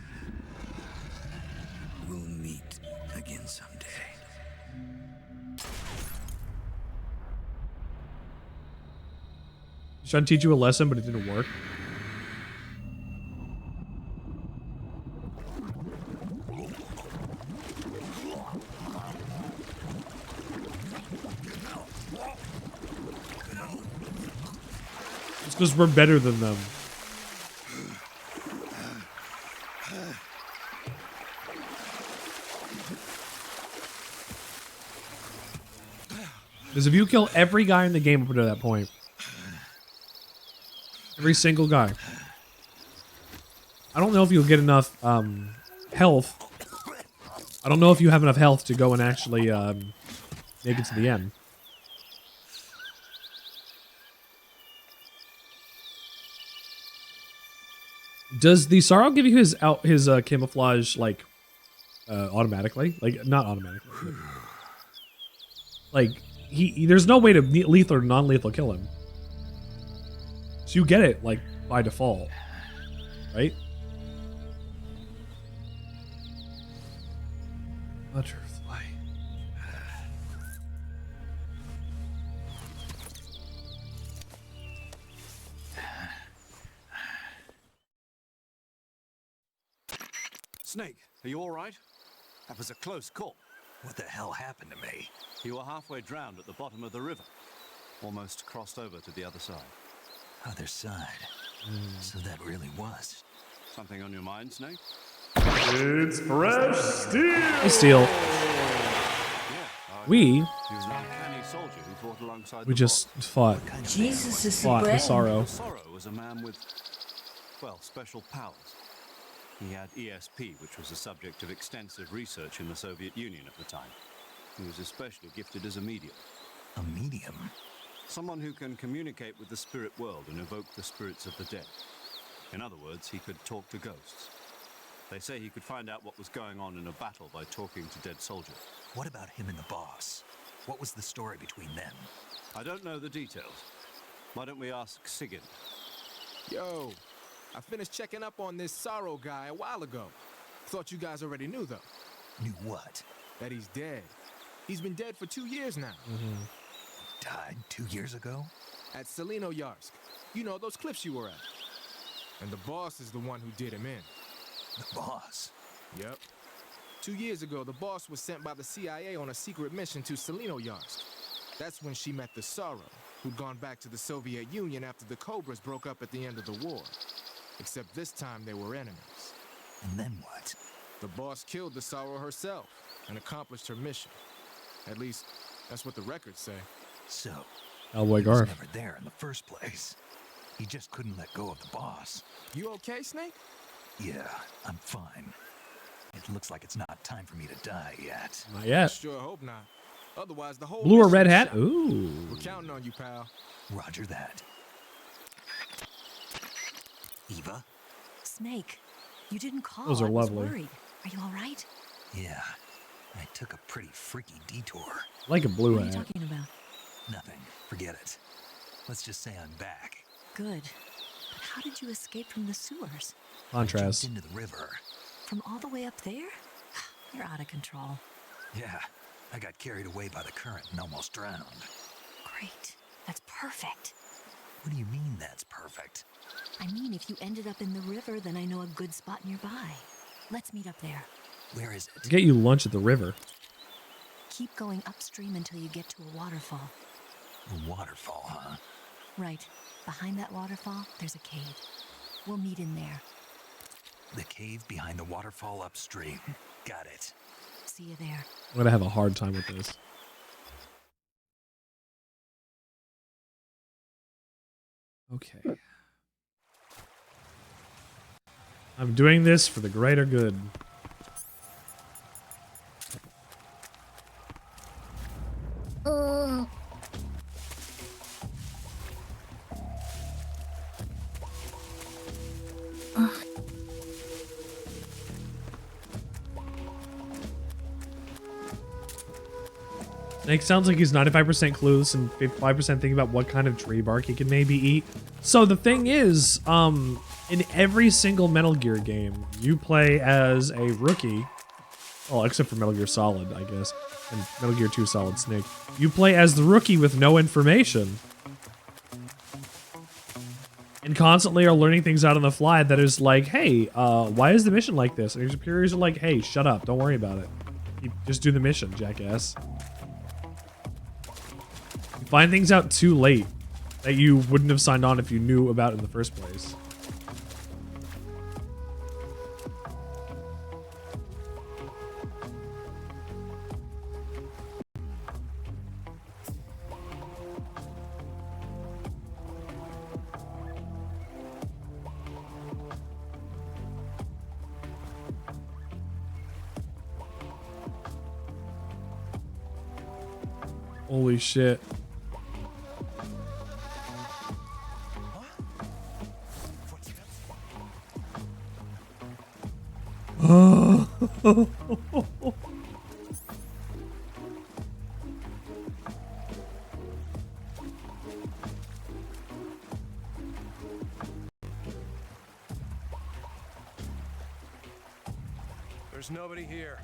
We'll meet again someday. He's trying to teach you a lesson, but it didn't work. It's because we're better than them. Because if you kill every guy in the game up to that point, every single guy, I don't know if you'll get enough health. I don't know if you have enough health to go and actually make it to the end. Does the Sorrow give you his camouflage like automatically? Like not automatically. But, like there's no way to lethal or non-lethal kill him. So you get it like by default, right? Butterfly. Snake, are you all right? That was a close call. What the hell happened to me? You were halfway drowned at the bottom of the river. Almost crossed over to the other side. Other side? So that really was. Something on your mind, Snake? It's fresh steel. Hey, Steel. We just fought. Jesus is fought the Sorrow. Sorrow was a man with, well, special powers. He had ESP, which was the subject of extensive research in the Soviet Union at the time. He was especially gifted as a medium. A medium? Someone who can communicate with the spirit world and evoke the spirits of the dead. In other words, he could talk to ghosts. They say he could find out what was going on in a battle by talking to dead soldiers. What about him and the boss? What was the story between them? I don't know the details. Why don't we ask Sigurd? Yo, I finished checking up on this Sorrow guy a while ago. Thought you guys already knew, though. Knew what? That he's dead. He's been dead for 2 years now. Died 2 years ago? At Selino-Yarsk. You know, those cliffs you were at. And the boss is the one who did him in. The boss? Yep. 2 years ago, the boss was sent by the CIA on a secret mission to Selino-Yarsk. That's when she met the Sorrow, who'd gone back to the Soviet Union after the Cobras broke up at the end of the war. Except this time they were enemies. And then what? The boss killed the Sorrow herself and accomplished her mission. At least, that's what the records say. So, Cowboy he was Garf. never there in the first place. He just couldn't let go of the boss. You okay, Snake? Yeah, I'm fine. It looks like it's not time for me to die yet. Not yet. Sure hope not. Otherwise, the whole Blue or mission's red hat? shot. Ooh. We're counting on you, pal. Roger that. Eva? Snake, you didn't call. Those are I was lovely. worried. Are you all right? Yeah, I took a pretty freaky detour. Like a blue What are you hat. talking about? Nothing. Forget it. Let's just say I'm back. Good. But how did you escape from the sewers? Contrast. Into the river. From all the way up there? You're out of control. Yeah, I got carried away by the current and almost drowned. Great. That's perfect. What do you mean that's perfect? I mean, if you ended up in the river, then I know a good spot nearby. Let's meet up there. Where is it? Get you lunch at the river. Keep going upstream until you get to a waterfall. A waterfall, huh? Right. Behind that waterfall, there's a cave. We'll meet in there. The cave behind the waterfall upstream. Got it. See you there. I'm gonna have a hard time with this. Okay. I'm doing this for the greater good. Snake sounds like he's 95% clueless and 5% thinking about what kind of tree bark he can maybe eat. So the thing is, in every single Metal Gear game, you play as a rookie. Well, except for Metal Gear Solid, I guess. And Metal Gear 2 Solid Snake. You play as the rookie with no information. And constantly are learning things out on the fly that is like, hey, why is the mission like this? And your superiors are like, hey, shut up, don't worry about it. You just do the mission, jackass. You find things out too late that you wouldn't have signed on if you knew about it in the first place. Holy shit. Oh. There's nobody here.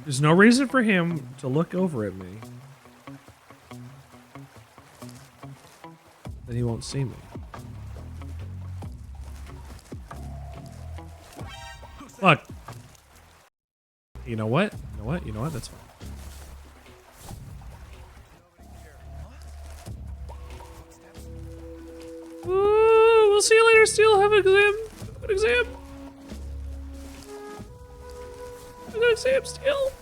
There's no reason for him to look over at me. Then he won't see me. Look. You know what? You know what? You know what? That's fine. Ooh, we'll see you later, Steel. Have an exam. Have an exam. Have an exam, Steel.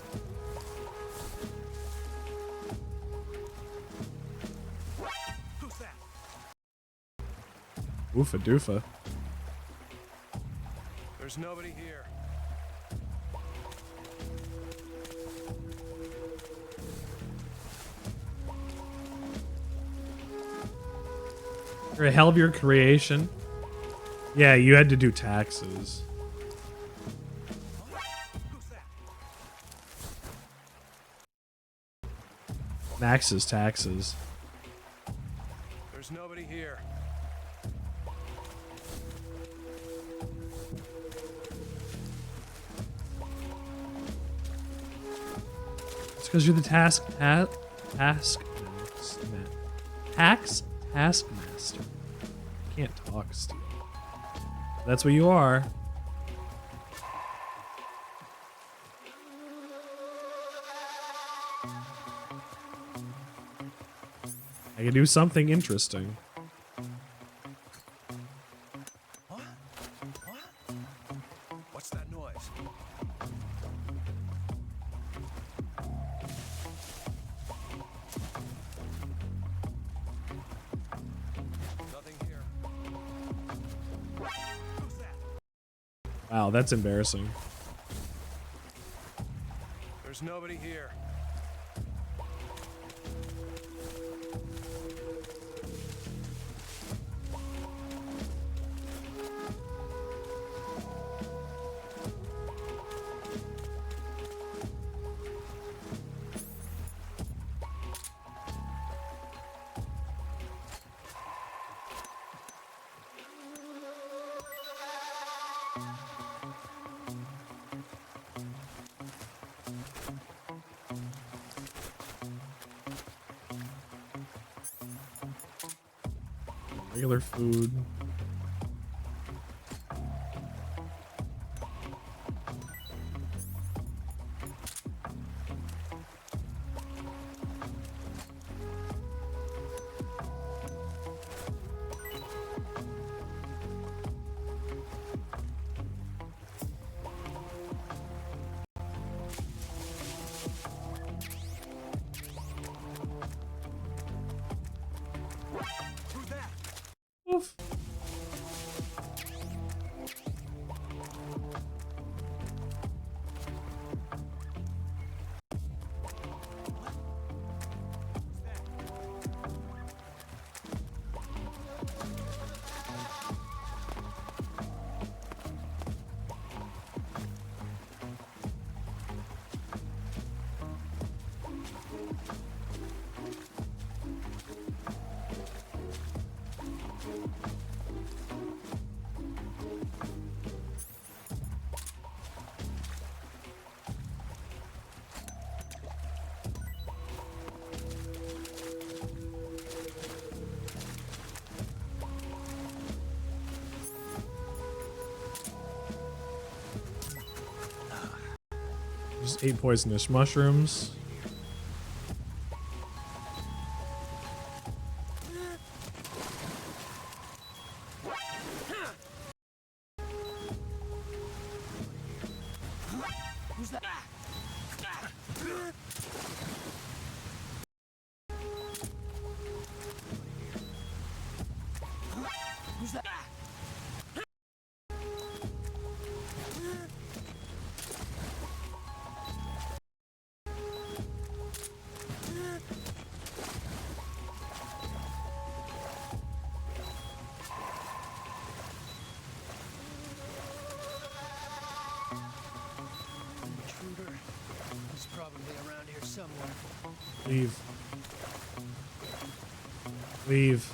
Oofa doofa. There's nobody here. You're a hell of your creation. Yeah, you had to do taxes. Max's taxes. There's nobody here. It's because you're the taskmaster. Can't talk, Steel. That's what you are. I can do something interesting. What's that noise? Nothing here. Who's that? Wow, that's embarrassing. There's nobody here. Regular food. Who's that? Oof. Just ate poisonous mushrooms. Who's that? Who's that? Intruder. He's probably around here somewhere. Leave. Leave.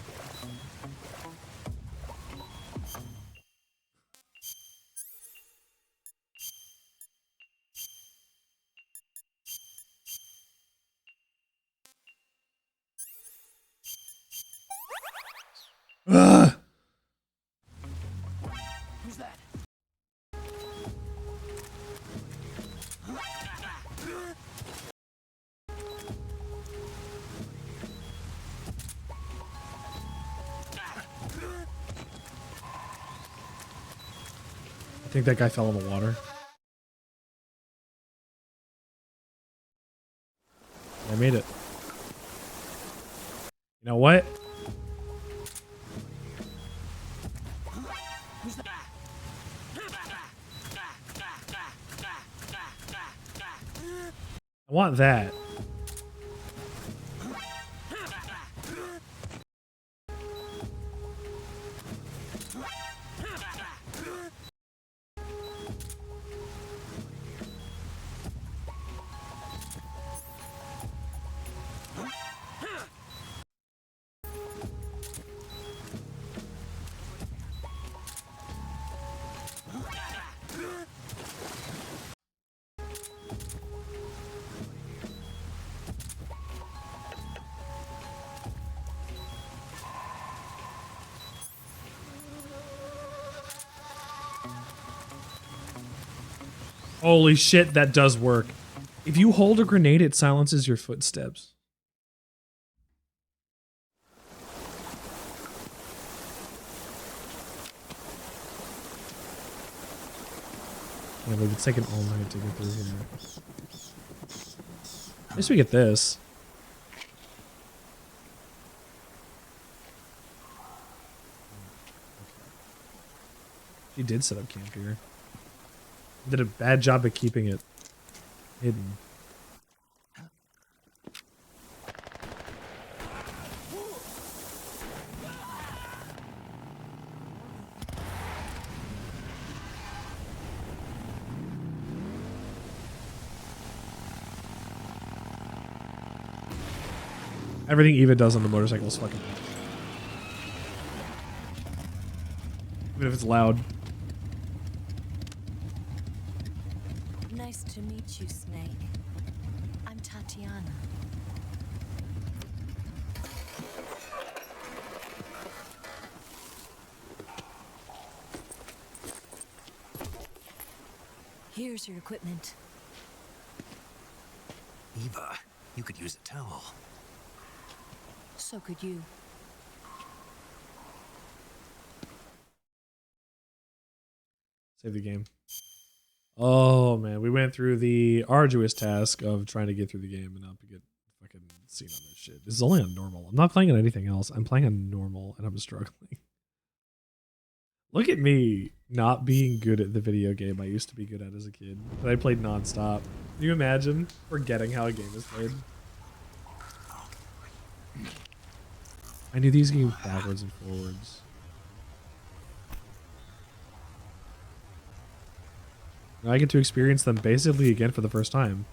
Ugh. Who's that? I think that guy fell in the water. I made it. You know what? Who's that? I want that. Holy shit, that does work. If you hold a grenade, it silences your footsteps. Yeah, but it's taking all night to get through here. At least we get this. She did set up camp here. Did a bad job of keeping it hidden. Everything Eva does on the motorcycle is fucking awesome. Even if it's loud. Nice to meet you, Snake. I'm Tatiana. Here's your equipment. Eva, you could use a towel. So could you. Save the game. Oh man, we went through the arduous task of trying to get through the game and not get fucking seen on this shit. This is only on normal. I'm not playing on anything else. I'm playing on normal and I'm struggling. Look at me not being good at the video game I used to be good at as a kid that I played nonstop. Can you imagine forgetting how a game is played? I knew these games backwards and forwards. Now I get to experience them basically again for the first time.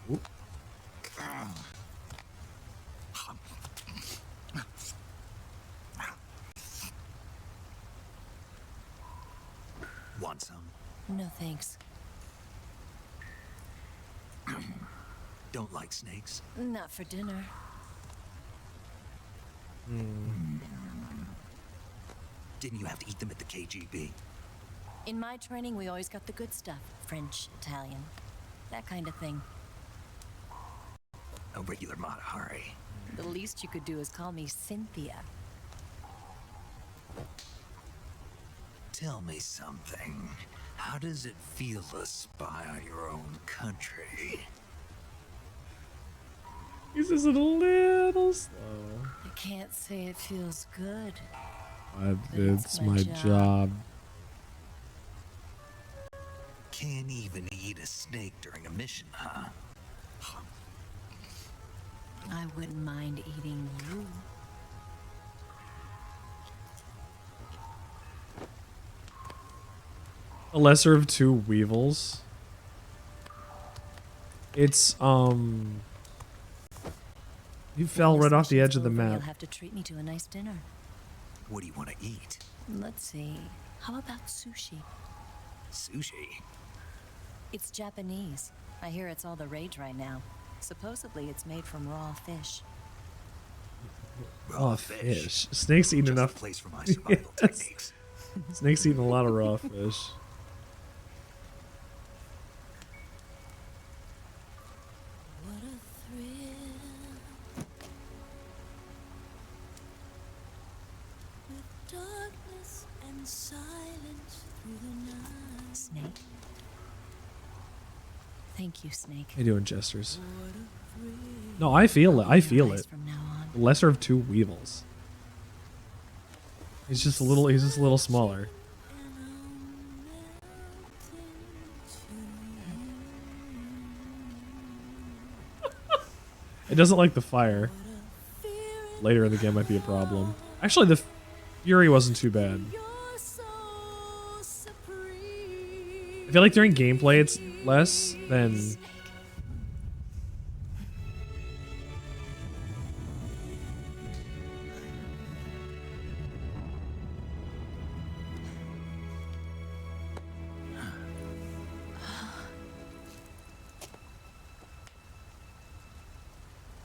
Oop. Want some? No thanks. Don't like snakes? Not for dinner. Didn't you have to eat them at the KGB? In my training, we always got the good stuff. French, Italian, that kind of thing. A regular Mata Hari. The least you could do is call me Cynthia. Tell me something. How does it feel to spy on your own country? He's just a little slow. I can't say it feels good. It's my job. Can't even eat a snake during a mission, huh? I wouldn't mind eating you. A lesser of two weevils. It's you fell right off the edge of the map. You'll have to treat me to a nice dinner. What do you want to eat? Let's see. How about sushi? Sushi? It's Japanese. I hear it's all the rage right now. Supposedly it's made from raw fish. Raw fish. Snake's eating enough. Place for my survival techniques. Snake's eating a lot of raw fish. What a thrill. With darkness and silence through the night. Snake. Thank you, Snake. How you doing, Jesters? No, I feel it. I feel it. The lesser of two weevils. He's just a little smaller. It doesn't like the fire. Later in the game might be a problem. Actually, the fury wasn't too bad. I feel like during gameplay it's less than...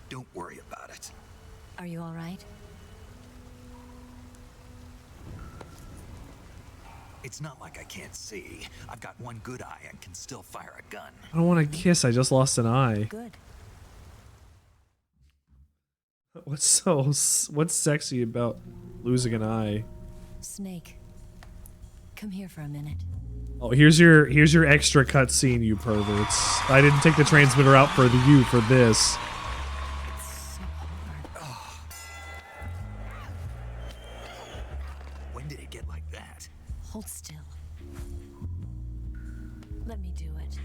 Don't worry about it. Are you all right? It's not like I can't see. I've got one good eye and can still fire a gun. I don't want to kiss, I just lost an eye. Good. What's sexy about losing an eye? Snake, come here for a minute. Oh, here's your extra cutscene, you perverts. I didn't take the transmitter out for you for this. When did it get like that? Hold still. Let me do it.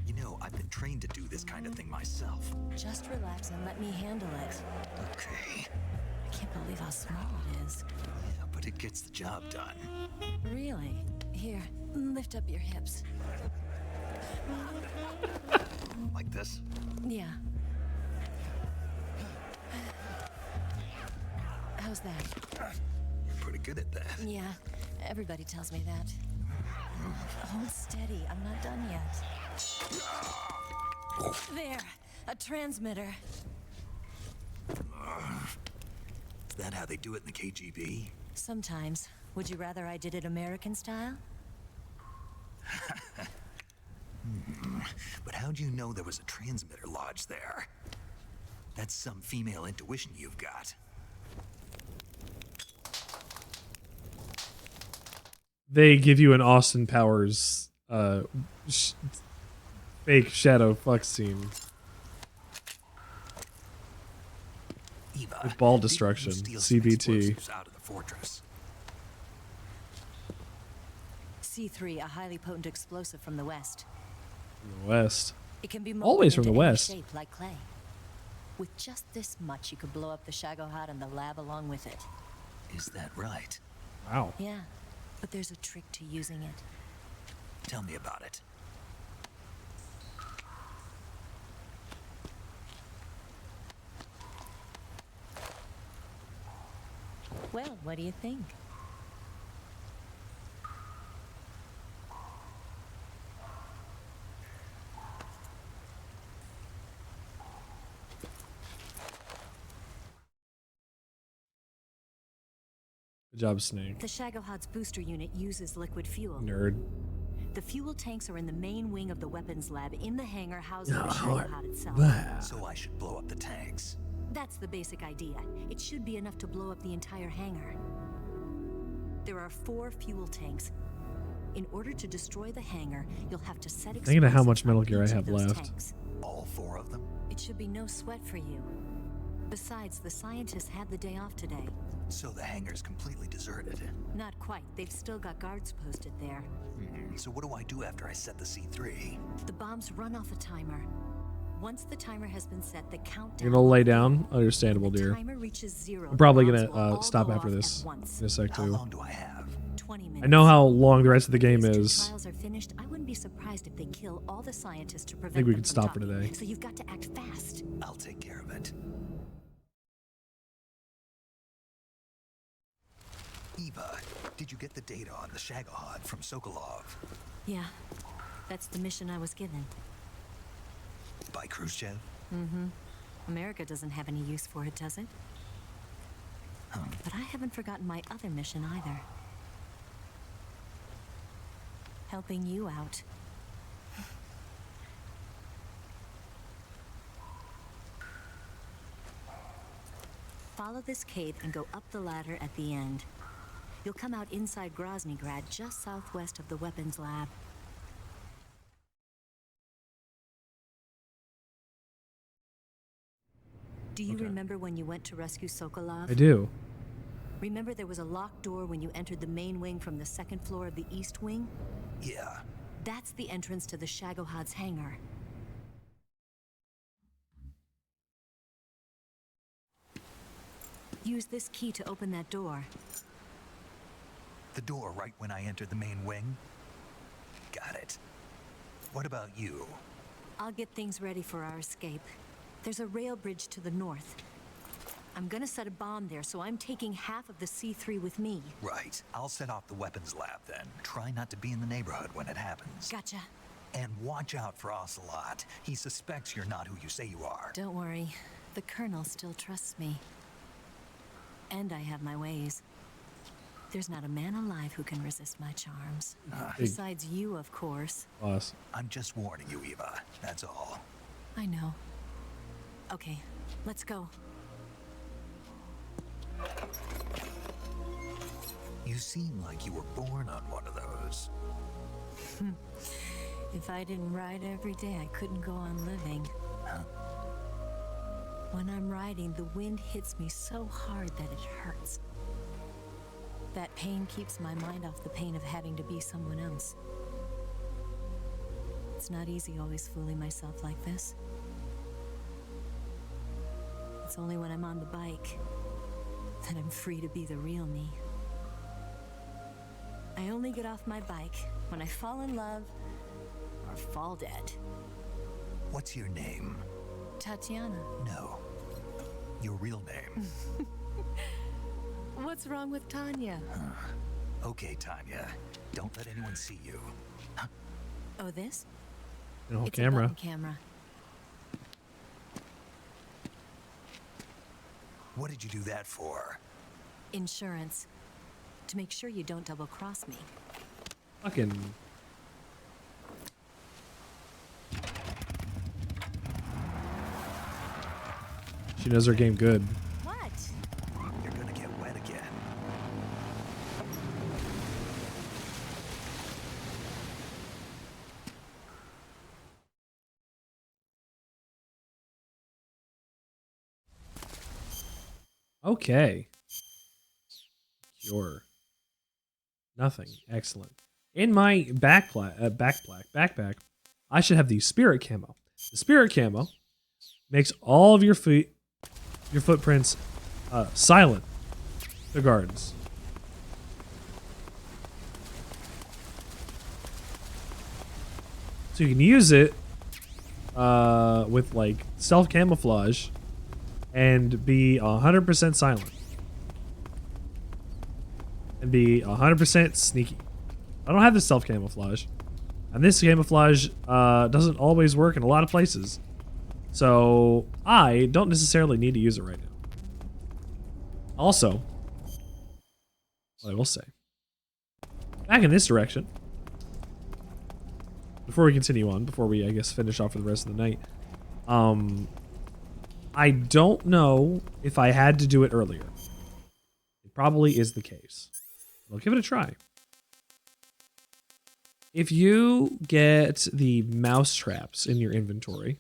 You know, I've been trained to do this kind of thing myself. Just relax and let me handle it. Okay. I can't believe how small it is. Yeah, but it gets the job done. Really? Here, lift up your hips. Like this? Yeah. How's that? You're pretty good at that. Yeah, everybody tells me that. Hold steady, I'm not done yet. There, a transmitter. Is that how they do it in the KGB? Sometimes. Would you rather I did it American style? But how'd you know there was a transmitter lodged there? That's some female intuition you've got. They give you an Austin Powers fake shadow fuck scene. Eva, with ball destruction, CBT. Out of the fortress. C3, a highly potent explosive from the west. From the west. It can be always from the into any west. shape like clay. With just this much, you could blow up the Shagohod and the lab along with it. Is that right? Wow. Yeah, but there's a trick to using it. Tell me about it. Well, what do you think? Good job, Snake. The Shagohod's booster unit uses liquid fuel. Nerd. The fuel tanks are in the main wing of the weapons lab in the hangar housing the Oh, Shagohod itself. So I should blow up the tanks. That's the basic idea. It should be enough to blow up the entire hangar. There are 4 fuel tanks. In order to destroy the hangar, you'll have to set Thinking of how explosives much Metal on Gear I each have of those left. tanks. All 4 of them? It should be no sweat for you. Besides, the scientists had the day off today. So the hangar's completely deserted. Not quite. They've still got guards posted there. So what do I do after I set the C3? The bombs run off a timer. Once the timer has been set, the countdown. You're gonna lay down? Understandable, dear. Timer reaches 0. I'm probably the bombs gonna will all stop go after off this at once. in a sec How too. long do I have? 20 minutes. I know how long the rest of the game If is. trials are finished, I wouldn't be surprised if they kill all the scientists to prevent I think we them can from stop for talking. today. So you've got to act fast. I'll take care of it. Eva, did you get the data on the Shagohod from Sokolov? Yeah, that's the mission I was given. By Khrushchev? Mm-hmm. America doesn't have any use for it, does it? But I haven't forgotten my other mission either. Helping you out. Follow this cave and go up the ladder at the end. You'll come out inside Groznygrad, just southwest of the weapons lab. Do you remember when you went to rescue Sokolov? I do. Remember there was a locked door when you entered the main wing from the second floor of the east wing? Yeah. That's the entrance to the Shagohod's hangar. Use this key to open that door. The door right when I entered the main wing? Got it. What about you? I'll get things ready for our escape. There's a rail bridge to the north. I'm gonna set a bomb there, so I'm taking half of the C3 with me. Right. I'll set off the weapons lab then. Try not to be in the neighborhood when it happens. Gotcha. And watch out for Ocelot. He suspects you're not who you say you are. Don't worry. The Colonel still trusts me. And I have my ways. There's not a man alive who can resist my charms. Besides you, of course. Boss. I'm just warning you, Eva. That's all. I know. Okay, let's go. You seem like you were born on one of those. If I didn't ride every day, I couldn't go on living. Huh? When I'm riding, the wind hits me so hard that it hurts. That pain keeps my mind off the pain of having to be someone else. It's not easy always fooling myself like this. It's only when I'm on the bike that I'm free to be the real me. I only get off my bike when I fall in love or fall dead. What's your name? Tatiana. No. Your real name. What's wrong with Tanya? Okay, Tanya. Don't let anyone see you. Oh, this? No It's camera. a button camera. What did you do that for? Insurance. To make sure you don't double-cross me. Fucking. She knows her game good. What? You're gonna get wet again. Okay. Cure. Nothing. Excellent. In my backpack, I should have the spirit camo. The spirit camo makes all of your footprints silent to guards. So you can use it with like self camouflage and be 100% silent. And be 100% sneaky. I don't have this self camouflage. And this camouflage doesn't always work in a lot of places. So I don't necessarily need to use it right now. Also, what I will say, back in this direction, before we continue on, before we, I guess, finish off for the rest of the night, I don't know if I had to do it earlier. It probably is the case. We'll give it a try. If you get the mouse traps in your inventory,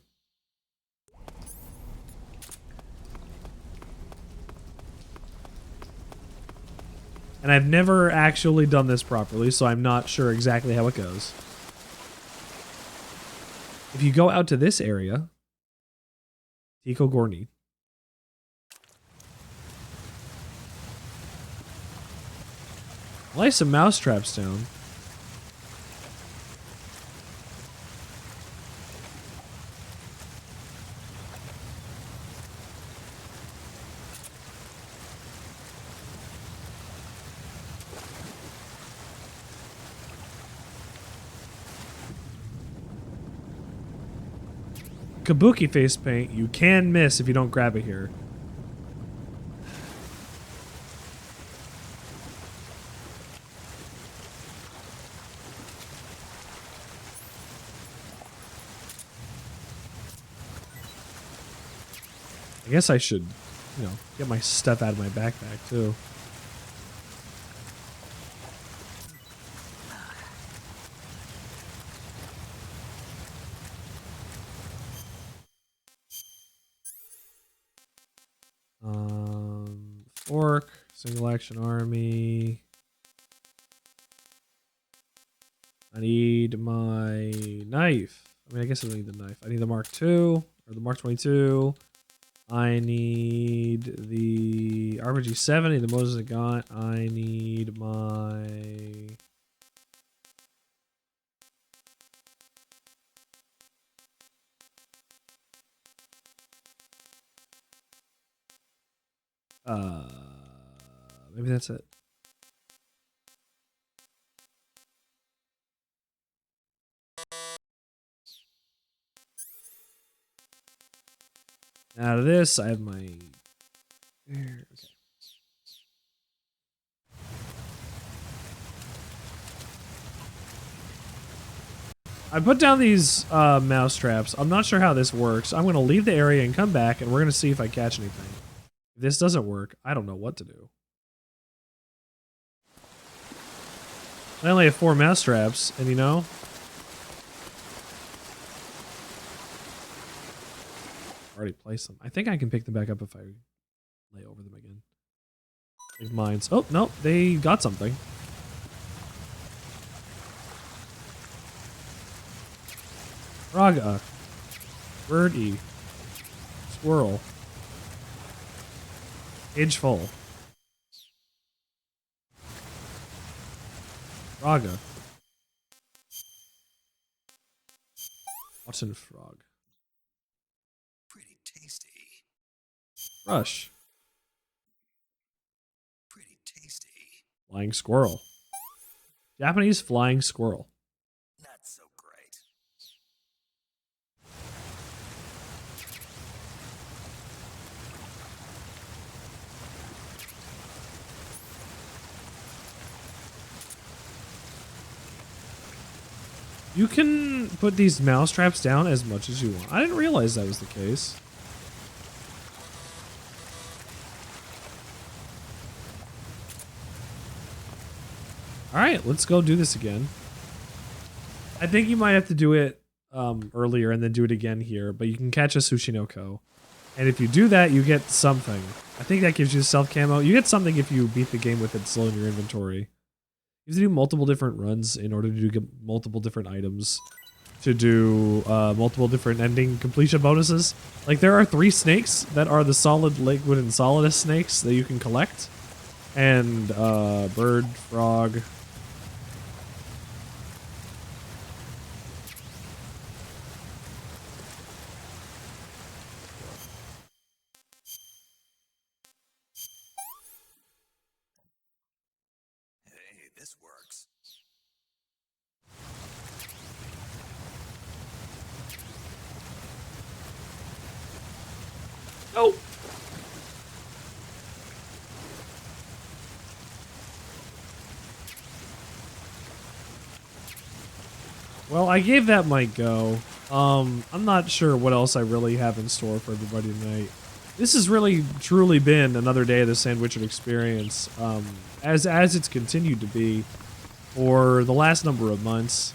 and I've never actually done this properly, so I'm not sure exactly how it goes. If you go out to this area, Tico Gorni, lay some mouse traps down. Kabuki face paint, you can miss if you don't grab it here. I guess I should, get my stuff out of my backpack too. Fork, single action army. I need my knife. I mean, I guess I don't need the knife. I need the Mark II or the Mark 22. I need the RPG-7. I need the Moses Nagant. I need my... maybe that's it. Out of this, I have my... There, okay. I put down these mouse traps. I'm not sure how this works. I'm going to leave the area and come back, and we're going to see if I catch anything. If this doesn't work, I don't know what to do. I only have 4 mouse traps, and already placed them. I think I can pick them back up if I lay over them again. Like mines. Oh, no, they got something. Raga. Birdie. Squirrel. Age full. Raga. Watson frog. Pretty tasty. Rush. Pretty tasty. Flying squirrel. Japanese flying squirrel. Not so great. You can put these mouse traps down as much as you want. I didn't realize that was the case. Alright, let's go do this again. I think you might have to do it earlier and then do it again here, but you can catch a Sushinoko. And if you do that, you get something. I think that gives you self camo. You get something if you beat the game with it still in your inventory. You have to do multiple different runs in order to get multiple different items. To do multiple different ending completion bonuses. Like there are 3 snakes that are the solid, liquid, and solidus snakes that you can collect. And bird, frog. Hey, this works. Oh! Well, I gave that my go. I'm not sure what else I really have in store for everybody tonight. this has really truly been another day of the Sandwichard experience, as it's continued to be for the last number of months.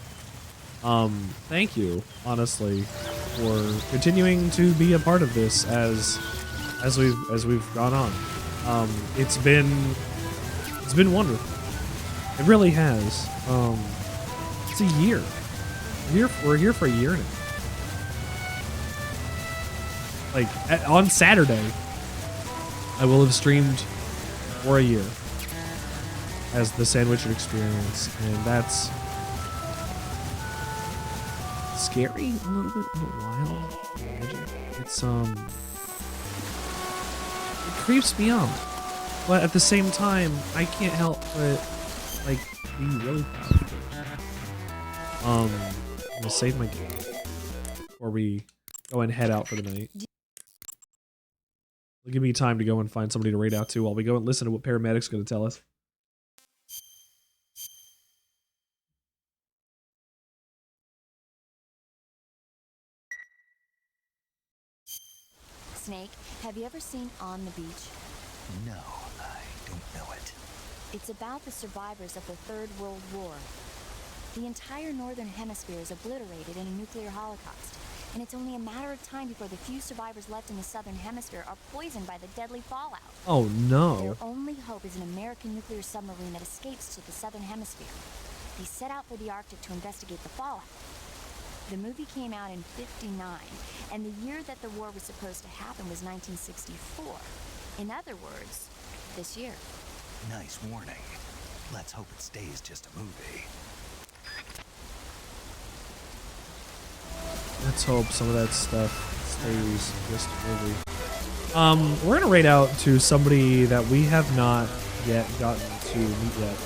Thank you, honestly, for continuing to be a part of this as we've gone on. It's been wonderful. It really has. It's a year. We're here for a year now. Like, on Saturday, I will have streamed for a year as the Sandwichard experience, and that's scary a little bit, a while. It's it creeps me out, but at the same time, I can't help but like be really proud of it. I'm gonna save my game before we go and head out for the night. It'll give me time to go and find somebody to raid out to while we go and listen to what Paramedic's gonna tell us. Snake, have you ever seen On the Beach? No, I don't know it. It's about the survivors of the Third World War. The entire northern hemisphere is obliterated in a nuclear holocaust, and it's only a matter of time before the few survivors left in the southern hemisphere are poisoned by the deadly fallout. Oh no. Their only hope is an American nuclear submarine that escapes to the southern hemisphere. They set out for the Arctic to investigate the fallout. The movie came out in '59, and the year that the war was supposed to happen was 1964. In other words, this year. Nice warning. Let's hope it stays just a movie. Let's hope some of that stuff stays just a movie. We're gonna raid out to somebody that we have not yet gotten to meet yet.